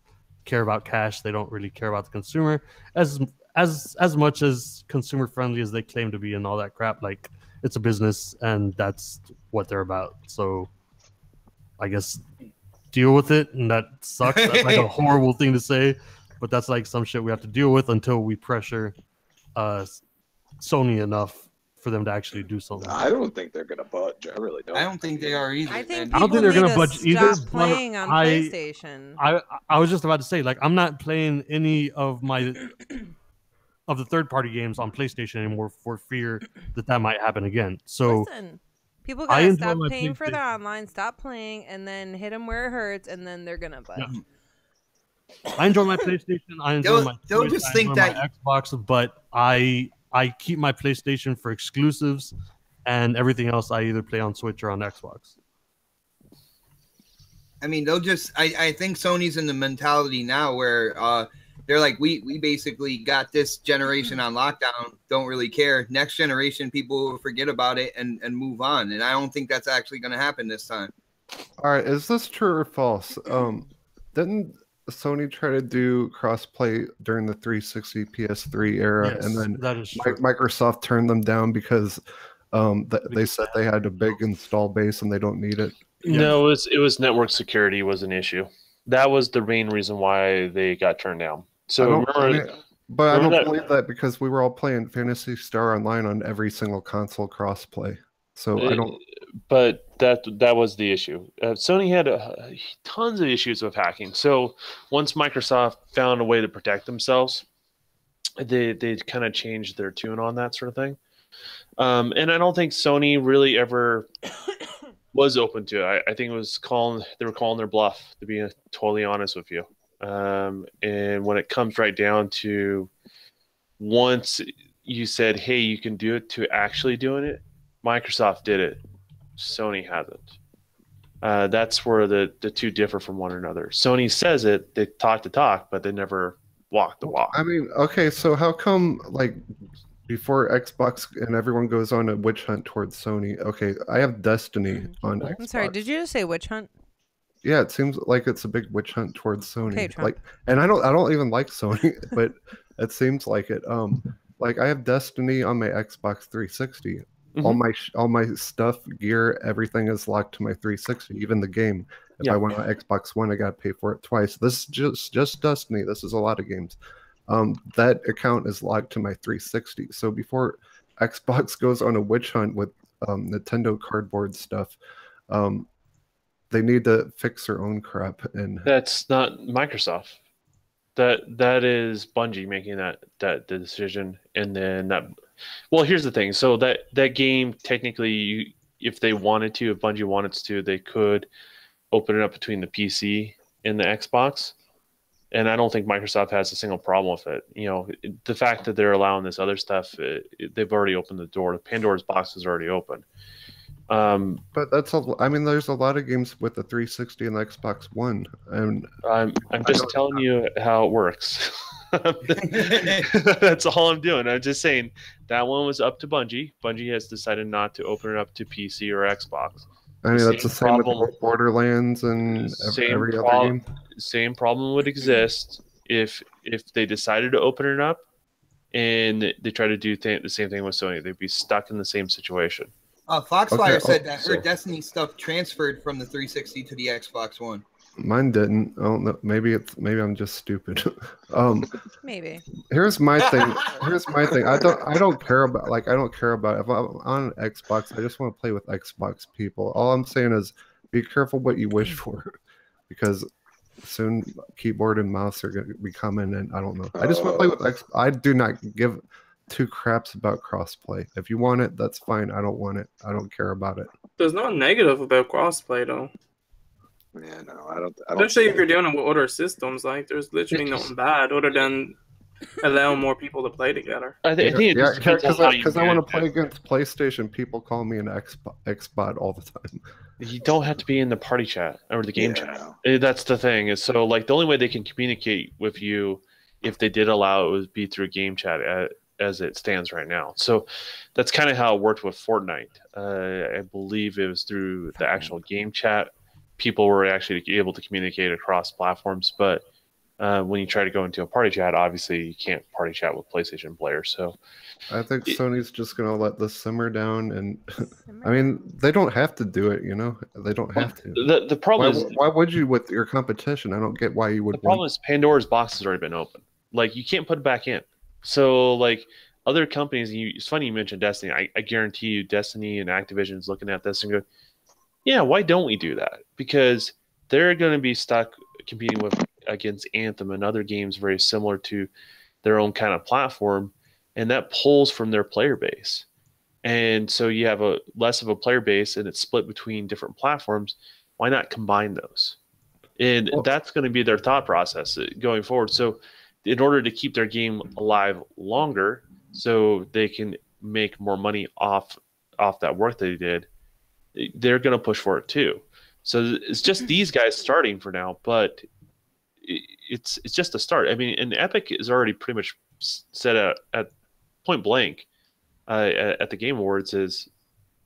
care about cash. They don't really care about the consumer as much as consumer friendly as they claim to be and all that crap. Like, it's a business, and that's what they're about. So I guess deal with it, and that sucks. That's like a horrible thing to say, but that's like some shit we have to deal with until we pressure Sony enough for them to actually do something. I don't think they're gonna budge. I really don't. I don't think they are either. I think I don't think they're people gonna need to budge either, stop but playing on PlayStation. I was just about to say, like, I'm not playing any of my of the third-party games on PlayStation anymore for fear that might happen again. So Listen, people gotta stop paying for their online, stop playing, and then hit them where it hurts, and then they're gonna budge. Yeah. I enjoy my PlayStation. I enjoy my don't just think that my Xbox, but I keep my PlayStation for exclusives, and everything else I either play on Switch or on Xbox. I mean, they'll just. I think Sony's in the mentality now where they're like, we basically got this generation on lockdown. Don't really care. Next generation, people will forget about it and move on. And I don't think that's actually going to happen this time. All right, is this true or false? Didn't Sony try to do crossplay during the 360 PS3 era, Yes, and then that is true. Microsoft turned them down because they said they had a big install base and they don't need it? No, it was network security was an issue. That was the main reason why they got turned down. So I don't believe that because we were all playing Phantasy Star Online on every single console crossplay. So I don't. But that was the issue. Sony had tons of issues with hacking. So once Microsoft found a way to protect themselves, they kind of changed their tune on that sort of thing. And I don't think Sony really ever was open to it. I think they were calling their bluff, to be totally honest with you. And when it comes right down to once you said, hey, you can do it, to actually doing it, Microsoft did it. Sony hasn't. That's where the two differ from one another. Sony says it, they talk the talk, but they never walk the walk. I mean, okay, so how come, like, before Xbox and everyone goes on a witch hunt towards Sony? Okay, I have Destiny on Xbox. I'm sorry, did you just say witch hunt? Yeah, it seems like it's a big witch hunt towards Sony. Okay, Trump. Like, and I don't even like Sony, but it seems like it. Like I have Destiny on my Xbox 360. All my stuff, gear, everything is locked to my 360, even the game. If I want on Xbox One, I gotta pay for it twice. This is just Destiny. This is a lot of games. That account is locked to my 360. So before Xbox goes on a witch hunt with Nintendo cardboard stuff, they need to fix their own crap. And that's not Microsoft. That is Bungie making that decision, and then that. Well, here's the thing. So that game, technically, if they wanted to, if Bungie wanted to, they could open it up between the PC and the Xbox. And I don't think Microsoft has a single problem with it. You know, the fact that they're allowing this other stuff, they've already opened the door. Pandora's box is already open. But I mean, there's a lot of games with the 360 and the Xbox One, and I'm just telling you how it works. That's all I'm doing. I'm just saying that one was up to Bungie. Bungie has decided not to open it up to PC or Xbox. I mean, that's the same with Borderlands and every other game. Same problem would exist if they decided to open it up and they try to do the same thing with Sony. They'd be stuck in the same situation. Foxfire said that her Destiny stuff transferred from the 360 to the Xbox One. Mine didn't. I don't know. Maybe I'm just stupid. Maybe. Here's my thing. I don't care about if I'm on an Xbox, I just want to play with Xbox people. All I'm saying is be careful what you wish for, because soon keyboard and mouse are going to be coming, and I don't know. I just want to play with Xbox. I do not give two craps about crossplay. If you want it, that's fine. I don't want it. I don't care about it. There's no negative about crossplay though. Yeah, no, I don't. Especially if you're doing it with other systems, like there's literally nothing bad other than allowing more people to play together. I think because I want to play against PlayStation. People call me an Xbot all the time. You don't have to be in the party chat or the game chat. That's the thing. Is so like the only way they can communicate with you, if they did allow it, would be through game chat as it stands right now. So that's kind of how it worked with Fortnite. I believe it was through the actual game chat. People were actually able to communicate across platforms, but when you try to go into a party chat, obviously you can't party chat with PlayStation players. So I think Sony's just gonna let this simmer down, and I mean they don't have to do it, They don't have to. The problem is, why would you with your competition? I don't get why you would. the problem is Pandora's box has already been opened. Like you can't put it back in. So like other companies, it's funny you mentioned Destiny. I guarantee you, Destiny and Activision's looking at this and go, yeah, why don't we do that? Because they're going to be stuck competing against Anthem and other games very similar to their own kind of platform, and that pulls from their player base. And so you have a less of a player base, and it's split between different platforms. Why not combine those? And that's going to be their thought process going forward. So in order to keep their game alive longer, so they can make more money off that work they did, they're going to push for it too. So it's just these guys starting for now, but it's just a start. I mean, and Epic is already pretty much set at point blank at the Game Awards is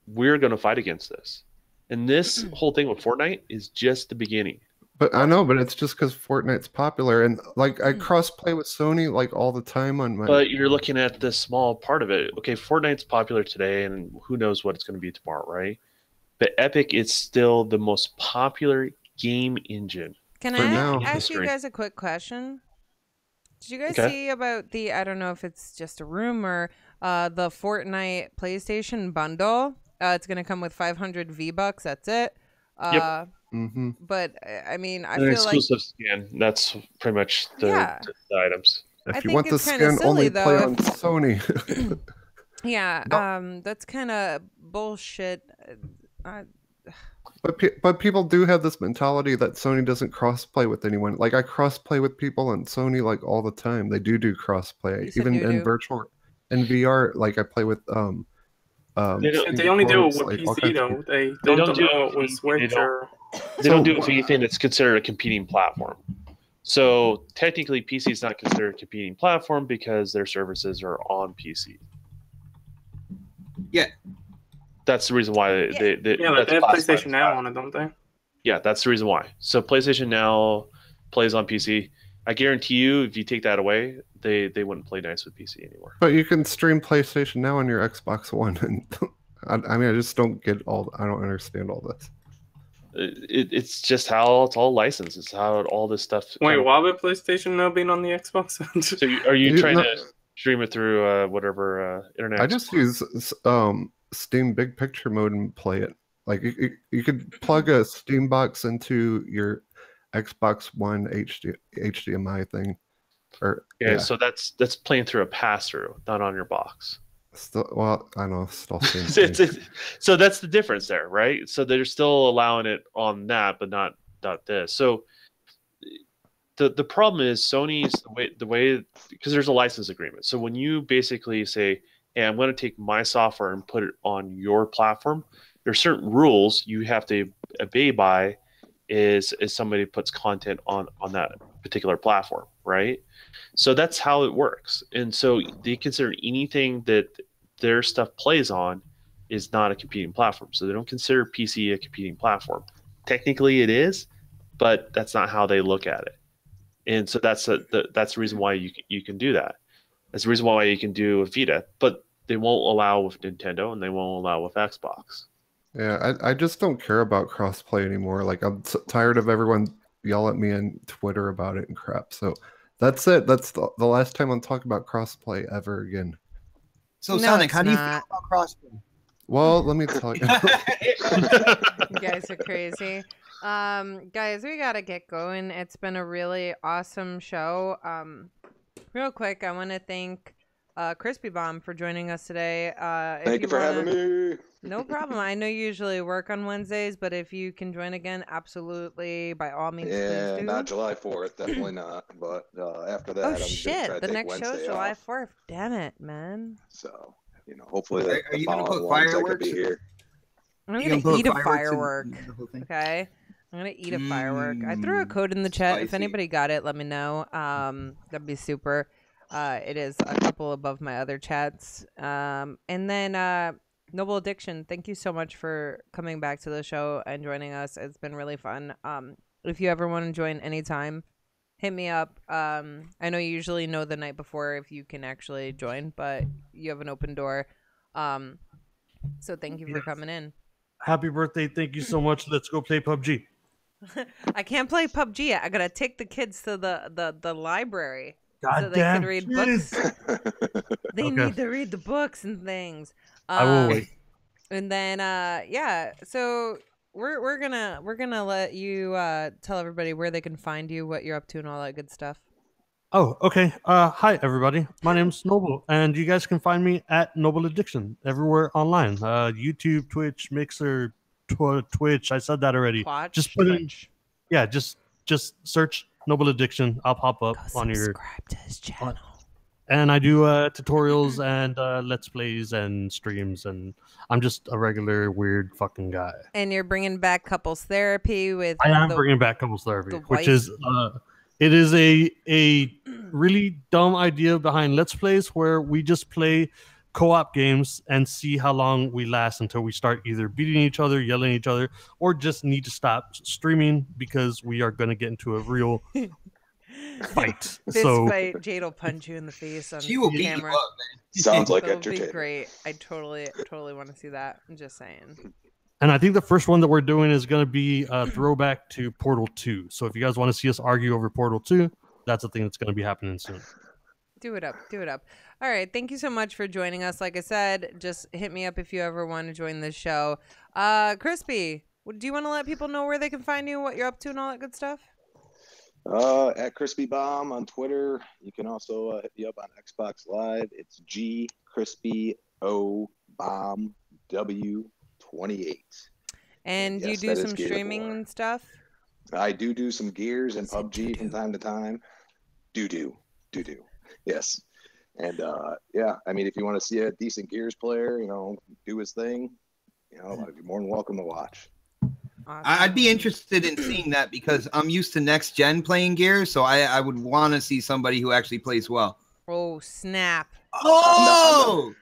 we're going to fight against this. And this whole thing with Fortnite is just the beginning. But I know, but it's just because Fortnite's popular, and like I cross-play with Sony like all the time on my. But you're looking at this small part of it. Okay, Fortnite's popular today, and who knows what it's going to be tomorrow, right? But Epic is still the most popular game engine. Can I ask you guys a quick question? Did you guys see about the, I don't know if it's just a rumor, the Fortnite PlayStation bundle? It's going to come with 500 V-Bucks. That's it. Yep. But I mean, I an feel exclusive skin. That's pretty much the items. If you want the skin, only play on Sony. That's kind of bullshit. But people do have this mentality that Sony doesn't cross-play with anyone. Like I cross-play with people on Sony like all the time. They do cross-play, even in virtual, in VR. Like I play with they only do it with PC though. They don't do it with Switch or. They don't do it for anything that's considered a competing platform. So technically, PC is not considered a competing platform because their services are on PC. Yeah. That's the reason why they they have PlayStation Now on it, don't they? Yeah, that's the reason why. So PlayStation Now plays on PC. I guarantee you, if you take that away, they wouldn't play nice with PC anymore. But you can stream PlayStation Now on your Xbox One, and I mean, I just don't get I don't understand all this. It's just how it's all licensed. It's how all this stuff. Wait, why would PlayStation Now being on the Xbox? So are you trying to stream it through whatever internet? I just use Steam Big Picture mode and play it. Like you could plug a Steam box into your Xbox One HDMI thing. So that's playing through a pass-through, not on your box. Well, I know. Still so that's the difference there, right? So they're still allowing it on that, but not this. So the problem is Sony's the way because there's a license agreement. So when you basically say, "Hey, I'm going to take my software and put it on your platform," there are certain rules you have to obey by. Is somebody puts content on that particular platform, right? So that's how it works. And so they consider anything that their stuff plays on is not a competing platform. So they don't consider PC a competing platform. Technically it is, but that's not how they look at it. And so that's the reason why you can do that. That's the reason why you can do a Vita, but they won't allow with Nintendo and they won't allow with Xbox. Yeah, I just don't care about crossplay anymore. Like I'm tired of everyone yell at me on Twitter about it and crap. So that's it. That's the last time I'm talking about crossplay ever again. So Sonic, how do you feel about crossplay? Well, let me tell you. You guys are crazy. Guys, we gotta get going. It's been a really awesome show. Real quick, I want to thank Crispy Bomb for joining us today. Thank you for having me. No problem. I know you usually work on Wednesdays, but if you can join again, absolutely, by all means, please do. Not July 4th, definitely not. But after that, oh I'm shit, gonna try to the take next Wednesday show's July off. 4th. Damn it, man. So hopefully are you gonna put fireworks fireworks? I could be here. I'm gonna eat a firework. Okay, I'm gonna eat a firework. I threw a code in the chat. Spicy. If anybody got it, let me know. That'd be super. It is a couple above my other chats. And then Noble Addiction, thank you so much for coming back to the show and joining us. It's been really fun. If you ever want to join anytime, hit me up. I know you usually know the night before if you can actually join, but you have an open door. So thank you for coming in. Happy birthday. Thank you so much. Let's go play PUBG. I can't play PUBG yet. I gotta take the kids to the library so they Goddamn can read kids. books. They Okay. need to read the books and things. I will wait. And then yeah, so we're gonna let you tell everybody where they can find you, what you're up to, and all that good stuff. Oh, okay. Hi, everybody. My name's Noble, and you guys can find me at Noble Addiction everywhere online. YouTube, Twitch, Mixer, Twitch. I said that already. Just put in, yeah, just search Noble Addiction. I'll pop up Go on your. subscribe to his channel. And I do tutorials and let's plays and streams, and I'm just a regular weird fucking guy. And you're bringing back couples therapy with. I am bringing back couples therapy, which wife. is it is a really dumb idea behind Let's Plays where we just play co-op games and see how long we last until we start either beating each other, yelling at each other, or just need to stop streaming because we are going to get into a real fight. This So fight, Jade will punch you in the face on She will beat you camera. up, man. Sounds like That'll be entertainment. great. I totally want to see that. I'm just saying. And I think the first one that we're doing is going to be a throwback to Portal 2. So if you guys want to see us argue over Portal 2, that's a thing that's going to be happening soon. Do it up. Do it up. All right. Thank you so much for joining us. Like I said, just hit me up if you ever want to join this show. Crispy, do you want to let people know where they can find you, what you're up to, and all that good stuff? At Crispy Bomb on Twitter. You can also hit me up on Xbox Live. It's G Crispy O Bomb W28. And Yes, you do that is some streaming Gears. and stuff? I do some Gears and Say PUBG from time to time. Do. Yes. And yeah, I mean, if you want to see a decent Gears player, do his thing, I'd be more than welcome to watch. Awesome. I'd be interested in seeing that because I'm used to next gen playing Gears, so I would want to see somebody who actually plays well. Oh, snap. Oh!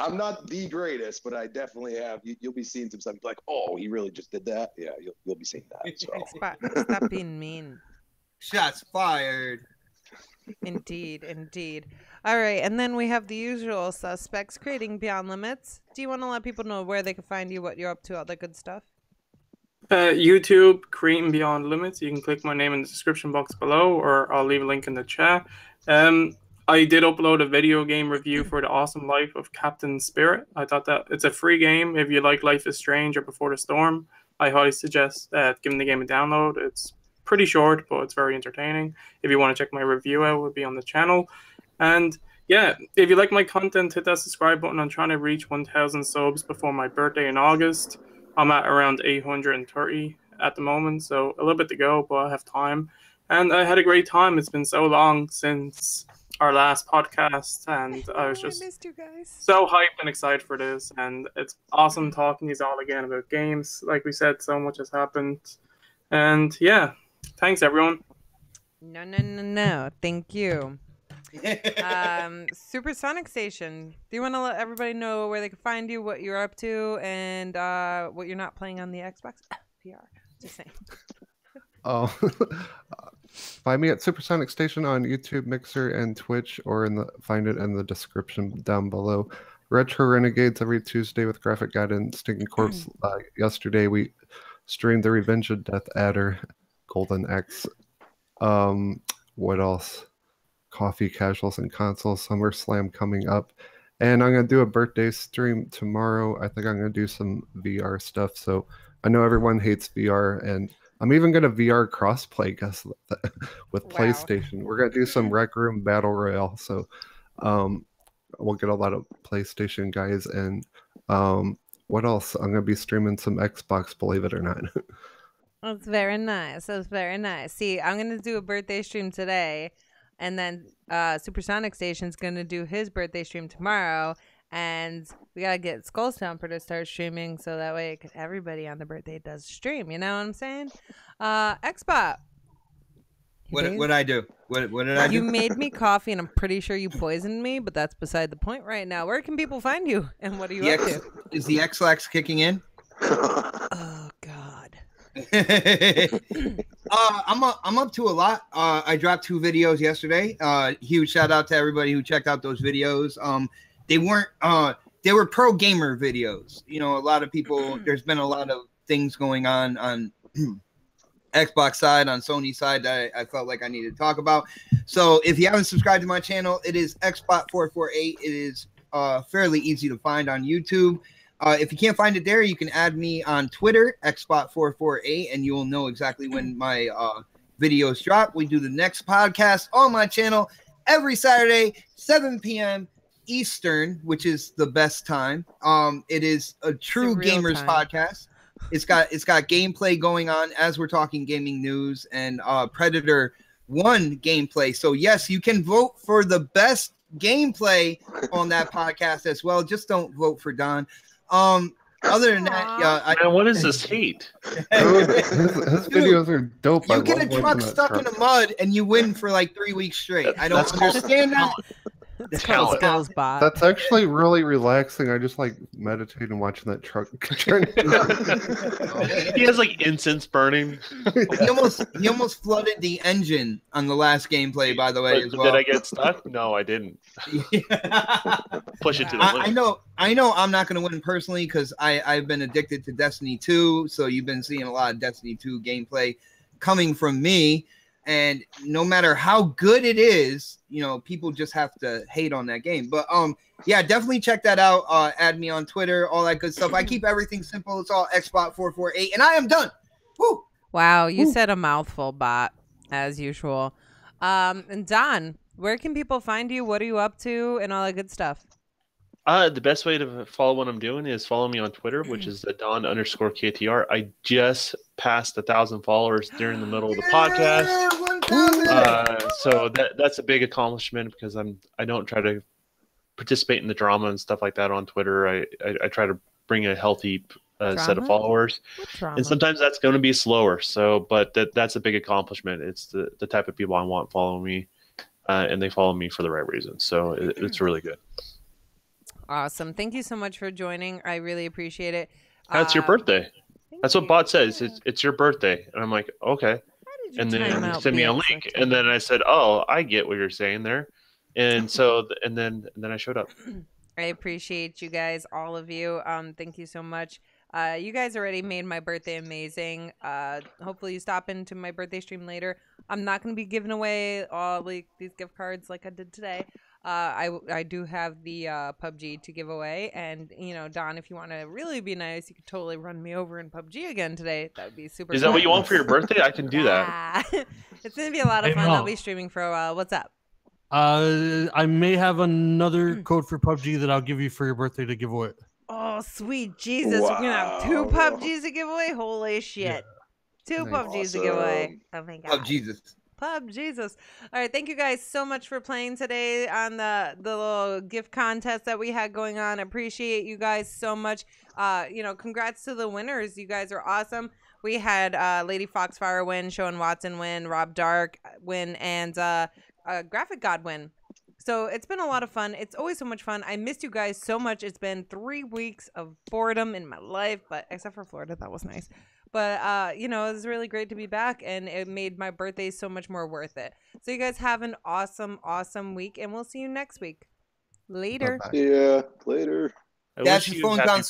I'm not the greatest, but I definitely have. You'll be seeing some stuff like, oh, he really just did that. Yeah, you'll be seeing that. So. Stop being mean. Shots fired. Indeed. All right, and then we have the usual suspects creating Beyond Limits. Do you want to let people know where they can find you, what you're up to, all that good stuff? YouTube, Creating Beyond Limits. You can click my name in the description box below, or I'll leave a link in the chat. I did upload a video game review for The Awesome Life of Captain Spirit. I thought that it's a free game. If you like Life is Strange or Before the Storm, I highly suggest giving the game a download. It's pretty short, but it's very entertaining. If you want to check my review out, it will be on the channel. And yeah, if you like my content, hit that subscribe button. I'm trying to reach 1,000 subs before my birthday in August. I'm at around 830 at the moment, so a little bit to go, but I have time. And I had a great time. It's been so long since our last podcast, and I was just missed you guys. so hyped and excited for this. And it's awesome talking to you all again about games. Like we said, so much has happened. And yeah, thanks everyone. No. Thank you. Supersonic Station. Do you want to let everybody know where they can find you, what you're up to, and what you're not playing on the Xbox VR? Just saying. Oh, find me at Supersonic Station on YouTube, Mixer, and Twitch, or find it in the description down below. Retro Renegades every Tuesday with Graphic Guide and Stinking Corpse. Yesterday we streamed the Revenge of Death Adder, Golden X. What else? Coffee, Casuals, and Consoles. SummerSlam coming up. And I'm going to do a birthday stream tomorrow. I think I'm going to do some VR stuff. So I know everyone hates VR, and I'm even going to VR crossplay with PlayStation. We're going to do some Rec Room Battle Royale. So we'll get a lot of PlayStation guys. And what else? I'm going to be streaming some Xbox, believe it or not. That's very nice. See, I'm going to do a birthday stream today. And then Supersonic Station's going to do his birthday stream tomorrow. And we got to get Skull Stomper to start streaming so that way everybody on the birthday does stream. You know what I'm saying? Xbot. What did I do? What did I do? You made me coffee, and I'm pretty sure you poisoned me, but that's beside the point right now. Where can people find you? And what are you up to? Is the X-Lax kicking in? Oh, God. I'm up to a lot. I dropped 2 videos yesterday. Huge shout out to everybody who checked out those videos. They weren't they were pro gamer videos. You know, a lot of people. There's been a lot of things going on Xbox side, on Sony side that I felt like I needed to talk about. So if you haven't subscribed to my channel, it is xbot448. It is fairly easy to find on YouTube. If you can't find it there, you can add me on Twitter, xbot448, and you will know exactly when my videos drop. We do the next podcast on my channel every Saturday, 7 p.m. Eastern, which is the best time. It is a true gamers podcast. It's got gameplay going on as we're talking gaming news, and Predator 1 gameplay. So yes, you can vote for the best gameplay on that podcast as well. Just don't vote for Don. Other than that, man, what is this hate? His videos are dope. You get a truck stuck in the mud and you win for like 3 weeks straight. I don't understand that. It's called Skills Bot. That's actually really relaxing. I just like meditate and watching that truck turn. He has like incense burning. He almost flooded the engine on the last gameplay, by the way, as well. Did I get stuck? No, I didn't. Push it to the limit. I know I'm not going to win personally because I've been addicted to Destiny 2, so you've been seeing a lot of Destiny 2 gameplay coming from me. And no matter how good it is, you know, people just have to hate on that game. But yeah, definitely check that out. Add me on Twitter, all that good stuff. I keep everything simple. It's all xbot448, and I am done. Woo! Wow, you said a mouthful, Bot, as usual. And Don, where can people find you? What are you up to, and all that good stuff? The best way to follow what I'm doing is follow me on Twitter, which is the Don_KTR. I just passed 1,000 followers during the middle of the podcast. So that's a big accomplishment because I don't try to participate in the drama and stuff like that on Twitter. I try to bring a healthy set of followers, and sometimes that's going to be slower. So, but that's a big accomplishment. It's the type of people I want following me, and they follow me for the right reasons. So it's really good. Awesome. Thank you so much for joining. I really appreciate it. It's your birthday. That's what Bot says. It's your birthday. And I'm like, okay. And then he sent me a link. And then I said, oh, I get what you're saying there. And so, and then I showed up. I appreciate you guys, all of you. Thank you so much. You guys already made my birthday amazing. Hopefully you stop into my birthday stream later. I'm not going to be giving away all these gift cards like I did today. I do have the PUBG to give away, and you know, Don, if you want to really be nice, you could totally run me over in PUBG again today. That would be super. Is that what you want for your birthday? I can do that. It's gonna be a lot of fun. I'll be streaming for a while. What's up? I may have another code for PUBG that I'll give you for your birthday to give away. Oh, sweet Jesus! Wow. We're gonna have 2 PUBGs to give away. Holy shit! Yeah. 2 PUBGs to give away. Oh my god! Oh Jesus! Pub Jesus. All right, thank you guys so much for playing today on the little gift contest that we had going on. Appreciate you guys so much. You know, congrats to the winners. You guys are awesome. We had Lady Foxfire win, Sean Watson win, Rob Dark win, and Graphic God win. So it's been a lot of fun. It's always so much fun. I missed you guys so much. It's been 3 weeks of boredom in my life, but except for Florida, that was nice. But, you know, it was really great to be back, and it made my birthday so much more worth it. So you guys have an awesome, awesome week, and we'll see you next week. Later. Yeah, later. That's your phone's on